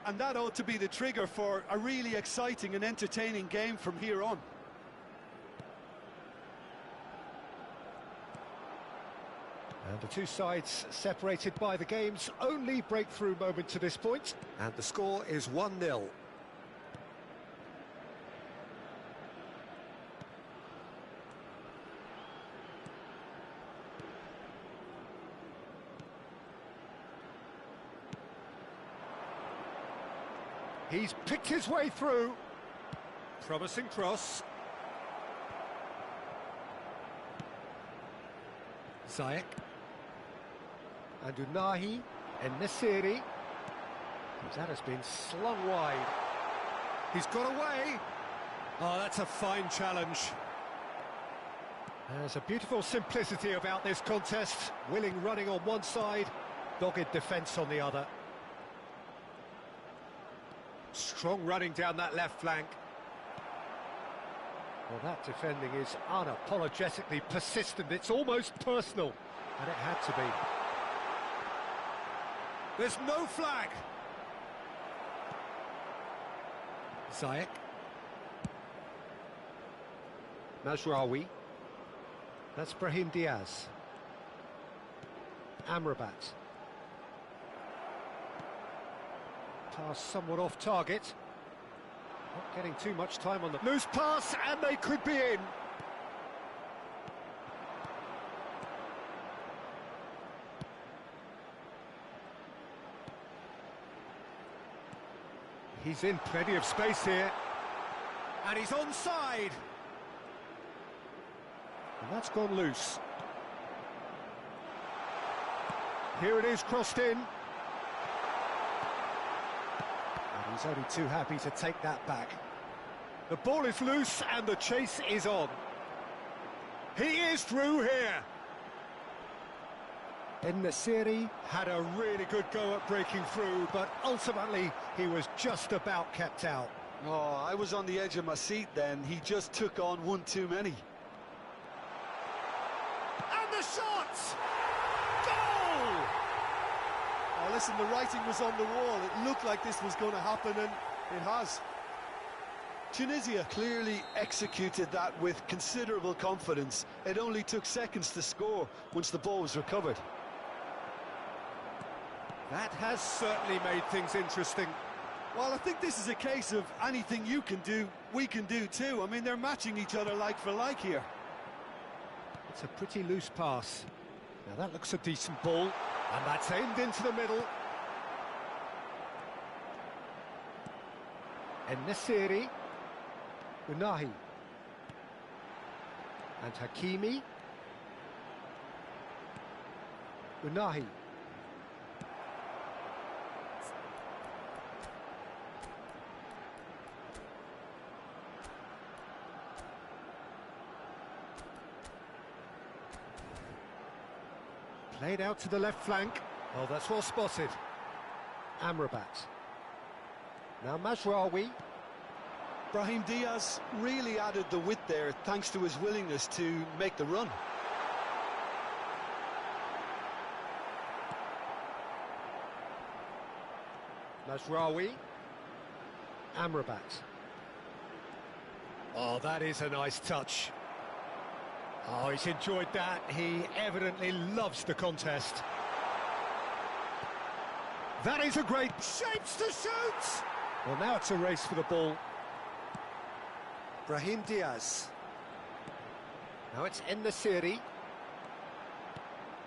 And that ought to be the trigger for a really exciting and entertaining game from here on. And the two sides separated by the game's only breakthrough moment to this point. And the score is 1-0. He's picked his way through. Promising cross. Ziyech. And Unahi and Nesiri. That has been slung wide. He's got away. Oh, that's a fine challenge. There's a beautiful simplicity about this contest. Willing running on one side, dogged defence on the other. Strong running down that left flank. Well, that defending is unapologetically persistent. It's almost personal, and it had to be. There's no flag. Ziyech. Mazraoui. That's Brahim Diaz. Amrabat. Pass somewhat off target. Not getting too much time on the loose pass, and they could be in. He's in plenty of space here. And he's onside. And that's gone loose. Here it is, crossed in. He's only too happy to take that back. The ball is loose and the chase is on. He is through here. En-Nesyri had a really good go at breaking through, but ultimately he was just about kept out. Oh, I was on the edge of my seat then. He just took on one too many. And the shot! Goal! Oh, listen, the writing was on the wall. It looked like this was going to happen, and it has. Tunisia clearly executed that with considerable confidence. It only took seconds to score once the ball was recovered. That has certainly made things interesting. Well, I think this is a case of anything you can do, we can do too. I mean, they're matching each other like for like here. It's a pretty loose pass. Now that looks a decent ball, and that's aimed into the middle. En-Nesyri, Unahi, and Hakimi. Unahi. Played out to the left flank. Oh, that's well spotted. Amrabat. Now Mazraoui. Brahim Diaz really added the width there thanks to his willingness to make the run. Mazraoui. Amrabat. Oh, that is a nice touch. Oh, he's enjoyed that. He evidently loves the contest. That is a great shapes to shoot! Well, now it's a race for the ball. Brahim Diaz. Now it's En-Nesyri.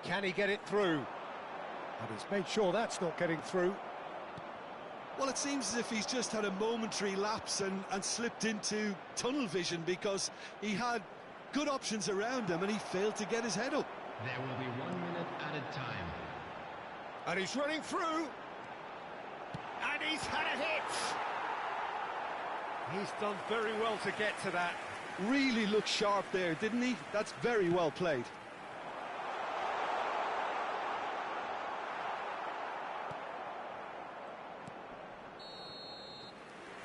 Can he get it through? And he's made sure that's not getting through. Well, it seems as if he's just had a momentary lapse and slipped into tunnel vision, because he had good options around him and he failed to get his head up. There will be 1 minute added time. And he's running through. And he's had a hit. He's done very well to get to that. Really looked sharp there, didn't he? That's very well played.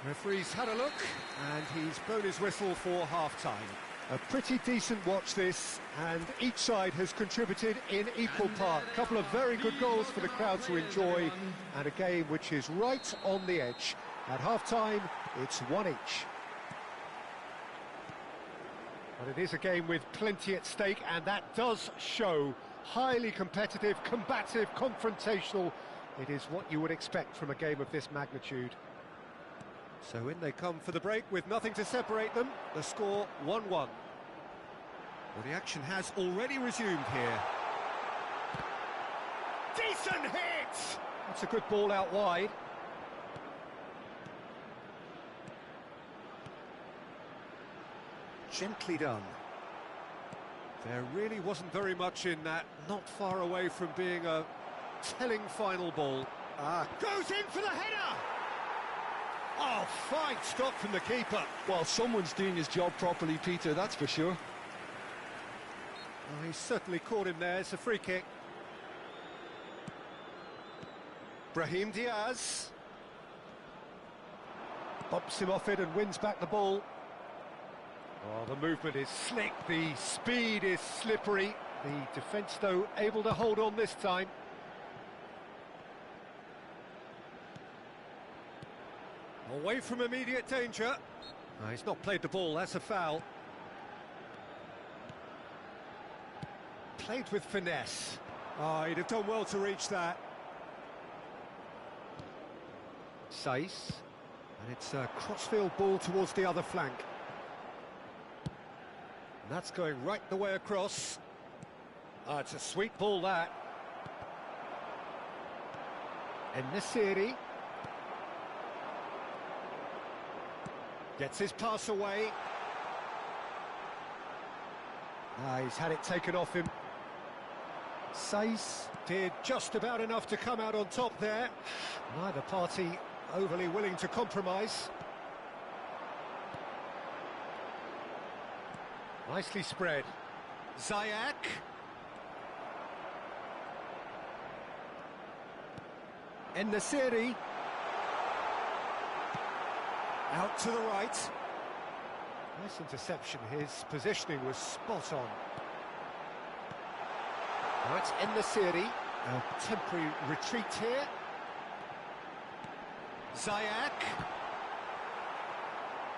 Referee's had a look, and he's blown his whistle for half-time. A pretty decent watch this, and each side has contributed in equal part. A couple of very good goals for the crowd to enjoy, and a game which is right on the edge. At half-time, it's one each. But it is a game with plenty at stake, and that does show. Highly competitive, combative, confrontational. It is what you would expect from a game of this magnitude. So in they come for the break with nothing to separate them. The score 1-1. Well, the action has already resumed here. Decent hit! That's a good ball out wide. Gently done. There really wasn't very much in that. Not far away from being a telling final ball. Goes in for the header! Oh, fine stop from the keeper. Well, someone's doing his job properly, Peter, that's for sure. Oh, he's certainly caught him there. It's a free kick. Brahim Diaz. Bumps him off it and wins back the ball. Oh, the movement is slick, the speed is slippery. The defence, though, able to hold on this time. Away from immediate danger. Oh, he's not played the ball, that's a foul. Played with finesse. Oh, he'd have done well to reach that. Ps5. And it's a crossfield ball towards the other flank. And that's going right the way across. Oh, it's a sweet ball, that. En-Nesyri. Gets his pass away. He's had it taken off him. Ps5 did just about enough to come out on top there. Neither party overly willing to compromise. Nicely spread. Ziyech. En-Nesyri. Out to the right. Nice interception. His positioning was spot on. Now it's En-Nesyri. A temporary retreat here. Ziyech.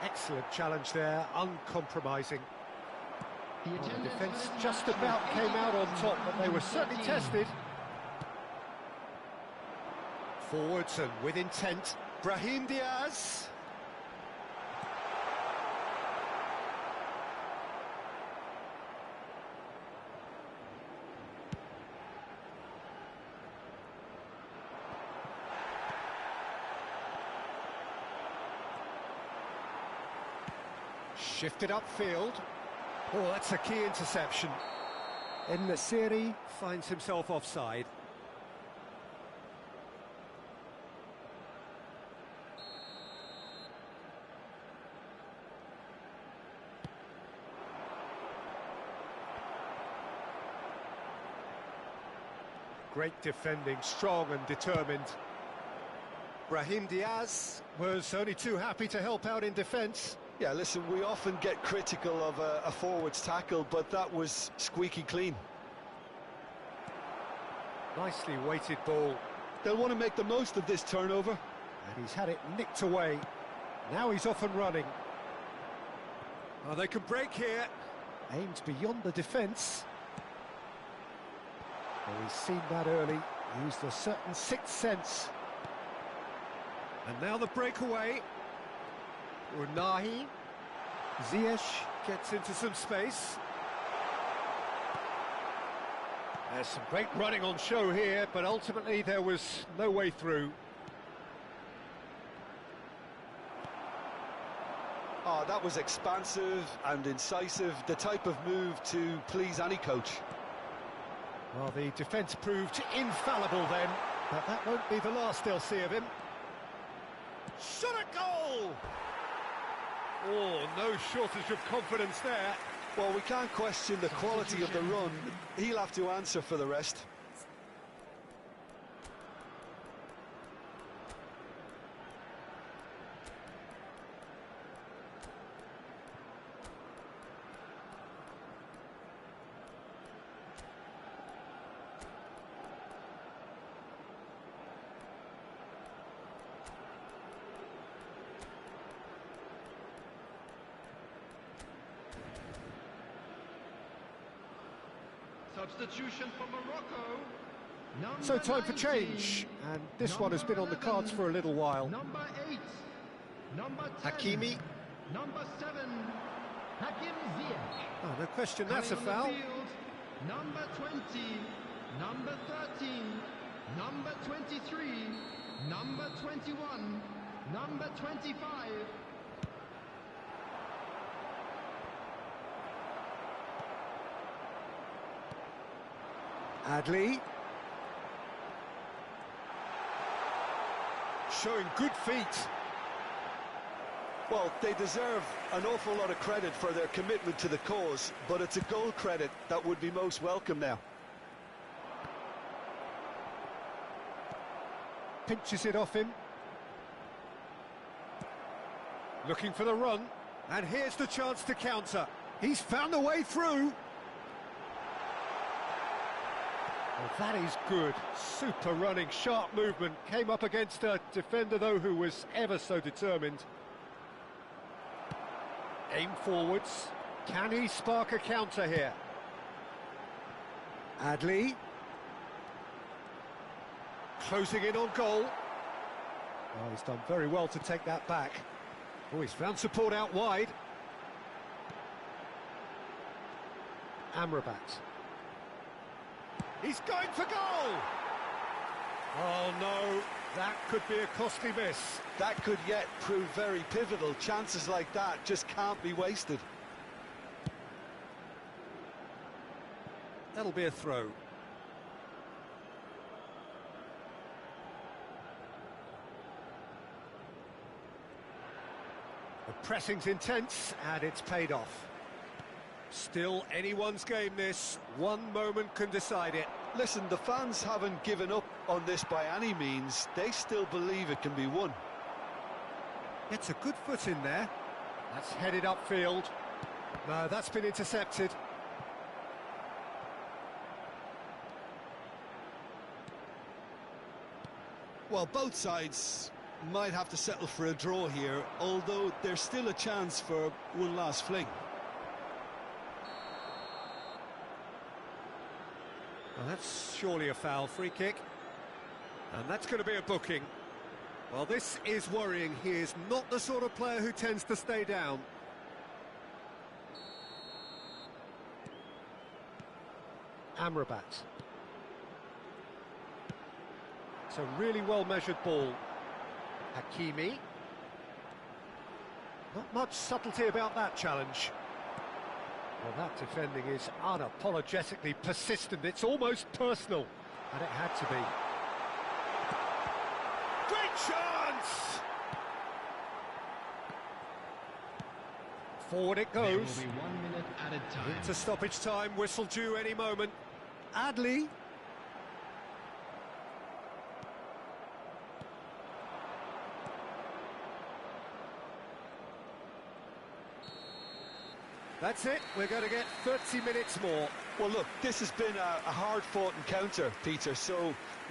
Excellent challenge there, uncompromising. The defence just about came out on top, but they were certainly tested. Forwards and with intent. Brahim Diaz. Shifted upfield. Oh, that's a key interception. En-Nesyri finds himself offside. Great defending, strong and determined. Brahim Diaz was only too happy to help out in defence. Yeah, listen, we often get critical of a forward's tackle, but that was squeaky clean. Nicely weighted ball. They'll want to make the most of this turnover. And he's had it nicked away. Now he's off and running. Oh, they can break here. Aimed beyond the defence. Oh, he's seen that early. Used a certain sixth sense. And now the breakaway. Unahi. Ziyech gets into some space. There's some great running on show here, but ultimately there was no way through. Oh, that was expansive and incisive, the type of move to please any coach. Well, the defence proved infallible then, but that won't be the last they'll see of him. Shot a goal! Oh, no shortage of confidence there. Well, we can't question the quality of the run. He'll have to answer for the rest. Substitution for Morocco. So time for change, and this one has been on the cards for a little while. Number 8. Number 10. Hakimi. Number 7. Hakim Ziyech. Oh, no question, that's a Coming on foul. the field, number 20. Number 13. Number 23. Number 21. Number 25. Adli. Showing good feet. Well, they deserve an awful lot of credit for their commitment to the cause, but it's a goal credit that would be most welcome now. Pinches it off him. Looking for the run, and here's the chance to counter. He's found a way through. Well, that is good. Super running, sharp movement. Came up against a defender, though, who was ever so determined. Aim forwards. Can he spark a counter here? Adli. Closing in on goal. Oh, he's done very well to take that back. Oh, he's found support out wide. Amrabat. He's going for goal! Oh no, that could be a costly miss. That could yet prove very pivotal. Chances like that just can't be wasted. That'll be a throw. The pressing's intense, and it's paid off. Still anyone's game this. One moment can decide it. Listen, the fans haven't given up on this by any means. They still believe it can be won. Gets a good foot in there. That's headed upfield. No, that's been intercepted. Well, both sides might have to settle for a draw here, although there's still a chance for one last fling. Well, that's surely a foul. Free kick. And that's going to be a booking. Well, this is worrying. He is not the sort of player who tends to stay down. Amrabat. It's a really well-measured ball. Hakimi. Not much subtlety about that challenge. Well, that defending is unapologetically persistent. It's almost personal, and it had to be. Great chance! Forward it There will goes. be 1 minute added time. Into stoppage time, whistle due any moment. Adli. That's it, we're going to get 30 minutes more. Well, look, this has been a hard-fought encounter, Peter, so